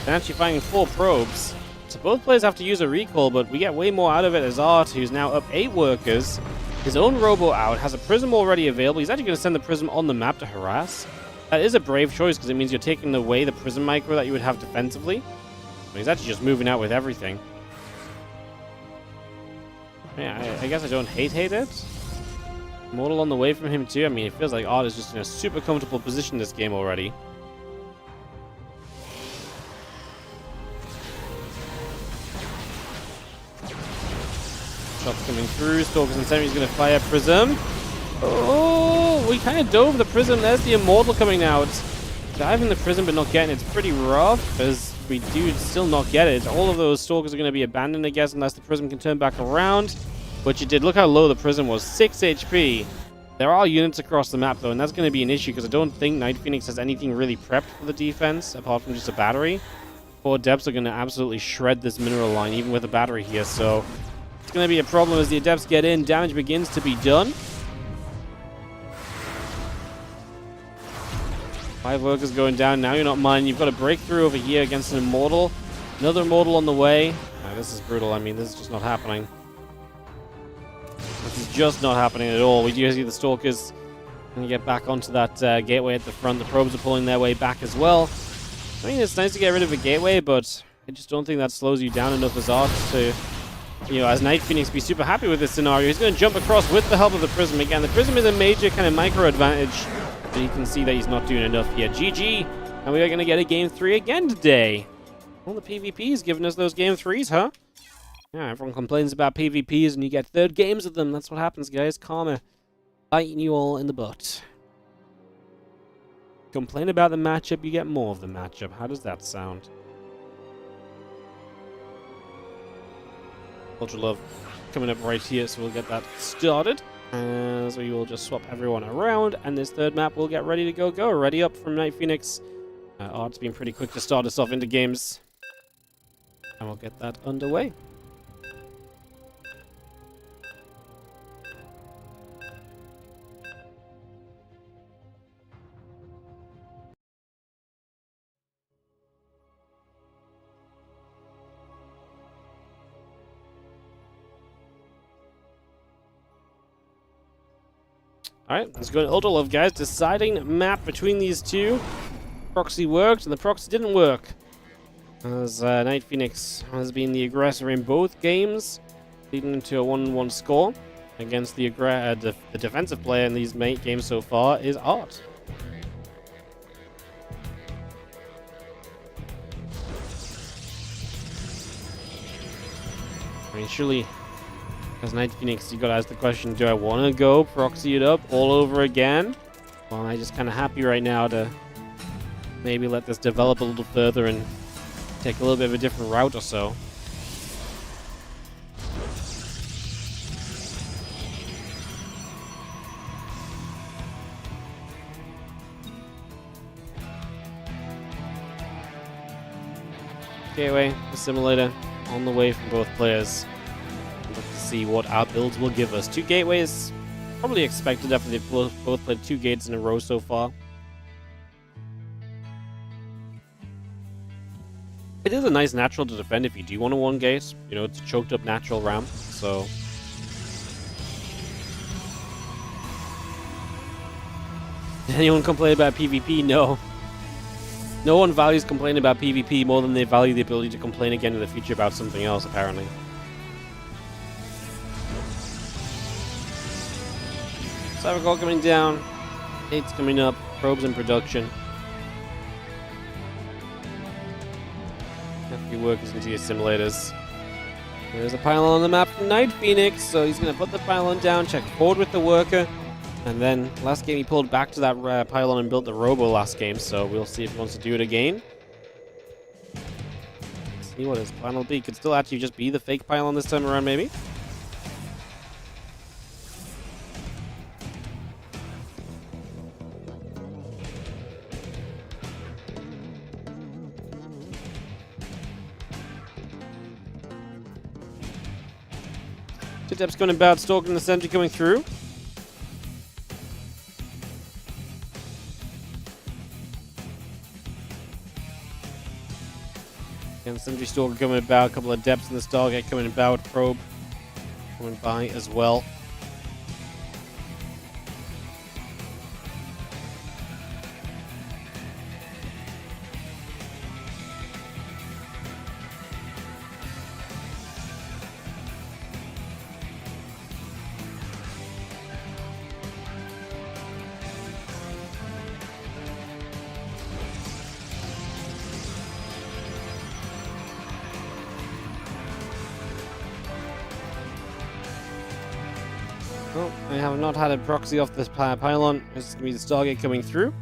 And actually finding 4 probes. So both players have to use a recall, but we get way more out of it as Art, who's now up 8 workers. His own robo out, has a prism already available. He's actually going to send the prism on the map to harass. That is a brave choice, because it means you're taking away the prism micro that you would have defensively. But he's actually just moving out with everything. Yeah, I guess I don't hate it. Mortal on the way from him too. I mean, it feels like Art is just in a super comfortable position this game already. Shots coming through. Stalkers and Sentry's going to fire Prism. Oh, we kind of dove the Prism. There's the Immortal coming out. Diving the Prism but not getting it. It's pretty rough as we do still not get it. All of those Stalkers are going to be abandoned, I guess, unless the Prism can turn back around. Which it did. Look how low the Prism was. 6 HP. There are units across the map, though, and that's going to be an issue because I don't think Night Phoenix has anything really prepped for the defense, apart from just a battery. 4 Adepts are going to absolutely shred this mineral line, even with a battery here, so it's going to be a problem as the Adepts get in. Damage begins to be done. 5 workers going down. Now you're not mine. You've got a breakthrough over here against an Immortal. Another Immortal on the way. This is brutal. I mean, this is just not happening. This is just not happening at all. We do see the Stalkers and you get back onto that gateway at the front. The probes are pulling their way back as well. I mean, it's nice to get rid of a gateway, but I just don't think that slows you down enough as Art to, you know, as Night Phoenix, be super happy with this scenario. He's going to jump across with the help of the Prism. Again, the Prism is a major kind of micro advantage, but you can see that he's not doing enough here. GG, and we are going to get a Game 3 again today. Well, the PvP is giving us those Game 3s, huh? Yeah, everyone complains about PvPs, and you get third games of them. That's what happens, guys. Karma biting you all in the butt. Complain about the matchup, you get more of the matchup. How does that sound? Ultra Love coming up right here, so we'll get that started. As we will just swap everyone around, and this third map will get ready to go. Ready up from Night Phoenix. Art's been pretty quick to start us off into games. And we'll get that underway. Alright, let's go to Ultra Love, guys. Deciding map between these two. Proxy worked, and the proxy didn't work. As Night Phoenix has been the aggressor in both games, leading to a 1-1 score against the defensive player in these games so far is Art. I mean, surely, as Night Phoenix, you gotta ask the question, do I want to go proxy it up all over again? Well, I'm just kind of happy right now to maybe let this develop a little further and take a little bit of a different route or so. Gateway, Assimilator, on the way from both players. Look to see what our builds will give us. 2 gateways, probably expected after they've both played 2 gates in a row so far. It is a nice natural to defend if you do want a 1 gate. You know, it's a choked up natural ramp, so. Did anyone complain about PvP? No. No one values complaining about PvP more than they value the ability to complain again in the future about something else, apparently. Cybercore coming down. Gates coming up. Probes in production. Few workers into the simulators. There's a pylon on the map from Night Phoenix, so he's going to put the pylon down, check forward with the worker, and then last game he pulled back to that pylon and built the robo last game, so we'll see if he wants to do it again. Let's see what his plan will be. Could still actually just be the fake pylon this time around, maybe. Depth's going about, stalking the sentry coming through. And sentry stalker coming about, a couple of depths in the Stargate coming about, probe coming by as well. Oh, I have not had a proxy off this pylon. This is going to be the Stargate coming through.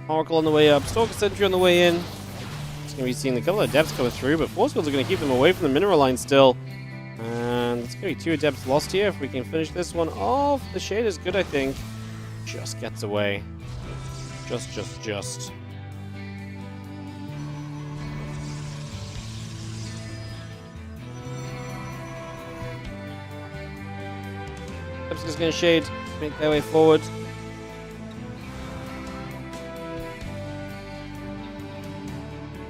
Oracle on the way up. Stalker Sentry on the way in. It's going to be seeing a couple of Adepts coming through, but Force Fields are going to keep them away from the mineral line still. And it's going to be 2 Adepts lost here. If we can finish this one off, the Shade is good, I think. Just gets away. Just. Just going to Shade, make their way forward.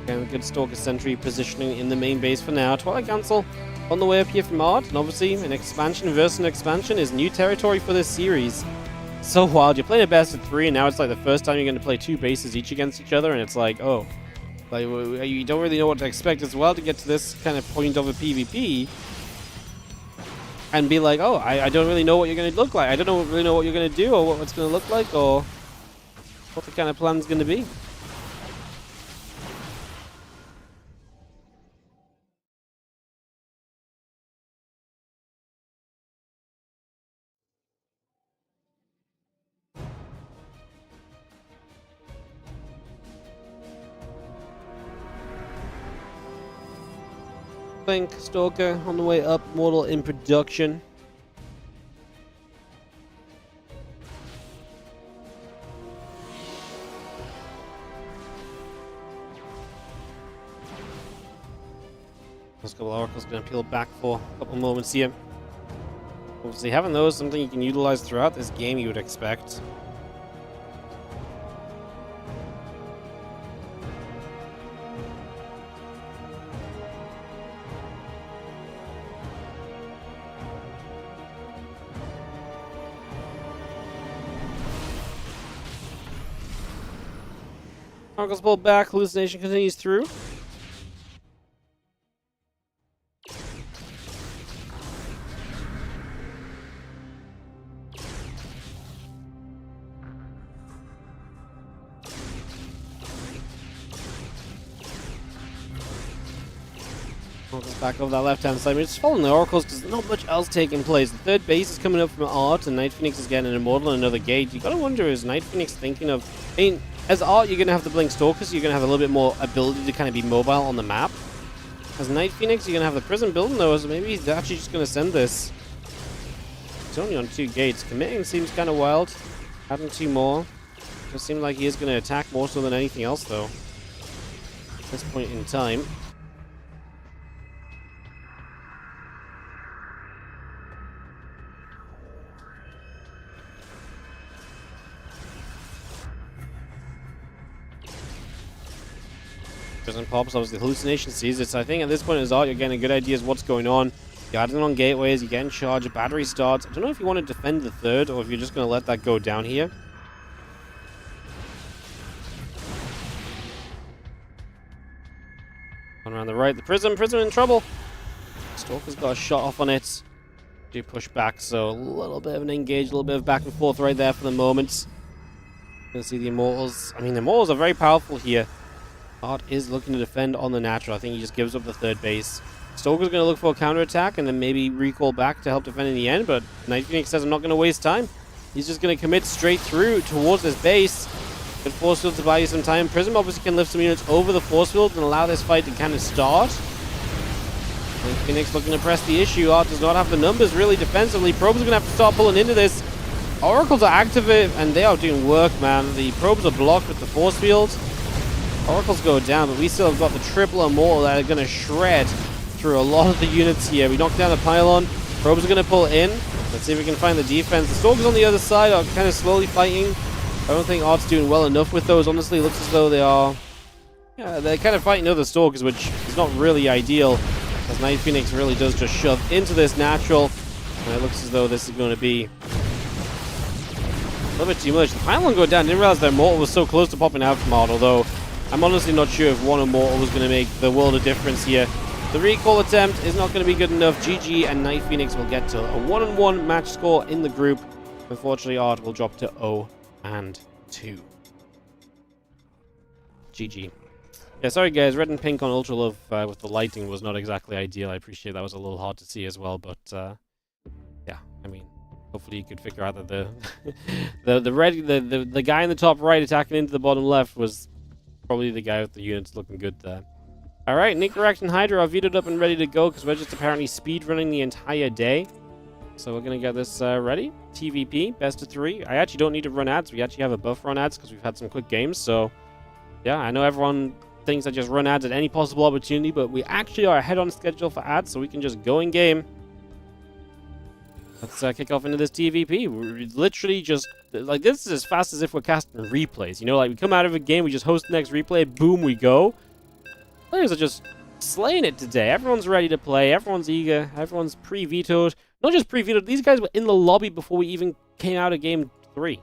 Again, a good Stalker Sentry positioning in the main base for now. Twilight Council on the way up here from Art, and obviously an expansion versus an expansion is new territory for this series. So wild, you're playing a best of 3, and now it's like the first time you're going to play 2 bases each against each other, and it's like, oh, Like, you don't really know what to expect as well to get to this kind of point of a PvP. And be like, oh, I don't really know what you're going to look like. I don't really know what you're going to do or what it's going to look like or what the kind of plan's going to be. Think Stalker on the way up, Mortal in production. Those couple oracles gonna peel back for a couple moments here. Obviously, having those is something you can utilize throughout this game, you would expect. Oracles pulled back, hallucination continues through. Oracles back over that left-hand side. We're just following the Oracles because there's not much else taking place. The third base is coming up from Art, and Night Phoenix is getting an Immortal and another gate. You gotta wonder, is Night Phoenix thinking of... I mean, as Art, you're gonna have the Blink Stalker, so you're gonna have a little bit more ability to kind of be mobile on the map. As Night Phoenix, you're gonna have the Prism building those, so maybe he's actually just gonna send this. It's only on 2 gates. Committing seems kind of wild. Adding 2 more. It seems like he is gonna attack more so than anything else, though. At this point in time. Prison pops, obviously hallucination sees it, so I think at this point in his art you're getting a good idea of what's going on. You're adding on gateways, you're getting charged, battery starts. I don't know if you want to defend the third or if you're just going to let that go down here. One around the right, the Prism in trouble. Stalker's got a shot off on it. Do push back, so a little bit of an engage, a little bit of back and forth right there for the moment. Gonna see the Immortals. I mean, the Immortals are very powerful here. Art is looking to defend on the natural. I think he just gives up the third base. Stalker's going to look for a counterattack and then maybe recall back to help defend in the end, but Night Phoenix says I'm not going to waste time. He's just going to commit straight through towards this base. Good force field to buy you some time. Prism obviously can lift some units over the force field and allow this fight to kind of start. Night Phoenix looking to press the issue. Art does not have the numbers really defensively. Probes are going to have to start pulling into this. Oracles are active and they are doing work, man. The probes are blocked with the force field. Oracles go down, but we still have got the triple Immortal that are going to shred through a lot of the units here. We knock down the pylon. Probes are going to pull in. Let's see if we can find the defense. The Stalkers on the other side are kind of slowly fighting. I don't think Art's doing well enough with those. Honestly, it looks as though they are... Yeah, they're kind of fighting other Stalkers, which is not really ideal. As Night Phoenix really does just shove into this natural. And it looks as though this is going to be a little bit too much. The pylon go down. Didn't realize their Immortal was so close to popping out from Art, although... I'm honestly not sure if one Immortal was going to make the world of difference here. The recall attempt is not going to be good enough. GG, and Night Phoenix will get to a 1-on-1 match score in the group. Unfortunately, Art will drop to 0-2. GG. Yeah, sorry guys, red and pink on Ultra Love with the lighting was not exactly ideal. I appreciate that was a little hard to see as well, but yeah, I mean, hopefully you could figure out that the guy in the top right attacking into the bottom left was probably the guy with the units looking good there. Alright, Nikaract and Hydra are vetoed up and ready to go because we're just apparently speed running the entire day. So we're going to get this ready. TVP, best of 3. I actually don't need to run ads. We actually have a buffer on ads because we've had some quick games. So, yeah, I know everyone thinks I just run ads at any possible opportunity, but we actually are ahead on schedule for ads, so we can just go in game. Let's kick off into this TVP. We're literally just, like, this is as fast as if we're casting replays. You know, like, we come out of a game, we just host the next replay, boom, we go. Players are just slaying it today. Everyone's ready to play. Everyone's eager. Everyone's pre-vetoed. Not just pre-vetoed, these guys were in the lobby before we even came out of game 3.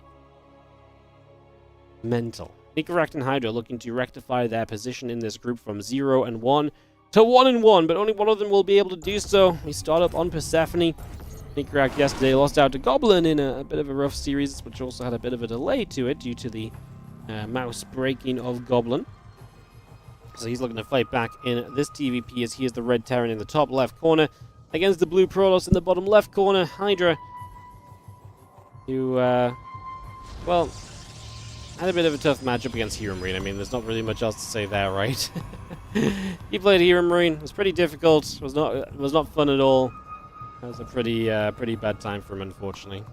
Mental. Nikaract and Hydra looking to rectify their position in this group from 0 and 1 to 1 and 1, but only one of them will be able to do so. We start up on Persephone. Nikaract yesterday lost out to Goblin in a bit of a rough series, which also had a bit of a delay to it due to the mouse breaking of Goblin. So he's looking to fight back in this TVP as he is the red Terran in the top left corner against the blue Protoss in the bottom left corner. Hydra, who, well, had a bit of a tough matchup against Hero Marine. I mean, there's not really much else to say there, right? He played Hero Marine. It was pretty difficult. It was not fun at all. That was a pretty bad time for him, unfortunately.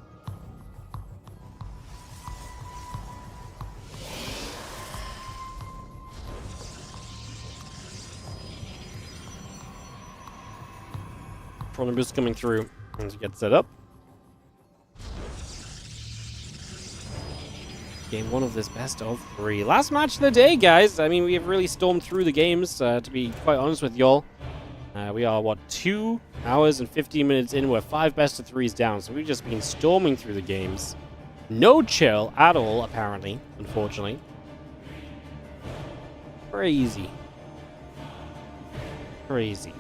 Chronobus coming through and to get set up. Game 1 of this best of 3. Last match of the day, guys. I mean, we have really stormed through the games, to be quite honest with y'all. We are, what, 2 hours and 15 minutes in. We're 5 best of 3s down, so we've just been storming through the games. No chill at all, apparently, unfortunately. Crazy. Crazy.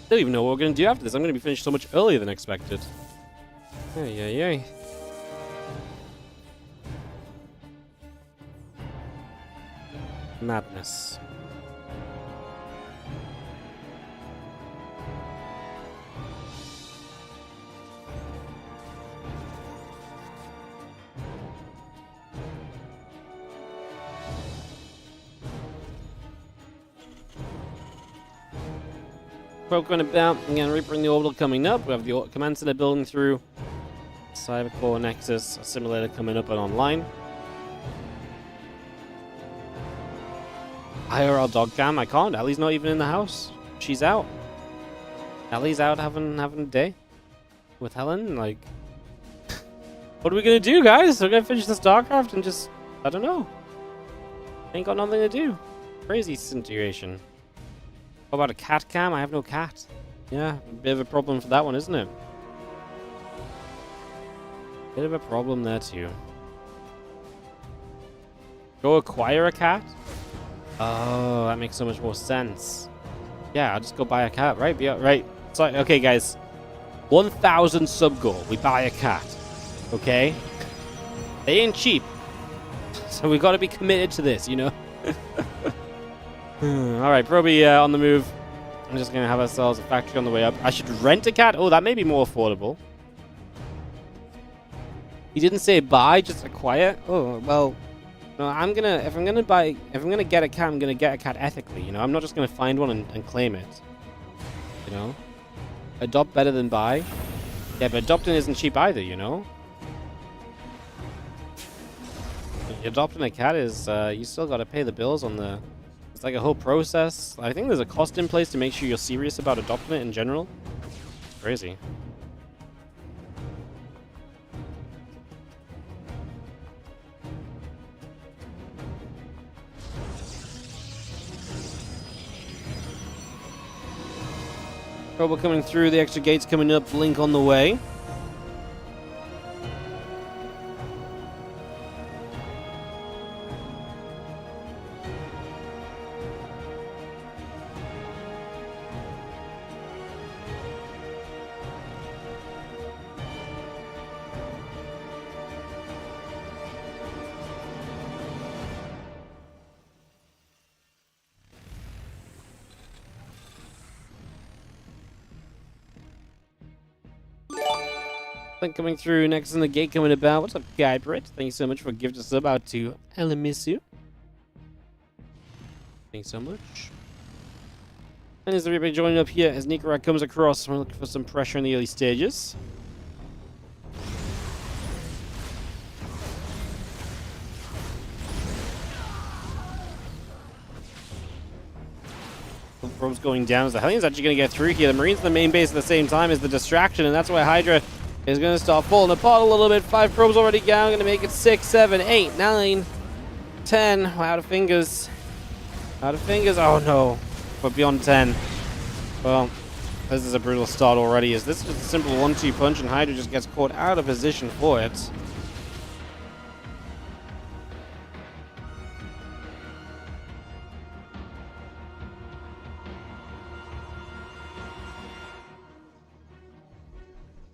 I don't even know what we're going to do after this. I'm going to be finished so much earlier than expected. Yay. Madness. Poke on about. Again, Reaper in the orbital coming up. We have the command center building through. Cybercore Nexus, a simulator coming up and online. IRL dog cam, I can't. Ellie's not even in the house. She's out. Ellie's out having a day with Helen. Like, what are we gonna do, guys? We're gonna finish the StarCraft and just, I don't know. Ain't got nothing to do. Crazy situation. What about a cat cam? I have no cat. Yeah, a bit of a problem for that one, isn't it? Bit of a problem there too. Go acquire a cat? Oh, that makes so much more sense. Yeah, I'll just go buy a cat, right? Right. Sorry, okay, guys. 1,000 sub goal. We buy a cat. Okay? They ain't cheap. So we gotta be committed to this, you know? Alright, Proby on the move. I'm just gonna have ourselves a factory on the way up. I should rent a cat? Oh, that may be more affordable. He didn't say buy, just acquire? Oh, well... No, if I'm gonna get a cat, I'm gonna get a cat ethically, you know? I'm not just gonna find one and claim it. You know? Adopt better than buy. Yeah, but adopting isn't cheap either, you know? Adopting a cat is, you still gotta pay the bills on the... It's like a whole process. I think there's a cost in place to make sure you're serious about adopting it in general. It's crazy. Trouble coming through, the extra gates coming up, Blink on the way. Coming through next in the gate coming about. What's up, Guy Britt? Thank you so much for giving us sub out to Elamisu. Thanks so much. And is everybody joining up here as Nikaract comes across? We're looking for some pressure in the early stages. The probe's going down as the Hellions actually going to get through here. The Marines in the main base at the same time is the distraction, and that's why Hydra is going to start falling apart a little bit. 5 probes already down. Going to make it 6, 7, 8, 9, 10. Out of fingers. Out of fingers. Oh, no. But beyond 10. Well, This is a brutal start already. Is this just a simple 1-2 punch and Hydra just gets caught out of position for it?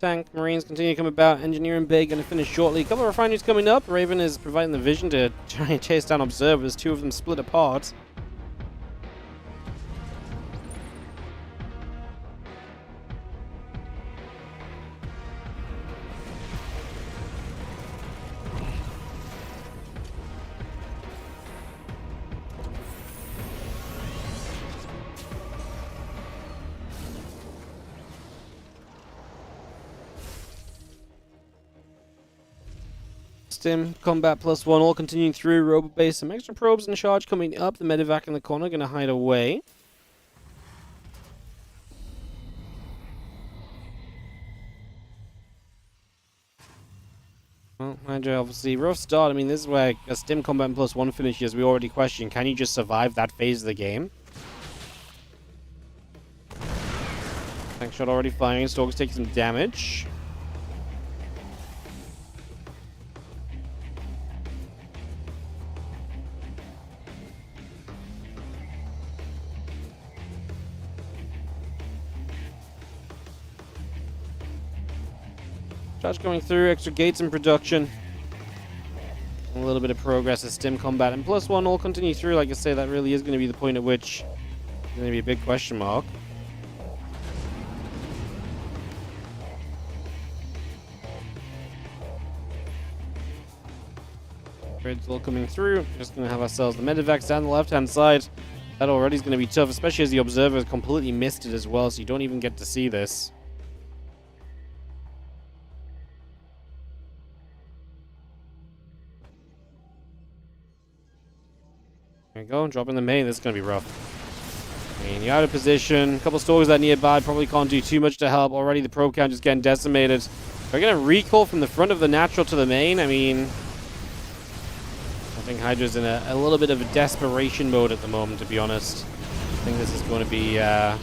Tank, Marines continue to come about. Engineering Bay going to finish shortly. A couple of refineries coming up. Raven is providing the vision to try and chase down observers. Two of them split apart. Stim, combat +1, all continuing through. Robo base, some extra probes in charge coming up. The medevac in the corner going to hide away. Well, Hydra obviously rough start. I mean, this is where a Stim combat +1 finishes. We already question, can you just survive that phase of the game? Tank shot already firing. Stalker's taking some damage. Charge going through, extra gates in production. A little bit of progress as Stim combat and +1 all continue through. Like I say, that really is going to be the point at which it's going to be a big question mark. Grids all coming through. Just going to have ourselves the medevacs down the left-hand side. That already is going to be tough, especially as the observer completely missed it as well, so you don't even get to see this. There we go, dropping the main. This is going to be rough. I mean, you're out of position. A couple stalkers that nearby probably can't do too much to help. Already the probe count is getting decimated. We're going to recall from the front of the natural to the main. I mean, I think Hydra's in a little bit of a desperation mode at the moment, to be honest. I think this is going to be a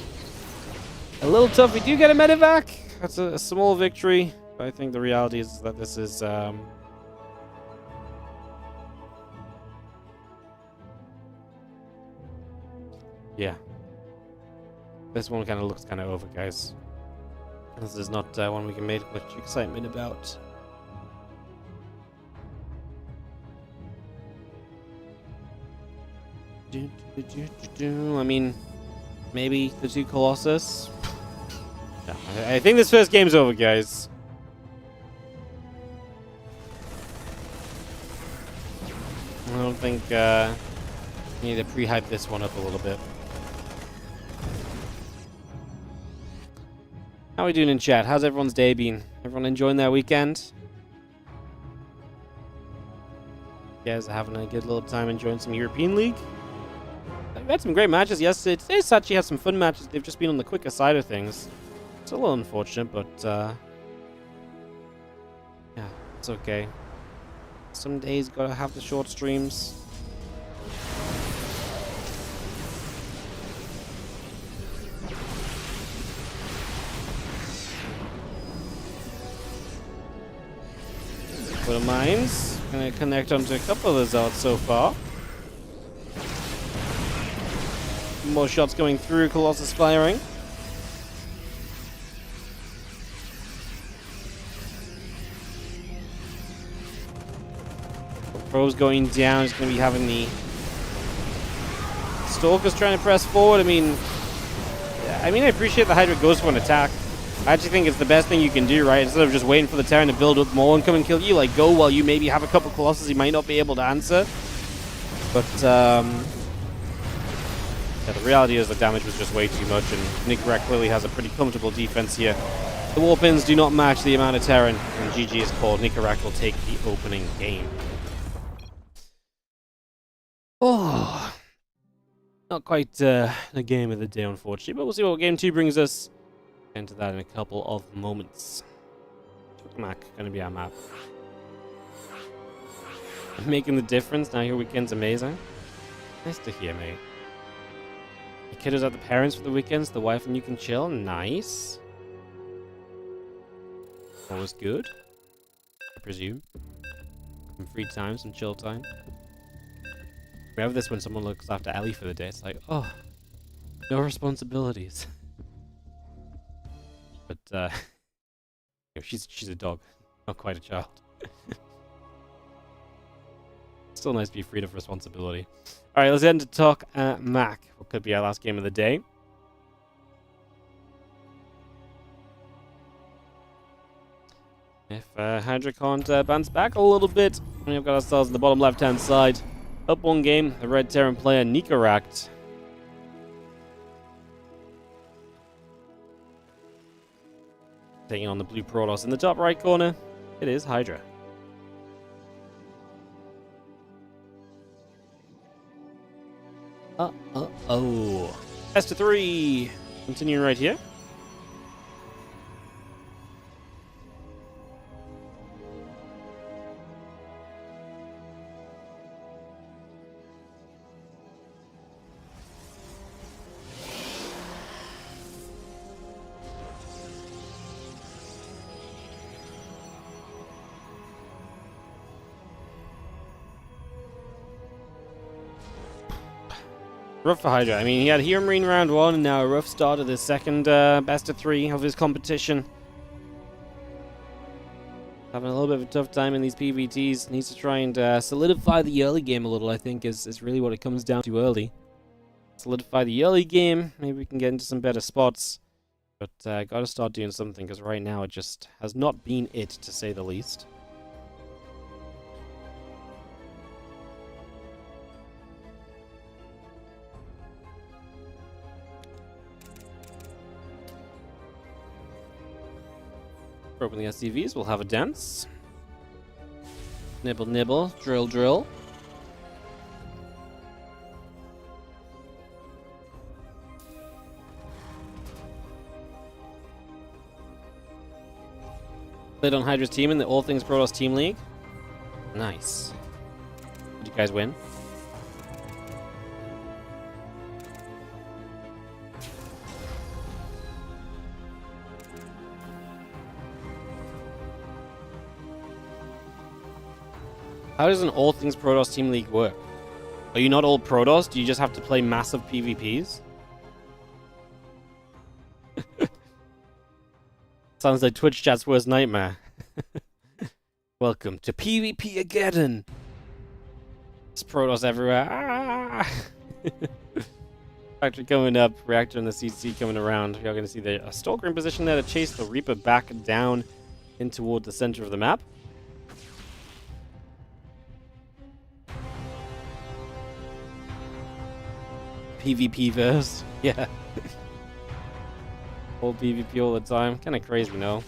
little tough. We do get a medevac. That's a small victory. But I think the reality is that this is... yeah. This one kind of looks kind of over, guys. This is not one we can make much excitement about. I mean, maybe the two Colossus. No, I think this first game's over, guys. I don't think we need to pre-hype this one up a little bit. How are we doing in chat? How's everyone's day been? Everyone enjoying their weekend? You guys are having a good little time enjoying some European League? We've had some great matches yesterday. Today's actually had some fun matches. They've just been on the quicker side of things. It's a little unfortunate, but yeah, it's okay. Some days gotta have the short streams. Bit of mines. Gonna connect onto a couple of those out so far. More shots going through. Colossus firing. Probes going down. He's gonna be having the Stalkers trying to press forward. I mean, I appreciate the Hydra goes for an attack. I actually think it's the best thing you can do, right? Instead of just waiting for the Terran to build up more and come and kill you, like, go while you maybe have a couple Colossus you might not be able to answer. But, yeah, the reality is the damage was just way too much, and Nikaract clearly has a pretty comfortable defense here. The Warpins do not match the amount of Terran, and GG is called. Nikaract will take the opening game. Oh, not quite the game of the day, unfortunately, but we'll see what game 2 brings us. Into that in a couple of moments. Mac gonna be our map. Making the difference now. Your weekend's amazing. Nice to hear, mate. kiddos at the parents for the weekends. The wife and you can chill. Nice. Always good, I presume. Some free time, some chill time. We have this when someone looks after Ellie for the day. It's like, oh, no responsibilities. But, she's a dog, not quite a child. Still nice to be freed of responsibility. Alright, let's end to talk Mac. What could be our last game of the day. If Hydra can't bounce back a little bit, we've got ourselves in the bottom left-hand side. Up one game, the Red Terran player Nikaract. Taking on the blue Protoss in the top right corner. It is Hydra. Oh. Best of 3. Continuing right here. Rough for Hydra. I mean, he had Hero Marine round 1 and now a rough start of the second best of 3 of his competition. Having a little bit of a tough time in these PvTs. Needs to try and solidify the early game a little, I think, is really what it comes down to early. Solidify the early game. Maybe we can get into some better spots. But gotta start doing something, because right now it just has not been it, to say the least. Open the SCVs, we'll have a dance. Nibble, nibble, drill, drill. Played on Hydra's team in the All Things Protoss Team League. Nice. Did you guys win? How does an All Things Protoss Team League work? Are you not all Protoss? Do you just have to play massive PvPs? Sounds like Twitch chat's worst nightmare. Welcome to PvP-ageddon! It's Protoss everywhere. Ah! Factory coming up, Reactor and the CC coming around. You're going to see the Stalker in position there to chase the Reaper back down in toward the center of the map. PvP verse. Yeah. All PvP all the time. Kind of crazy, no?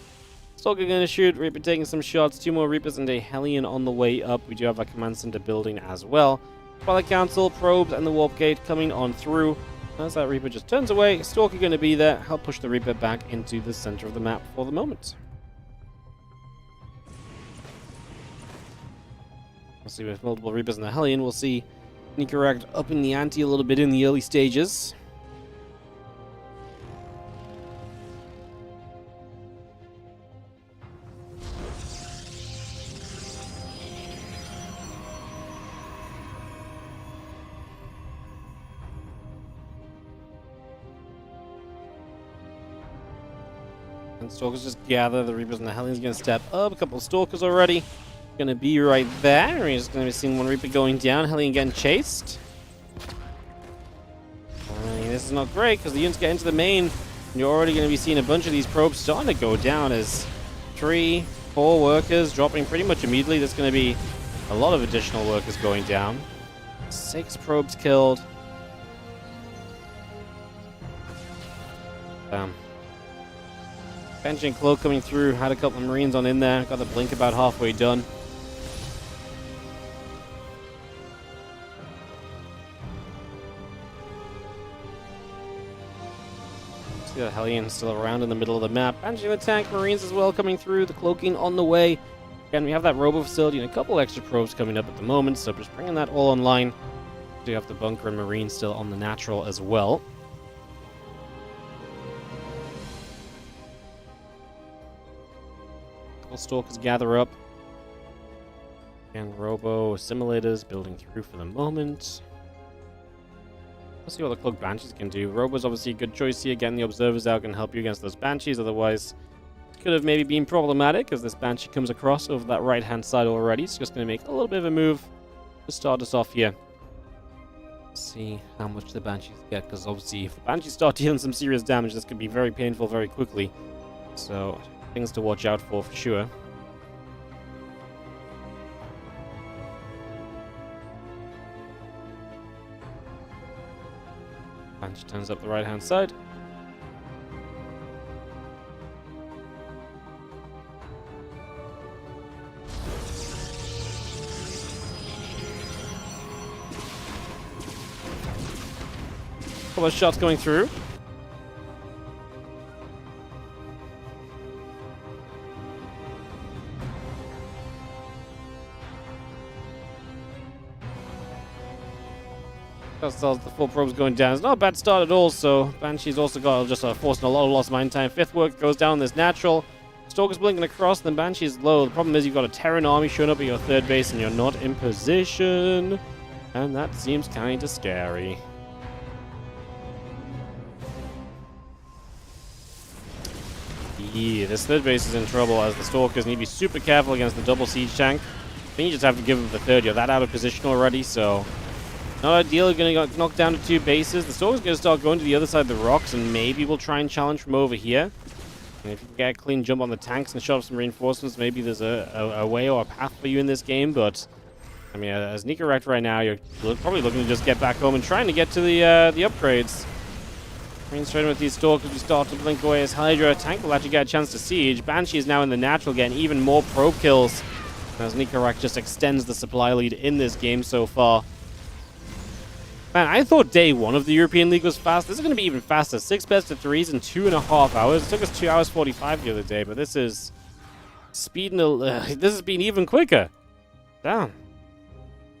Stalker gonna shoot. Reaper taking some shots. 2 more Reapers and a Hellion on the way up. We do have a command center building as well. Twilight Council, Probes, and the Warp Gate coming on through. As that Reaper just turns away, Stalker gonna be there. Help push the Reaper back into the center of the map for the moment. We'll see with multiple Reapers and the Hellion. We'll see Nikaract up in the ante a little bit in the early stages. And Stalkers just gather. The Reapers and the Hellion's going to step up. A couple of Stalkers already. Going to be right there. We're just going to be seeing one Reaper going down. Hellion getting chased. This is not great because the units get into the main. And you're already going to be seeing a bunch of these probes starting to go down as 3, 4 workers dropping pretty much immediately. There's going to be a lot of additional workers going down. 6 probes killed. Benching Cloak coming through. Had a couple of Marines on in there. Got the blink about halfway done. See the Hellion still around in the middle of the map. Benching the tank. Marines as well coming through. The cloaking on the way. Again, we have that robo facility and a couple extra probes coming up at the moment. So just bringing that all online. Do have the bunker and Marine still on the natural as well. Stalkers gather up. And Robo Simulators building through for the moment. Let's see what the Cloaked Banshees can do. Robo's obviously a good choice here. Getting the Observers out can help you against those Banshees. Otherwise, it could have maybe been problematic as this Banshee comes across over that right-hand side already. It's just going to make a little bit of a move to start us off here. Let's see how much the Banshees get, because obviously if the Banshees start dealing some serious damage, this could be very painful very quickly. So, things to watch out for sure. Banshee turns up the right-hand side. Couple of shots going through. The full probe's going down. It's not a bad start at all, so Banshee's also got just forcing a lot of lost mine time. Fifth work goes down this natural. Stalker's blinking across, then Banshee's low. The problem is you've got a Terran army showing up at your third base and you're not in position. And that seems kind of scary. Yeah, this third base is in trouble as the Stalkers need to be super careful against the double siege tank. I think you just have to give them the third. You're that out of position already, so not ideal. You're going to get knocked down to 2 bases. The Stalker's going to start going to the other side of the rocks, and maybe we'll try and challenge from over here. And if you can get a clean jump on the tanks and shove up some reinforcements, maybe there's a way or a path for you in this game. But, I mean, as Nikaract right now, you're probably looking to just get back home and trying to get to the upgrades. Green straight in with these Stalkers. We start to blink away as Hydra. Tank will actually get a chance to siege. Banshee is now in the natural, getting even more probe kills as Nikaract just extends the supply lead in this game so far. Man, I thought day 1 of the European League was fast. This is going to be even faster. 6 best of 3s in 2.5 hours. It took us 2 hours 45 the other day, but this is speeding. This has been even quicker. Damn.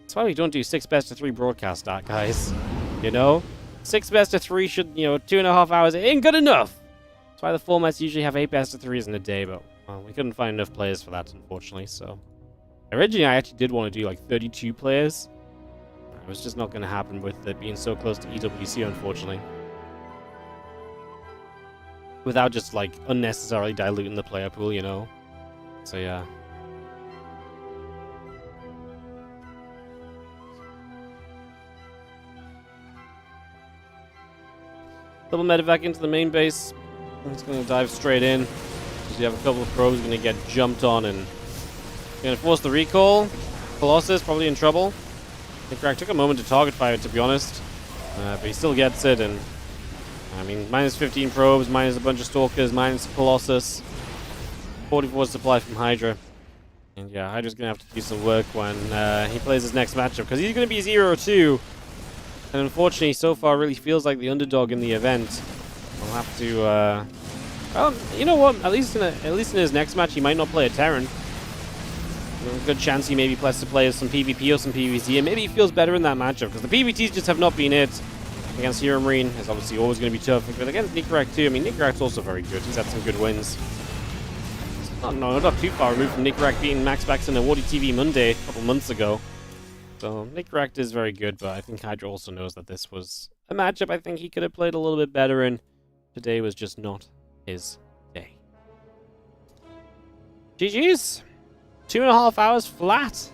That's why we don't do 6 best of 3 broadcast start, guys. You know, 6 best of 3 should, 2.5 hours. It ain't good enough. That's why the formats usually have 8 best of 3s in a day, but well, we couldn't find enough players for that, unfortunately. So originally, I actually did want to do like 32 players. It was just not going to happen with it being so close to EWC, unfortunately. Without just, like, unnecessarily diluting the player pool, you know? So, yeah. Double medevac into the main base. I'm just going to dive straight in. You have a couple of probes going to get jumped on and going to force the recall. Colossus probably in trouble. Nikaract took a moment to target fire, to be honest. But he still gets it, and I mean, minus 15 probes, minus a bunch of Stalkers, minus Colossus. 44 supply from Hydra. And yeah, Hydra's going to have to do some work when he plays his next matchup, because he's going to be 0-2. And unfortunately, so far, really feels like the underdog in the event. We'll have to, well, you know what? At least in his next match, he might not play a Terran. There's a good chance he maybe plans to play some PvP or some PvZ, and maybe he feels better in that matchup, because the PvTs just have not been it. Against Hero Marine is obviously always going to be tough, but against Nikaract too, I mean, Nikaract's also very good. He's had some good wins. Not too far removed from Nikaract beating MaxPax in a WardiTV Monday a couple months ago. So Nikaract is very good, but I think Hydra also knows that this was a matchup I think he could have played a little bit better in. Today was just not his day. GG's. 2.5 hours flat.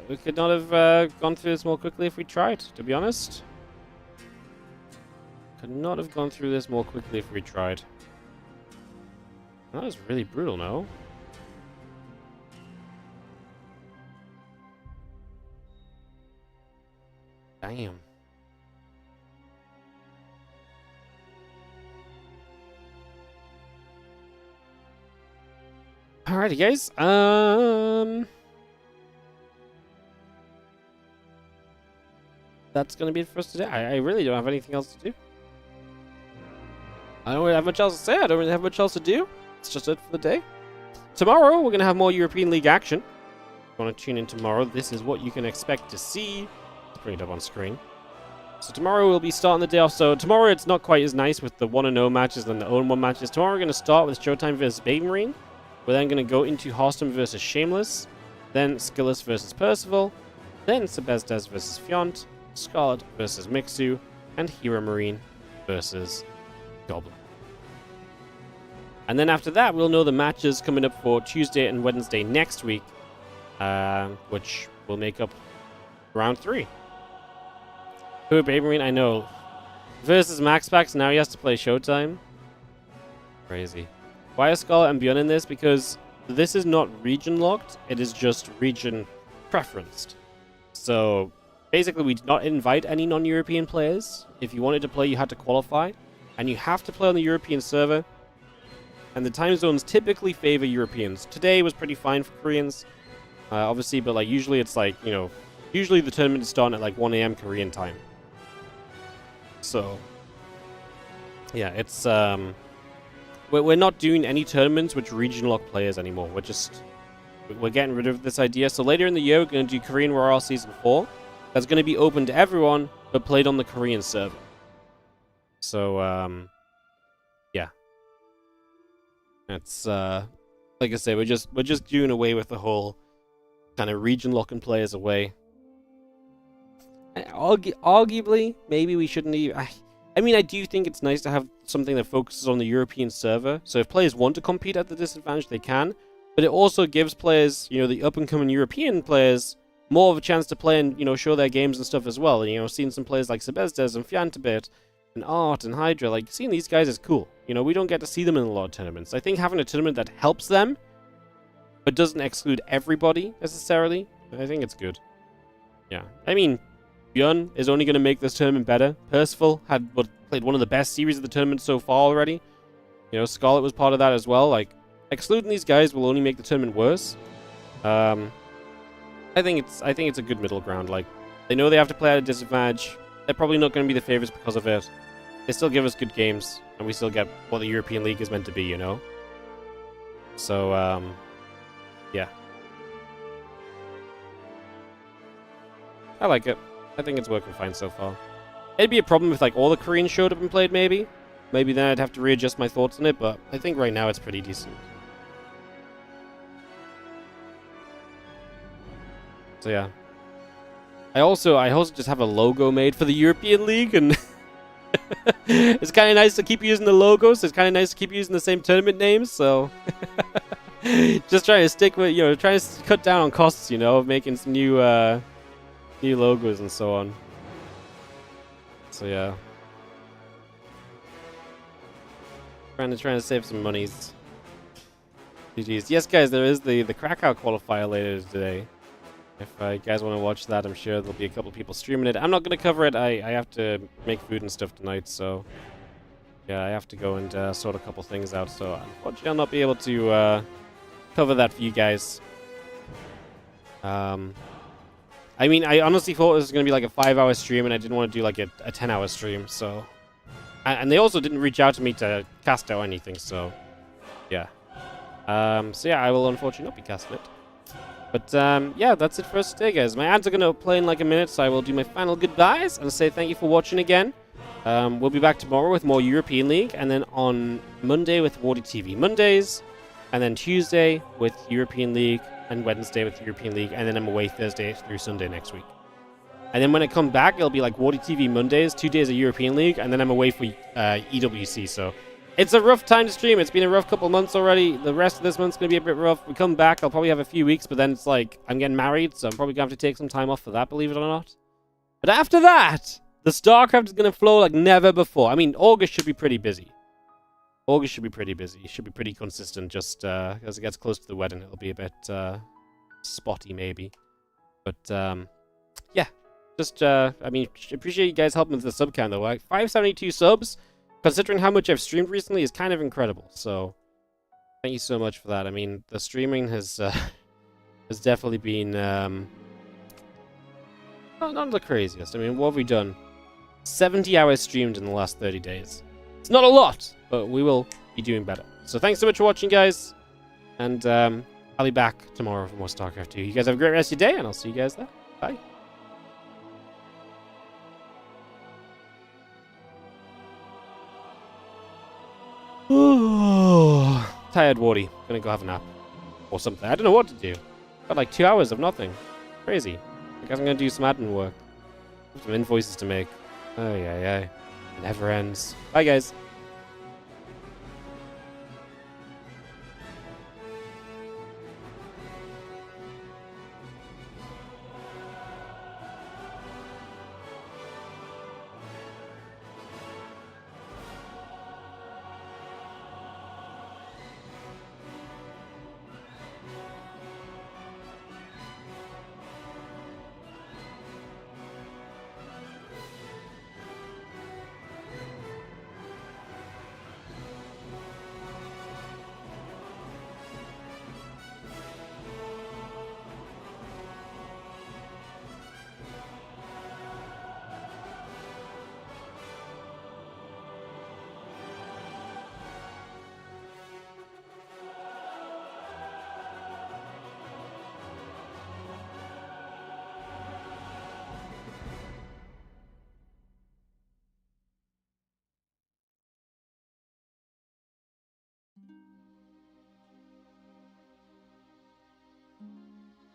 We could not have gone through this more quickly if we tried, to be honest. Could not have gone through this more quickly if we tried. That was really brutal, no? Damn. Alrighty, guys. That's gonna be it for us today. I really don't have anything else to do. I don't really have much else to say. I don't really have much else to do. It's just it for the day. Tomorrow, we're gonna have more European League action. If you want to tune in tomorrow, this is what you can expect to see. Let's bring it up on screen. So tomorrow we'll be starting the day off. So tomorrow it's not quite as nice with the 1-0 matches than the 0-1 matches. Tomorrow we're going to start with Showtime vs. Baby Marine. We're then going to go into Hearthstone versus Shameless, then Skillless versus Percival, then Sebestes versus Fiont, Scarlet versus Mixu, and Hero Marine versus Goblin. And then after that, we'll know the matches coming up for Tuesday and Wednesday next week, which will make up round 3. Who, Baby Marine? I know. Versus MaxPax, now he has to play Showtime. Crazy. Why are Scarlet and ByuN in this? Because this is not region locked, it is just region preferenced. So basically we did not invite any non-European players. If you wanted to play, you had to qualify, and you have to play on the European server. And the time zones typically favor Europeans. Today was pretty fine for Koreans, obviously, but like usually it's like, you know, usually the tournament is starting at like 1 AM Korean time. So yeah, it's we're not doing any tournaments with region lock players anymore. We're getting rid of this idea. So later in the year, we're going to do Korean Royale Season 4. That's going to be open to everyone, but played on the Korean server. So yeah. That's like I say, we're just doing away with the whole kind of region locking players away. Arguably, maybe we shouldn't even. I mean, I do think it's nice to have something that focuses on the European server. So if players want to compete at the disadvantage, they can. But it also gives players, you know, the up-and-coming European players, more of a chance to play and, you know, show their games and stuff as well. And, you know, seeing some players like Sebestes and Fiant a bit, and Art and Hydra, like, seeing these guys is cool. You know, we don't get to see them in a lot of tournaments. I think having a tournament that helps them, but doesn't exclude everybody, necessarily, I think it's good. Yeah. I mean, ByuN is only going to make this tournament better. Percival had played one of the best series of the tournament so far already. You know, Scarlet was part of that as well. Like, excluding these guys will only make the tournament worse. I think it's a good middle ground. Like, they know they have to play at a disadvantage. They're probably not going to be the favorites because of it. They still give us good games, and we still get what the European League is meant to be, you know? So, yeah. I like it. I think it's working fine so far. It'd be a problem if, like, all the Koreans showed up and played, maybe. Maybe then I'd have to readjust my thoughts on it, but I think right now it's pretty decent. So, yeah. I also just have a logo made for the European League, and it's kind of nice to keep using the logos. It's kind of nice to keep using the same tournament names, so just trying to stick with, you know, trying to cut down on costs, you know, of making some new logos and so on. So yeah, trying to save some monies. GG's. Yes, guys, there is the Krakow qualifier later today. If you guys want to watch that, I'm sure there'll be a couple people streaming it. I'm not going to cover it. I have to make food and stuff tonight, so yeah, I have to go and sort a couple things out. So unfortunately, I'll not be able to cover that for you guys. I mean, I honestly thought it was going to be like a 5-hour stream, and I didn't want to do like a 10-hour stream, so. And they also didn't reach out to me to cast out anything, so yeah. So yeah, I will unfortunately not be casting it. But yeah, that's it for us today, guys. My ads are going to play in like a minute, so I will do my final goodbyes and say thank you for watching again. We'll be back tomorrow with more European League, and then on Monday with WardiTV Mondays, and then Tuesday with European League, and Wednesday with European League, and then I'm away Thursday through Sunday next week. And then when I come back, it'll be like WardiTV Mondays, 2 days of European League, and then I'm away for EWC, so it's a rough time to stream. It's been a rough couple months already. The rest of this month's going to be a bit rough. We come back, I'll probably have a few weeks, but then it's like, I'm getting married, so I'm probably going to have to take some time off for that, believe it or not. But after that, the StarCraft is going to flow like never before. I mean, August should be pretty busy. August should be pretty busy. It should be pretty consistent, just as it gets close to the wedding, it'll be a bit spotty, maybe. But, yeah. Just, I mean, appreciate you guys helping with the sub count, though. Like, 572 subs, considering how much I've streamed recently, is kind of incredible. So, thank you so much for that. I mean, the streaming has definitely been, not the craziest. I mean, what have we done? 70 hours streamed in the last 30 days. It's not a lot, but we will be doing better. So, thanks so much for watching, guys. And, I'll be back tomorrow for more StarCraft 2. You guys have a great rest of your day, and I'll see you guys there. Bye. Tired Wardy. Gonna go have a nap. Or something. I don't know what to do. Got like 2 hours of nothing. Crazy. I guess I'm gonna do some admin work. Some invoices to make. Oh, yeah. It never ends. Bye, guys.